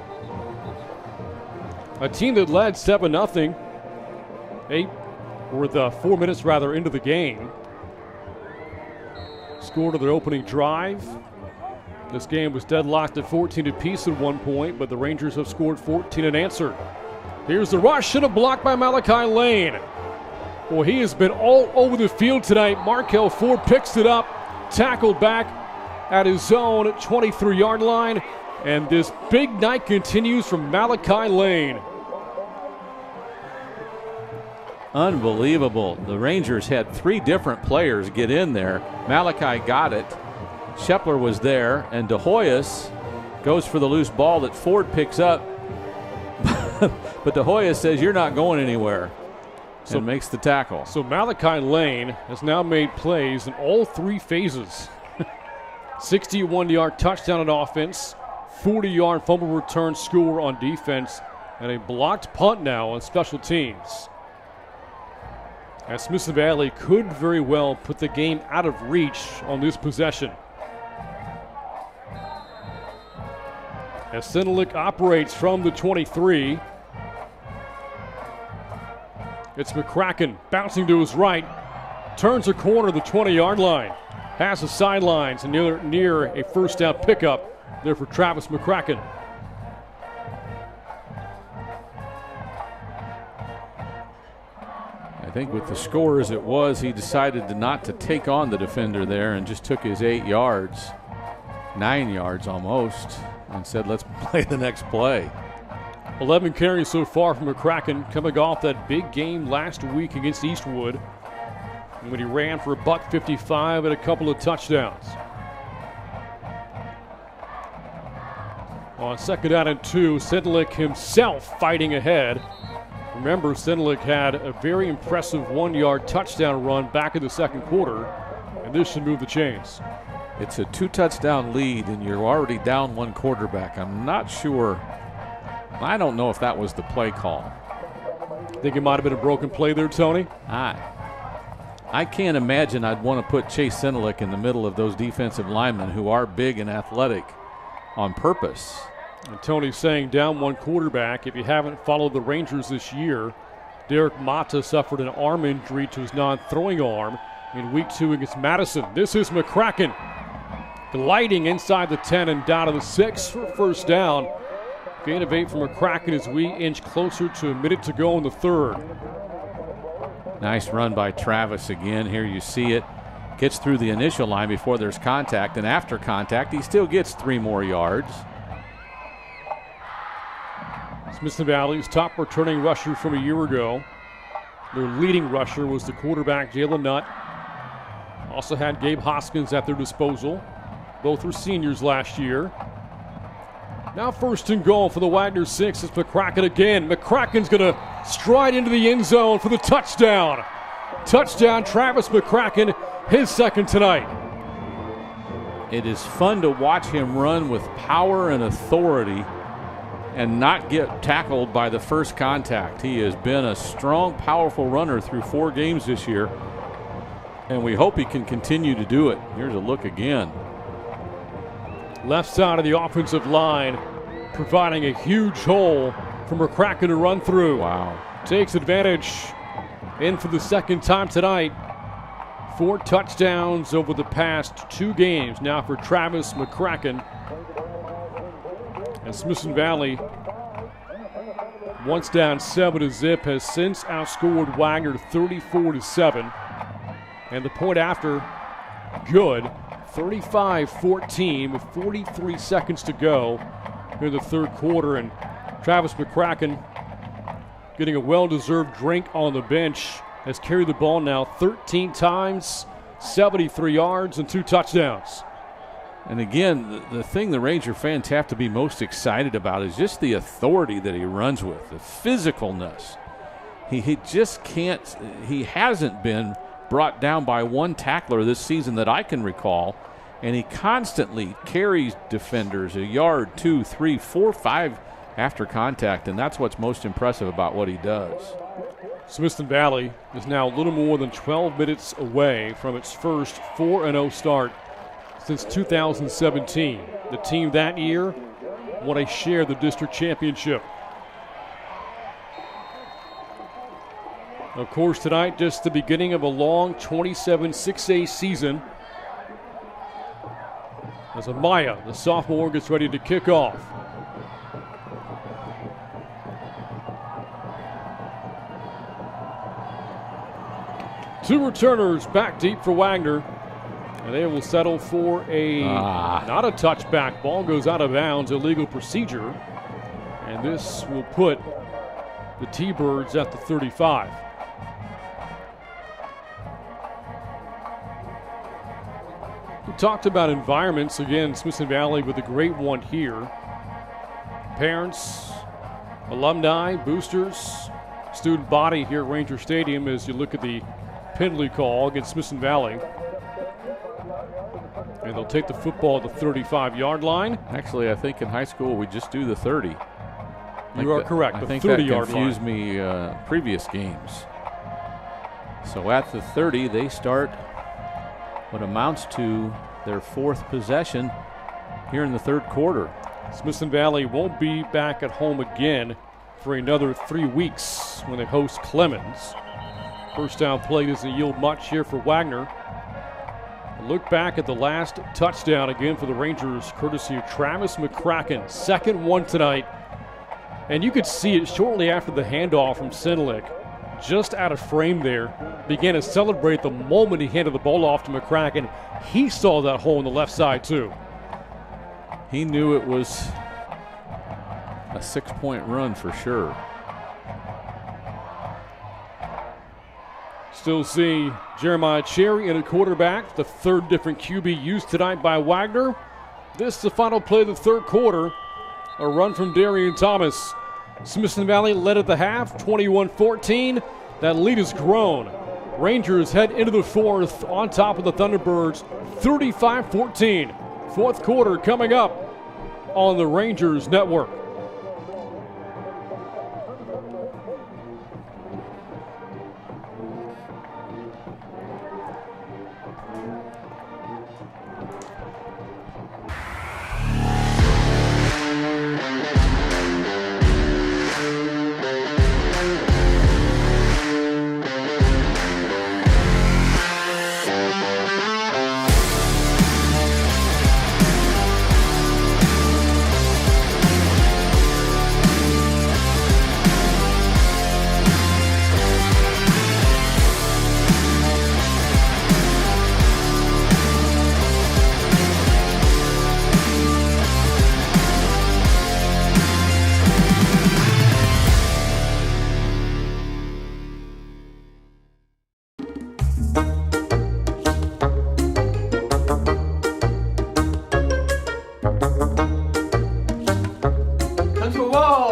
A team that led 7-0. 4 minutes into the game. Scored on their opening drive. This game was deadlocked at 14 apiece at one point, but the Rangers have scored 14 and answered. Here's the rush and a block by Malachi Lane. Well, he has been all over the field tonight. Markel Ford picks it up, tackled back at his own 23-yard line, and this big night continues from Malachi Lane. Unbelievable. The Rangers had 3 different players get in there. Malachi got it. Shepler was there, and De Hoyos goes for the loose ball that Ford picks up. But De Hoyos says, "You're not going anywhere." So makes the tackle. So Malachi Lane has now made plays in all 3 phases. 61-yard touchdown on offense, 40-yard fumble return score on defense, and a blocked punt now on special teams. As Smithson Valley could very well put the game out of reach on this possession. As Senelic operates from the 23. It's McCracken bouncing to his right, turns a corner, the 20-yard line, has the sidelines, and near a first down pickup there for Travis McCracken. think with the score as it was, he decided not to take on the defender there and just took his 8 yards, 9 yards almost, and said, let's play the next play. 11 carries so far from McCracken, coming off that big game last week against Eastwood, when he ran for $155 and a couple of touchdowns. On 2nd down and 2, Sedlick himself fighting ahead. Remember, Sedlick had a very impressive 1-yard touchdown run back in the second quarter, and this should move the chains. It's a 2-touchdown lead, and you're already down 1 quarterback. I'm not sure. I don't know if that was the play call. Think it might have been a broken play there, Tony? I can't imagine I'd want to put Chase Sedlick in the middle of those defensive linemen who are big and athletic on purpose. And Tony's saying down 1 quarterback. If you haven't followed the Rangers this year, Derek Mata suffered an arm injury to his non-throwing arm in week 2 against Madison. This is McCracken gliding inside the 10 and down to the 6 for first down. Gain of 8 from McCracken as we inch closer to a minute to go in the third. Nice run by Travis again. Here you see it. Gets through the initial line before there's contact, and after contact, he still gets 3 more yards. Smithson Valley's top returning rusher from a year ago. Their leading rusher was the quarterback, Jalen Nutt. Also had Gabe Hoskins at their disposal. Both were seniors last year. Now 1st and goal for the Wagner 6. It's McCracken again. McCracken's going to stride into the end zone for the touchdown. Touchdown, Travis McCracken, his 2nd tonight. It is fun to watch him run with power and authority and not get tackled by the first contact. He has been a strong, powerful runner through 4 games this year, and we hope he can continue to do it. Here's a look again. Left side of the offensive line, providing a huge hole for McCracken to run through. Wow. Takes advantage. In for the 2nd time tonight. 4 touchdowns over the past 2 games now for Travis McCracken. And Smithson Valley, once down 7-0, has since outscored Wagner 34-7. And the point after, good. 35-14 with 43 seconds to go in the third quarter, and Travis McCracken getting a well-deserved drink on the bench, has carried the ball now 13 times, 73 yards and 2 touchdowns. And again, the thing the Ranger fans have to be most excited about is just the authority that he runs with, the physicalness. He just can't, he hasn't been brought down by 1 tackler this season that I can recall, and he constantly carries defenders 1 yard, 2, 3, 4, 5 after contact, and that's what's most impressive about what he does. Smithson Valley is now a little more than 12 minutes away from its first 4-0 start since 2017. The team that year won a share of the district championship. Of course, tonight, just the beginning of a long 27 6A season as Amaya, the sophomore, gets ready to kick off. Two returners back deep for Wagner, and they will settle for a not a touchback. Ball goes out of bounds, illegal procedure, and this will put the T-Birds at the 35. We talked about environments. Again, Smithson Valley with a great one here. Parents, alumni, boosters, student body here at Ranger Stadium as you look at the penalty call against Smithson Valley. And they'll take the football at the 35-yard line. Actually, I think in high school we just do the 30. You are correct. I think 30-yard that confused me previous games. So at the 30, they start what amounts to their 4th possession here in the third quarter. Smithson Valley won't be back at home again for another 3 weeks when they host Clemens. First down play doesn't yield much here for Wagner. A look back at the last touchdown again for the Rangers, courtesy of Travis McCracken. Second one tonight. And you could see it shortly after the handoff from Sedlick. just out of frame there, began to celebrate the moment he handed the ball off to McCracken. He saw that hole on the left side too. He knew it was a 6-point run for sure. Still see Jeremiah Cherry in a quarterback, the third different QB used tonight by Wagner. This is the final play of the third quarter. A run from Darian Thomas. Smithson Valley led at the half, 21-14. That lead has grown. Rangers head into the fourth on top of the Thunderbirds, 35-14. Fourth quarter coming up on the Rangers Network.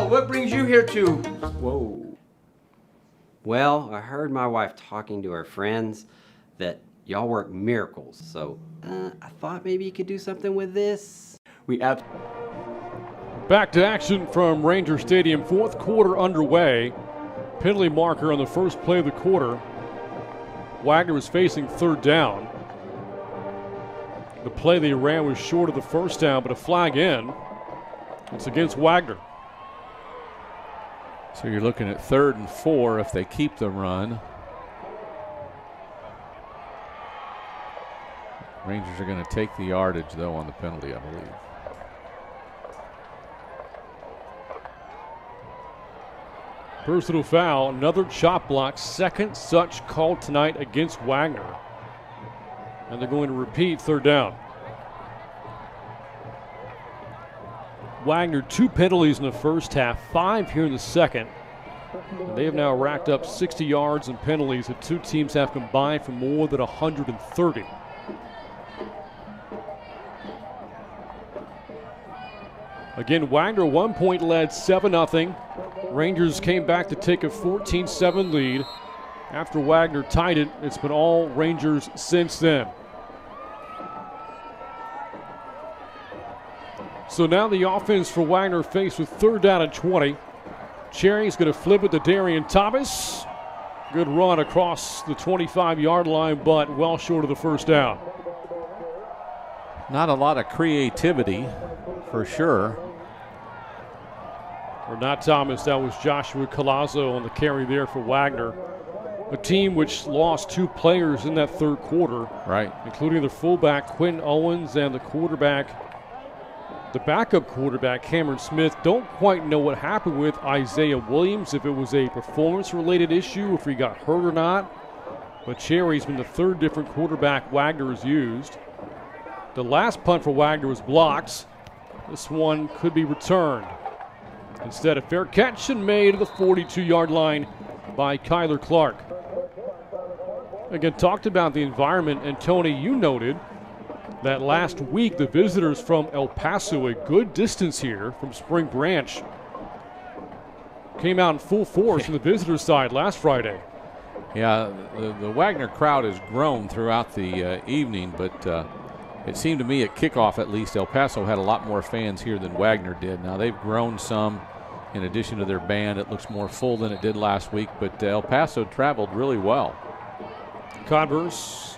What brings you here to? Whoa. Well, I heard my wife talking to her friends that y'all work miracles, so I thought maybe you could do something with this. Back to action from Ranger Stadium, fourth quarter underway. Penalty marker on the first play of the quarter. Wagner was facing third down. The play they ran was short of the first down, but a flag in. It's against Wagner. So you're looking at 3rd and 4 if they keep the run. Rangers are going to take the yardage, though, on the penalty, I believe. Personal foul, another chop block, second such called tonight against Wagner. And they're going to repeat third down. Wagner, 2 penalties in the first half, 5 here in the second. And they have now racked up 60 yards in penalties. The two teams have combined for more than 130. Again, Wagner 1 point led, 7-0. Rangers came back to take a 14-7 lead. After Wagner tied it, it's been all Rangers since then. So now the offense for Wagner faced with 3rd down and 20. Cherry's going to flip it to Darian Thomas. Good run across the 25-yard line, but well short of the first down. Not a lot of creativity, for sure. Or not Thomas, that was Joshua Colazzo on the carry there for Wagner. A team which lost 2 players in that third quarter. Right. Including the fullback, Quentin Owens, and the quarterback. The backup quarterback, Cameron Smith. Don't quite know what happened with Isaiah Williams, if it was a performance-related issue, if he got hurt or not. But Cherry's been the 3rd different quarterback Wagner has used. The last punt for Wagner was blocked. This one could be returned. Instead, a fair catch and made to the 42-yard line by Kyler Clark. Again, talked about the environment, and Tony, you noted that last week the visitors from El Paso, a good distance here from Spring Branch, came out in full force from the visitors' side last Friday. Yeah, the Wagner crowd has grown throughout the evening, but it seemed to me at kickoff at least El Paso had a lot more fans here than Wagner did. Now they've grown some in addition to their band. It looks more full than it did last week, but El Paso traveled really well. Converse,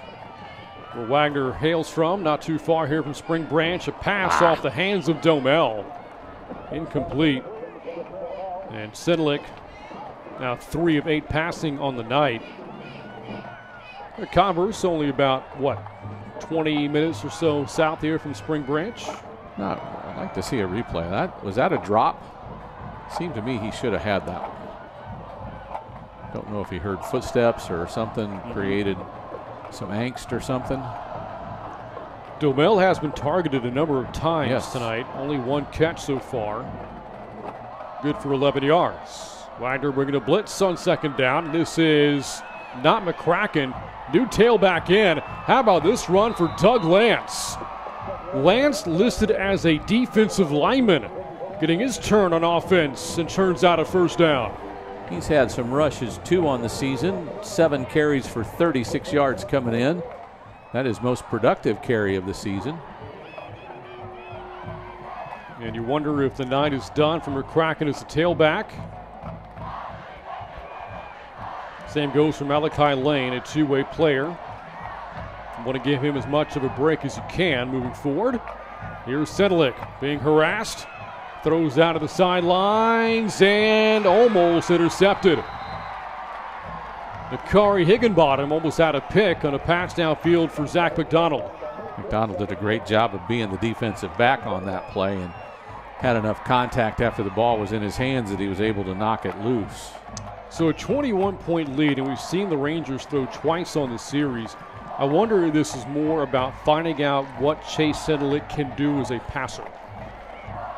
where Wagner hails from, not too far here from Spring Branch. A pass off the hands of Domel. Incomplete. And Sedlick now 3 of 8 passing on the night. Converse only about, 20 minutes or so south here from Spring Branch. No, I'd like to see a replay. Was that a drop? Seemed to me he should have had that. Don't know if he heard footsteps or something created some angst or something. Domel has been targeted a number of times tonight. Only one catch so far. Good for 11 yards. Wagner bringing a blitz on second down. This is not McCracken. New tailback in. How about this run for Doug Lance? Lance listed as a defensive lineman, getting his turn on offense and turns out a first down. He's had some rushes too on the season. 7 carries for 36 yards coming in. That is most productive carry of the season. And you wonder if the night is done for McCracken as the tailback. Same goes for Malachi Lane, a two-way player. You want to give him as much of a break as you can moving forward. Here's Sedlik being harassed. Throws out of the sidelines and almost intercepted. Nakari Higginbottom almost had a pick on a pass downfield for Zach McDonald. McDonald did a great job of being the defensive back on that play and had enough contact after the ball was in his hands that he was able to knock it loose. So a 21-point lead, and we've seen the Rangers throw twice on the series. I wonder if this is more about finding out what Chase Sedlik can do as a passer.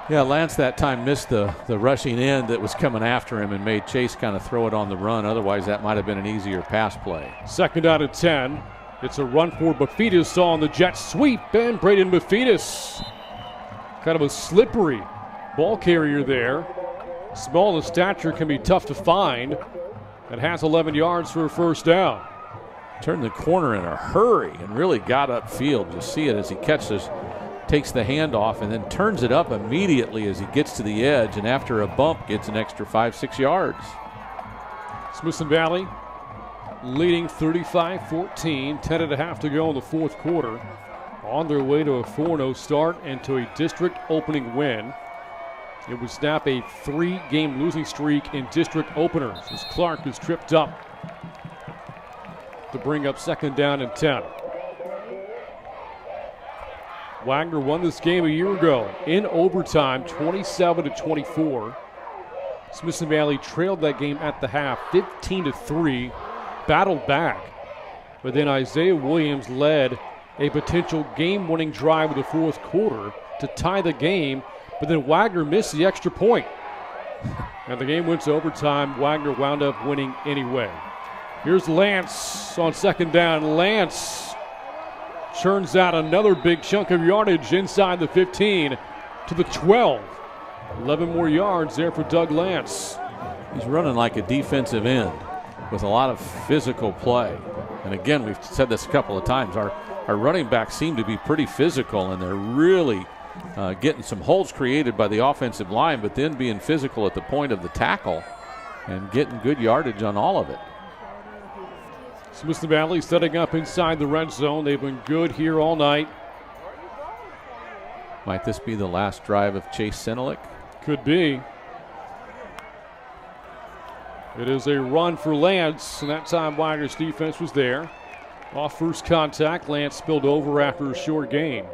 Yeah, Lance that time missed the rushing end that was coming after him and made Chase kind of throw it on the run. Otherwise, that might have been an easier pass play. Second down and 10. It's a run for Bafidis on the jet sweep, and Braden Bafidis. Kind of a slippery ball carrier there. Small in stature, can be tough to find. And has 11 yards for a first down. Turned the corner in a hurry and really got upfield. You'll see it as he catches, takes the handoff, and then turns it up immediately as he gets to the edge, and after a bump gets an extra 5-6 yards. Smithson Valley leading 35-14, 10.5 to go in the fourth quarter. On their way to a 4-0 start and to a district opening win. It would snap a 3-game losing streak in district openers as Clark is tripped up to bring up second down and 10. Wagner won this game a year ago in overtime, 27-24. Smithson Valley trailed that game at the half, 15-3, battled back. But then Isaiah Williams led a potential game-winning drive in the fourth quarter to tie the game, but then Wagner missed the extra point. And the game went to overtime. Wagner wound up winning anyway. Here's Lance on second down. Lance churns out another big chunk of yardage inside the 15 to the 12. 11 more yards there for Doug Lance. He's running like a defensive end with a lot of physical play. And again, we've said this a couple of times. Our running backs seem to be pretty physical, and they're really getting some holes created by the offensive line, but then being physical at the point of the tackle and getting good yardage on all of it. Smithson Valley setting up inside the red zone. They've been good here all night. Might this be the last drive of Chase Sedlik? Could be. It is a run for Lance, and that time Wagner's defense was there. Off first contact, Lance spilled over after a short gain.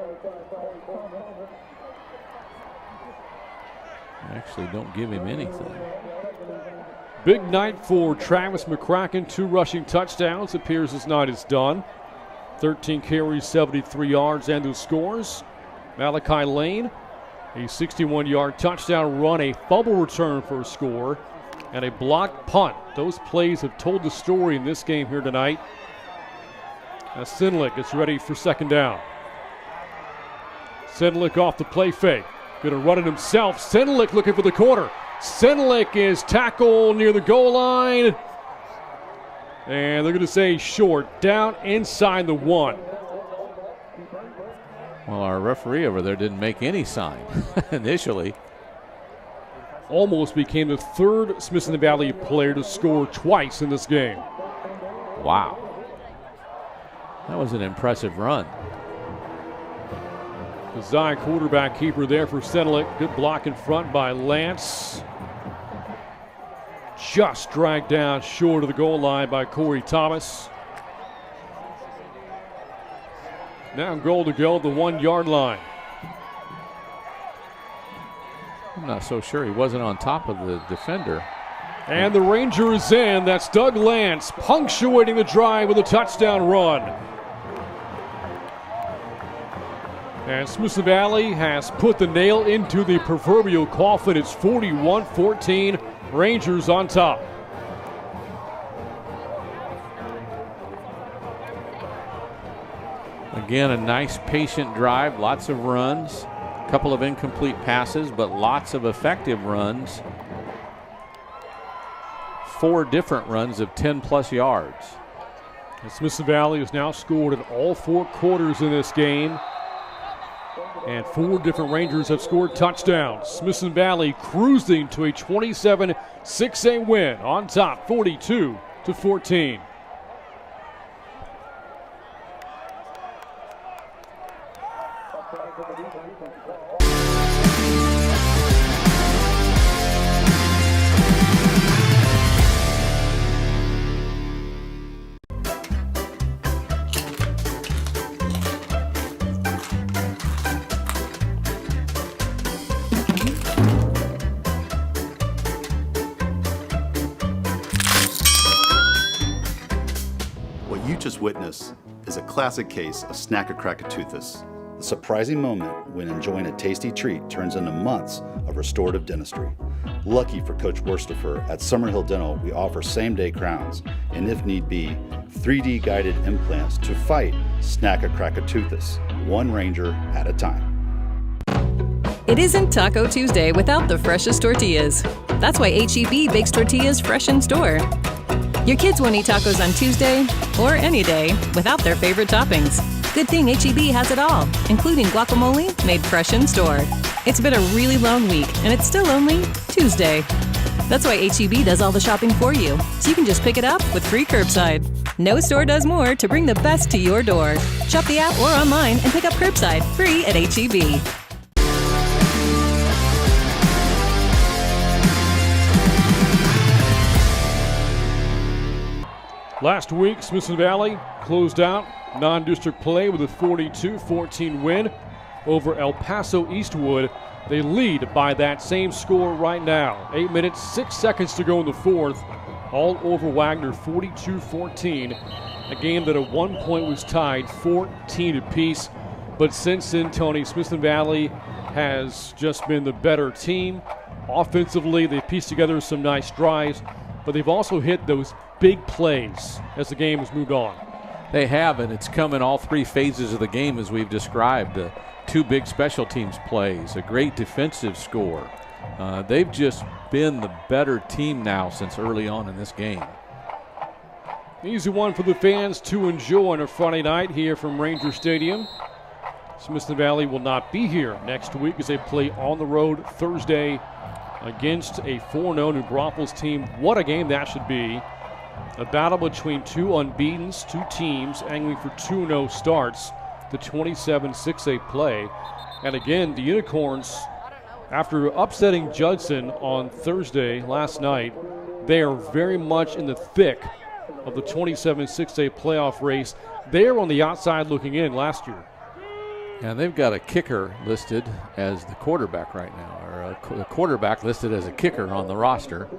Actually, don't give him anything. Big night for Travis McCracken. 2 rushing touchdowns. Appears his night is done. 13 carries, 73 yards, and the scores. Malachi Lane, a 61-yard touchdown run, a fumble return for a score, and a blocked punt. Those plays have told the story in this game here tonight. As Sedlik gets ready for second down. Sedlik off the play fake. Going to run it himself. Sedlik looking for the corner. Sedlik is tackled near the goal line. And they're going to say short, down inside the 1. Well, our referee over there didn't make any sign initially. Almost became the 3rd Smithson Valley player to score twice in this game. Wow. That was an impressive run. The Zion quarterback keeper there for Sedlik. Good block in front by Lance. Just dragged down short of the goal line by Corey Thomas. Now goal to go at the 1-yard line. I'm not so sure he wasn't on top of the defender. And the Ranger is in. That's Doug Lance punctuating the drive with a touchdown run. And Smithson Valley has put the nail into the proverbial coffin. It's 41-14. Rangers on top. Again, a nice patient drive, lots of runs, a couple of incomplete passes, but lots of effective runs. 4 different runs of 10-plus yards. And Smithson Valley has now scored in all 4 quarters in this game. And 4 different Rangers have scored touchdowns. Smithson Valley cruising to a 27-6A win on top, 42-14. What you just witnessed is a classic case of Snack-a-Crack-a-Toothus. The surprising moment when enjoying a tasty treat turns into months of restorative dentistry. Lucky for Coach Worstifer, at Summerhill Dental, we offer same-day crowns and, if need be, 3D guided implants to fight Snack-a-Crack-a-Toothus, one Ranger at a time. It isn't Taco Tuesday without the freshest tortillas. That's why H-E-B bakes tortillas fresh in store. Your kids won't eat tacos on Tuesday, or any day, without their favorite toppings. Good thing H-E-B has it all, including guacamole made fresh in store. It's been a really long week, and it's still only Tuesday. That's why H-E-B does all the shopping for you, so you can just pick it up with free curbside. No store does more to bring the best to your door. Shop the app or online and pick up curbside, free at H-E-B. Last week, Smithson Valley closed out non-district play with a 42-14 win over El Paso Eastwood. They lead by that same score right now. 8 minutes, 6 seconds to go in the fourth. All over Wagner, 42-14. A game that at one point was tied 14 apiece. But since then, Tony, Smithson Valley has just been the better team. Offensively, they pieced together some nice drives, but they've also hit those big plays as the game has moved on. They have, and it's come in all 3 phases of the game as we've described. 2 big special teams plays, a great defensive score. They've just been the better team now since early on in this game. Easy one for the fans to enjoy on a Friday night here from Ranger Stadium. Smithson Valley will not be here next week as they play on the road Thursday against a 4-0 New Braunfels team. What a game that should be. A battle between 2 unbeatens, 2 teams angling for 2-0 starts, the 27-6A play. And again, the Unicorns, after upsetting Judson on Thursday last night, they are very much in the thick of the 27-6A playoff race. They are on the outside looking in last year. And they've got a kicker listed as the quarterback right now, or a quarterback listed as a kicker on the roster.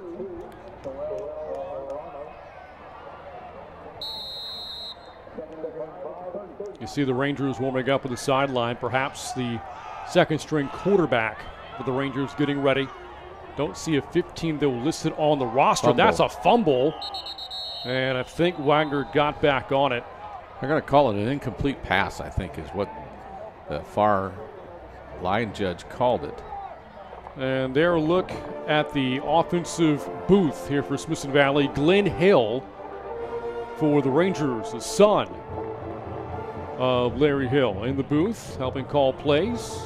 You see the Rangers warming up with the sideline. Perhaps the second-string quarterback for the Rangers getting ready. Don't see a 15, though, listed on the roster. Fumble. That's a fumble. And I think Wagner got back on it. They're going to call it an incomplete pass, I think, is what the far line judge called it. And their look at the offensive booth here for Smithson Valley. Glenn Hill for the Rangers, the son of Larry Hill in the booth, helping call plays.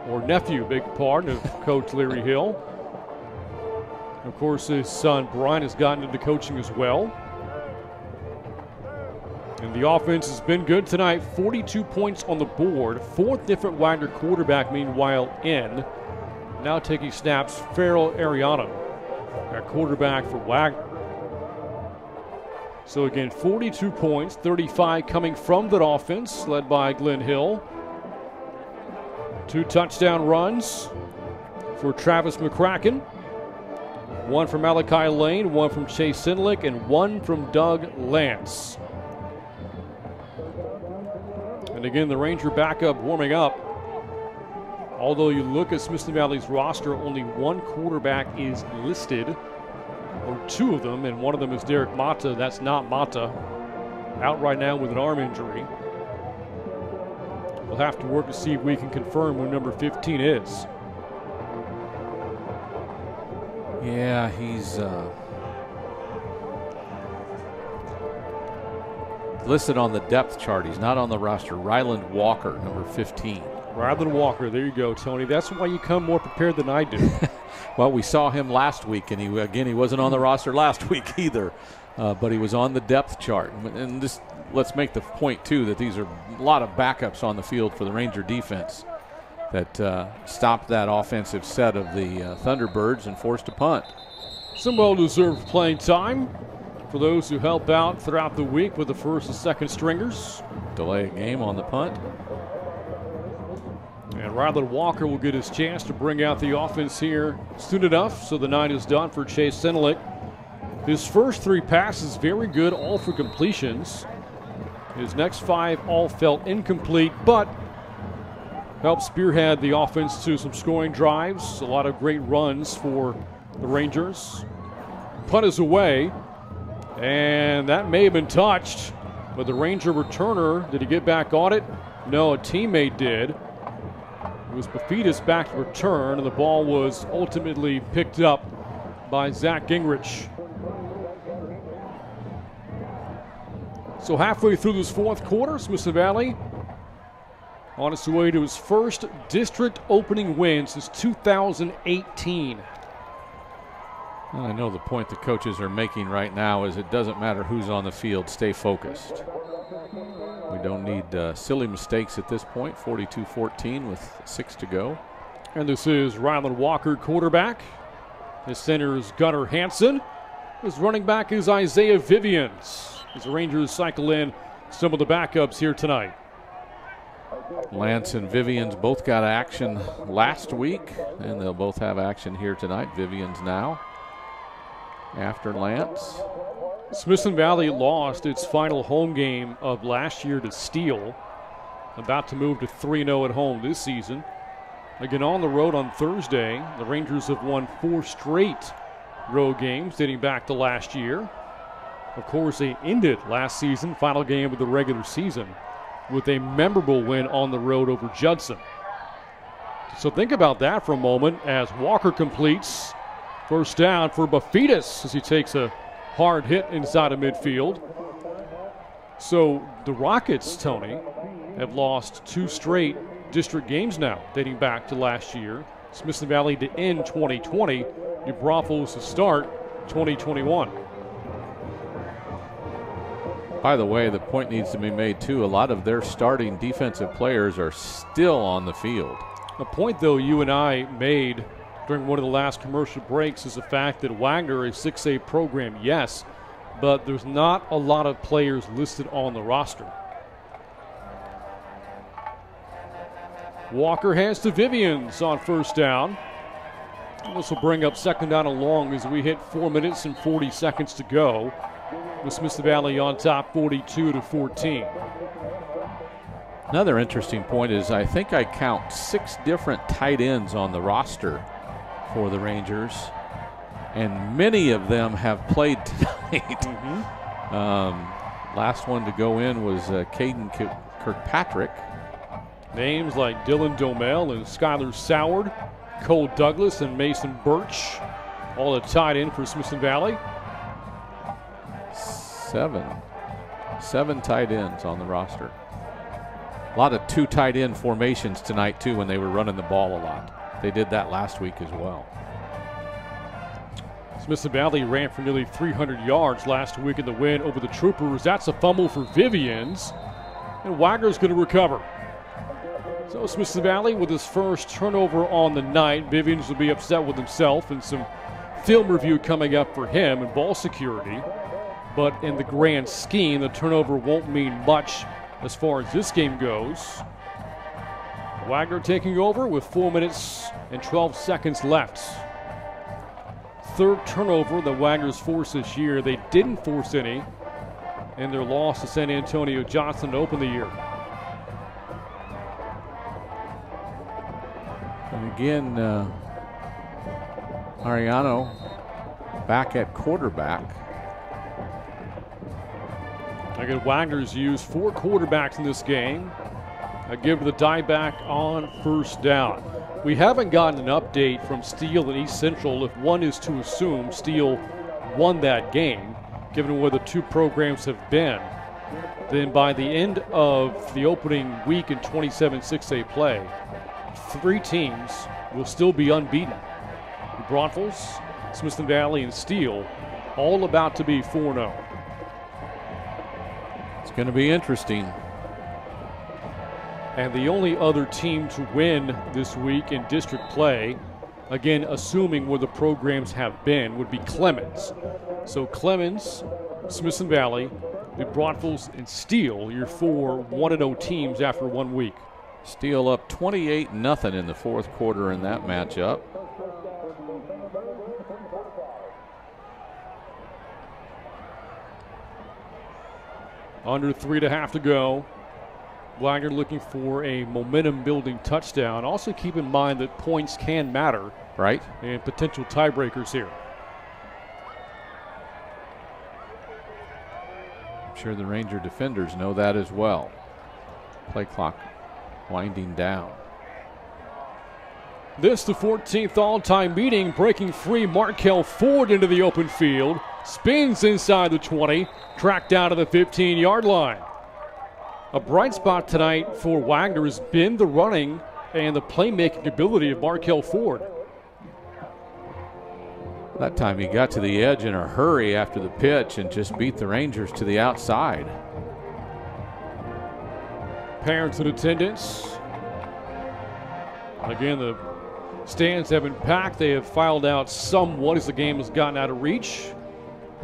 Or nephew, big part of Coach Larry Hill. Of course, his son Brian has gotten into coaching as well. And the offense has been good tonight. 42 points on the board. 4th different Wagner quarterback, meanwhile, in. Now taking snaps, Farrell Ariano, our quarterback for Wagner. So again, 42 points, 35 coming from that offense, led by Glenn Hill. 2 touchdown runs for Travis McCracken. one from Malachi Lane, one from Chase Sinlick, and one from Doug Lance. And again, the Ranger backup warming up. Although you look at Smithson Valley's roster, only one quarterback is listed, or two of them, and one of them is Derek Mata. That's not Mata. Out right now with an arm injury. We'll have to work to see if we can confirm who number 15 is. Yeah, he's listed on the depth chart. He's not on the roster. Ryland Walker, number 15. Ryland Walker, there you go, Tony. That's why you come more prepared than I do. Well, we saw him last week, and he wasn't on the roster last week either, but he was on the depth chart. And this, let's make the point, too, that these are a lot of backups on the field for the Ranger defense that stopped that offensive set of the Thunderbirds and forced a punt. Some well-deserved playing time for those who help out throughout the week with the first and second stringers. Delay a game on the punt. And Ryland Walker will get his chance to bring out the offense here soon enough. So the night is done for Chase Sinlick. His first 3 passes, very good, all for completions. His next 5 all fell incomplete, but helped spearhead the offense to some scoring drives. A lot of great runs for the Rangers. Punt is away, and that may have been touched, but the Ranger returner, did he get back on it? No, a teammate did. It was Bafidis back to return, and the ball was ultimately picked up by Zach Gingrich. So halfway through this fourth quarter, Smithson Valley on its way to his first district opening win since 2018. Well, I know the point the coaches are making right now is it doesn't matter who's on the field, stay focused. We don't need silly mistakes at this point. 42-14 with 6 to go. And this is Ryland Walker, quarterback. His center is Gunnar Hansen. His running back is Isaiah Vivians. As the Rangers cycle in some of the backups here tonight. Lance and Vivians both got action last week, and they'll both have action here tonight. Vivians now after Lance. Smithson Valley lost its final home game of last year to Steele. About to move to 3-0 at home this season. Again, on the road on Thursday, the Rangers have won 4 straight road games dating back to last year. Of course, they ended last season, final game of the regular season, with a memorable win on the road over Judson. So think about that for a moment as Walker completes. First down for Bafidis as he takes a hard hit inside of midfield. So the Rockets, Tony, have lost 2 straight district games now, dating back to last year. Smithson Valley to end 2020, New Braunfels to start 2021. By the way, the point needs to be made, too. A lot of their starting defensive players are still on the field. A point, though, you and I made during one of the last commercial breaks is the fact that Wagner is a 6A program, yes, but there's not a lot of players listed on the roster. Walker hands to Vivians on first down. This will bring up second down and long as we hit 4 minutes and 40 seconds to go. With Smithson Valley on top 42-14. Another interesting point is I think I count 6 different tight ends on the roster for the Rangers, and many of them have played tonight. Last one to go in was Caden Kirkpatrick. Names like Dylan Domel and Skylar Soward, Cole Douglas and Mason Birch, all a tight end for Smithson Valley. 7 tight ends on the roster. A lot of 2 tight end formations tonight, too, when they were running the ball a lot. They did that last week as well. Smithson Valley ran for nearly 300 yards last week in the win over the Troopers. That's a fumble for Vivians, and Wagner's going to recover. So Smithson Valley with his first turnover on the night. Vivians will be upset with himself, and some film review coming up for him and ball security. But in the grand scheme, the turnover won't mean much as far as this game goes. Wagner taking over with 4 minutes and 12 seconds left. third turnover that Wagner's forced this year. They didn't force any in their loss to San Antonio Johnson to open the year. And again, Ariano back at quarterback. Again, Wagner's used 4 quarterbacks in this game. I give the die back on first down. We haven't gotten an update from Steele and East Central if one is to assume Steele won that game, given where the two programs have been. Then by the end of the opening week in 27 6A play, 3 teams will still be unbeaten. The Braunfels, Smithson Valley, and Steele all about to be 4-0. It's going to be interesting. And the only other team to win this week in district play, again assuming where the programs have been, would be Clemens. So Clemens, Smithson Valley, the Braunfels, and Steele, your 4 1-0 teams after 1 week. Steele up 28-0 in the fourth quarter in that matchup. Under 3.5 to go. Wagner looking for a momentum-building touchdown. Also keep in mind that points can matter. Right. And potential tiebreakers here. I'm sure the Ranger defenders know that as well. Play clock winding down. This the 14th all-time meeting. Breaking free, Markel Ford into the open field. Spins inside the 20. Tracked down to the 15-yard line. A bright spot tonight for Wagner has been the running and the playmaking ability of Markel Ford. That time he got to the edge in a hurry after the pitch and just beat the Rangers to the outside. Parents in attendance. Again, the stands have been packed. They have filed out somewhat as the game has gotten out of reach.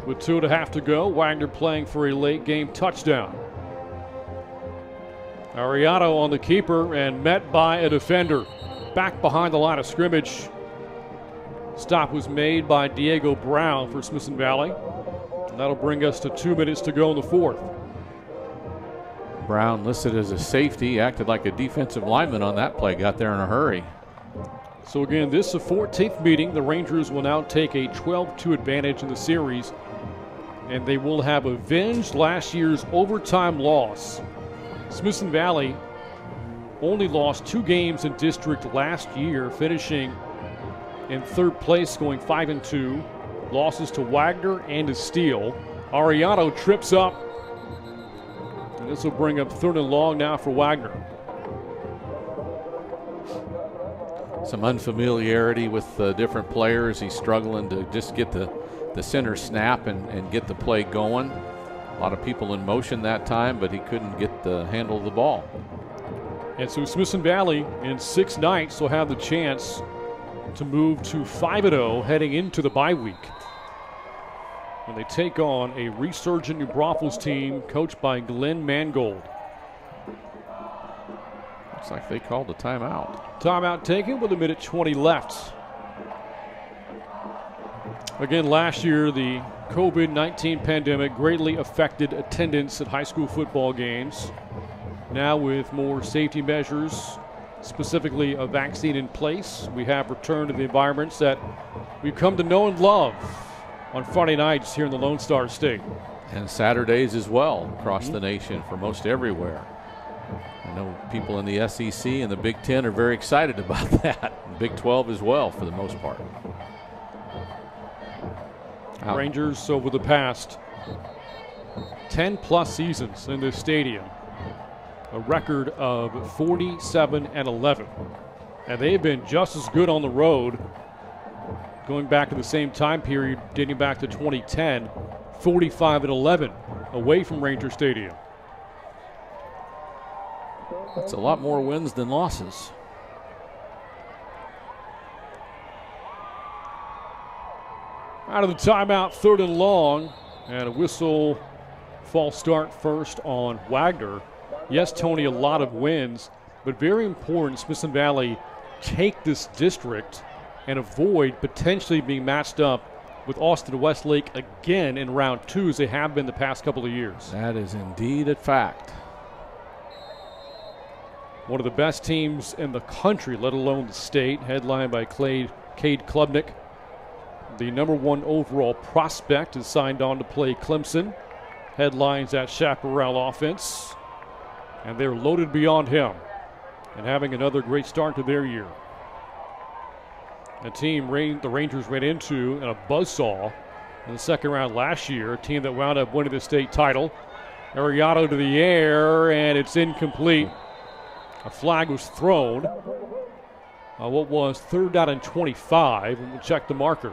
With 2.5 to go, Wagner playing for a late game touchdown. Ariano on the keeper and met by a defender. Back behind the line of scrimmage. Stop was made by Diego Brown for Smithson Valley. And that'll bring us to 2 minutes to go in the fourth. Brown listed as a safety, acted like a defensive lineman on that play, got there in a hurry. So again, this is the 14th meeting. The Rangers will now take a 12-2 advantage in the series, and they will have avenged last year's overtime loss. Smithson Valley only lost 2 games in district last year, finishing in 3rd place, going 5-2. Losses to Wagner and to Steele. Ariano trips up, and this will bring up 3rd and long now for Wagner. Some unfamiliarity with different players. He's struggling to just get the center snap and get the play going. A lot of people in motion that time, but he couldn't get the handle of the ball. And so Smithson Valley in 6 nights will have the chance to move to 5-0 heading into the bye week, when they take on a resurgent New Braunfels team coached by Glenn Mangold. Looks like they called a timeout. Timeout taken with 1:20 left. Again, last year, the COVID-19 pandemic greatly affected attendance at high school football games. Now with more safety measures, specifically a vaccine in place, we have returned to the environments that we've come to know and love on Friday nights here in the Lone Star State. And Saturdays as well across the nation for most everywhere. I know people in the SEC and the Big Ten are very excited about that. Big 12 as well for the most part. Rangers over the past 10+ seasons in this stadium, a record of 47-11. And they've been just as good on the road going back to the same time period, dating back to 2010, 45-11 away from Ranger Stadium. That's a lot more wins than losses. Out of the timeout, 3rd and long, and a whistle, false start first on Wagner. Yes, Tony, a lot of wins, but very important Smithson Valley take this district and avoid potentially being matched up with Austin Westlake again in round 2 as they have been the past couple of years. That is indeed a fact. One of the best teams in the country, let alone the state, headlined by Cade Klubnik. The #1 overall prospect is signed on to play Clemson. Headlines that Chaparral offense. And they're loaded beyond him and having another great start to their year. A team the Rangers ran into in a buzzsaw in the second round last year, a team that wound up winning the state title. Ariado to the air, and it's incomplete. A flag was thrown. What was 3rd down and 25, and we'll check the marker.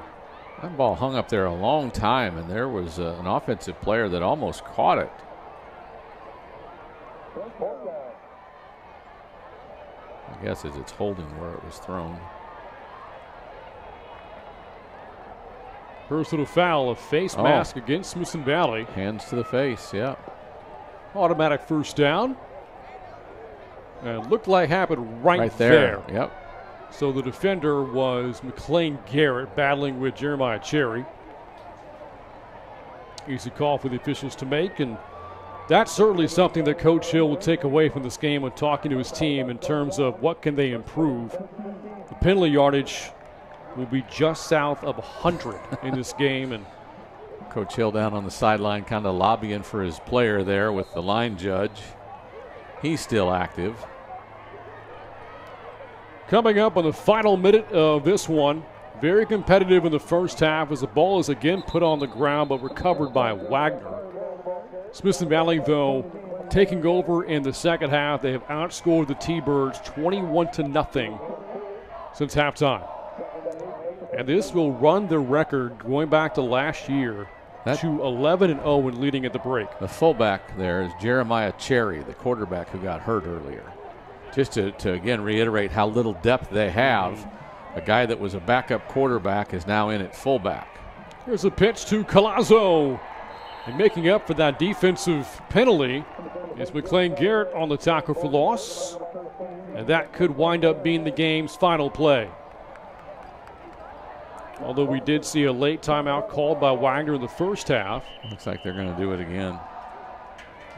That ball hung up there a long time, and there was an offensive player that almost caught it. I guess as it's holding where it was thrown. Personal foul, a face mask against Smithson Valley. Hands to the face, yeah. Automatic first down. And it looked like it happened right there. Yep. So the defender was McLean Garrett battling with Jeremiah Cherry. Easy call for the officials to make, and that's certainly something that Coach Hill will take away from this game when talking to his team in terms of what can they improve. The penalty yardage will be just south of 100 in this game. And Coach Hill down on the sideline kind of lobbying for his player there with the line judge. He's still active. Coming up on the final minute of this one, very competitive in the first half as the ball is again put on the ground but recovered by Wagner. Smithson Valley, though, taking over in the second half. They have outscored the T-Birds 21-0 since halftime. And this will run their record going back to last year to 11-0 when leading at the break. The fullback there is Jeremiah Cherry, the quarterback who got hurt earlier. Just to again reiterate how little depth they have, a guy that was a backup quarterback is now in at fullback. Here's a pitch to Collazo. And making up for that defensive penalty is McLean Garrett on the tackle for loss. And that could wind up being the game's final play. Although we did see a late timeout called by Wagner in the first half. Looks like they're going to do it again.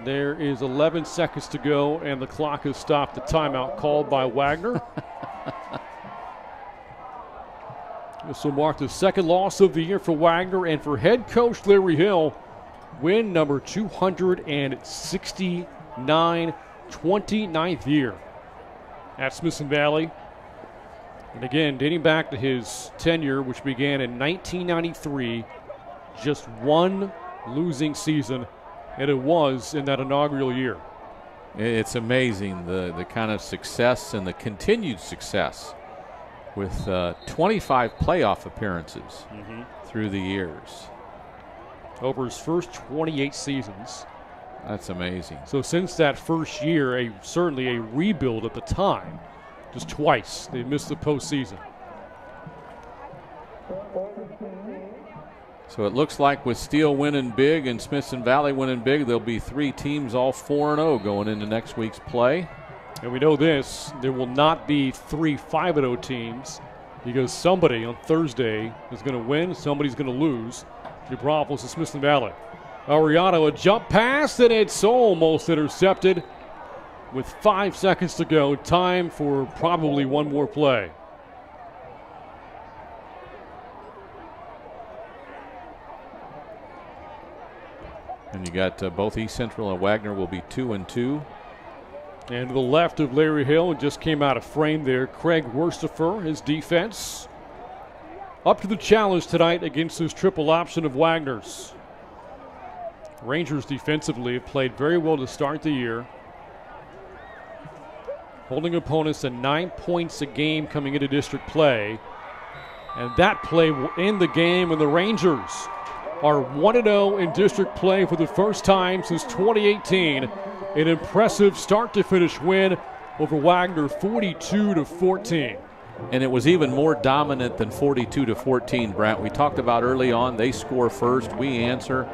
There is 11 seconds to go, and the clock has stopped the timeout called by Wagner. This will mark the second loss of the year for Wagner and for head coach Larry Hill. Win number 269, 29th year at Smithson Valley. And again, dating back to his tenure, which began in 1993, just one losing season, and it was in that inaugural year. It's amazing the kind of success and the continued success with 25 playoff appearances through the years. Over his first 28 seasons. That's amazing. So since that first year, certainly a rebuild at the time. Just twice they missed the postseason. So it looks like with Steele winning big and Smithson Valley winning big, there'll be 3 teams all 4-0 going into next week's play. And we know this, there will not be 3 5-0 teams because somebody on Thursday is going to win, somebody's going to lose. Braunfels to Smithson Valley. Ariano, a jump pass, and it's almost intercepted. With 5 seconds to go, time for probably one more play. And you got both East Central and Wagner will be 2-2. And to the left of Larry Hill, just came out of frame there, Craig Worstifer, his defense. Up to the challenge tonight against this triple option of Wagner's. Rangers defensively have played very well to start the year. Holding opponents to 9 points a game coming into district play. And that play will end the game, and the Rangers are 1-0 in district play for the first time since 2018. An impressive start-to-finish win over Wagner, 42-14. And it was even more dominant than 42-14, Brent. We talked about early on, they score first, we answer.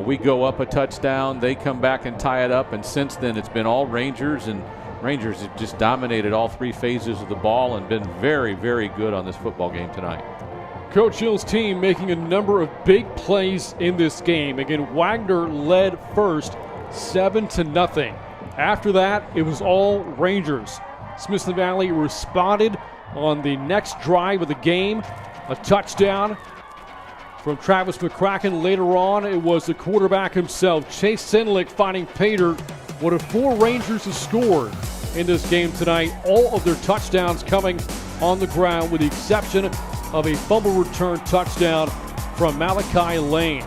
We go up a touchdown, they come back and tie it up, and since then it's been all Rangers, and Rangers have just dominated all 3 phases of the ball and been very, very good on this football game tonight. Coach Hill's team making a number of big plays in this game. Again, Wagner led first 7-0. After that, it was all Rangers. Smithson Valley responded on the next drive of the game. A touchdown from Travis McCracken. Later on, it was the quarterback himself, Chase Senlick, finding Pater. One of 4 Rangers has scored in this game tonight. All of their touchdowns coming on the ground, with the exception of a fumble return touchdown from Malachi Lane.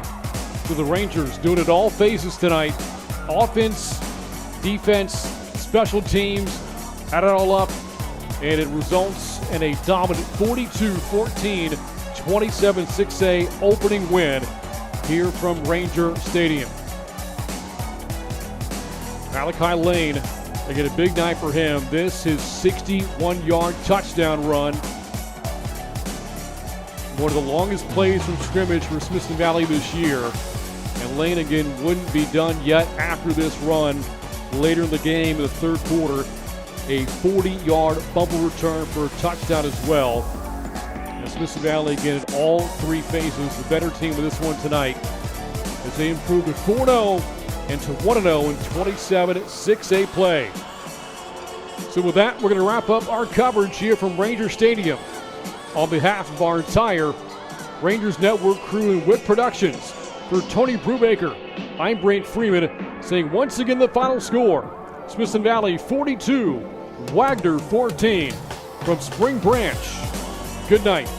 So the Rangers doing it all phases tonight. Offense, defense, special teams, add it all up, and it results in a dominant 42-14, 27-6A opening win here from Ranger Stadium. Malachi Lane, they get a big night for him. This is 61-yard touchdown run. One of the longest plays from scrimmage for Smithson Valley this year. And Lane again wouldn't be done yet after this run. Later in the game, in the third quarter, a 40-yard fumble return for a touchdown as well. And Smithson Valley again in all 3 phases, the better team with this one tonight, as they improve to 4-0 and to 1-0 in 27-6A play. So with that, we're going to wrap up our coverage here from Ranger Stadium. On behalf of our entire Rangers Network crew and WIT Productions, for Tony Brubaker, I'm Brent Freeman, saying once again the final score: Smithson Valley 42, Wagner 14, from Spring Branch. Good night.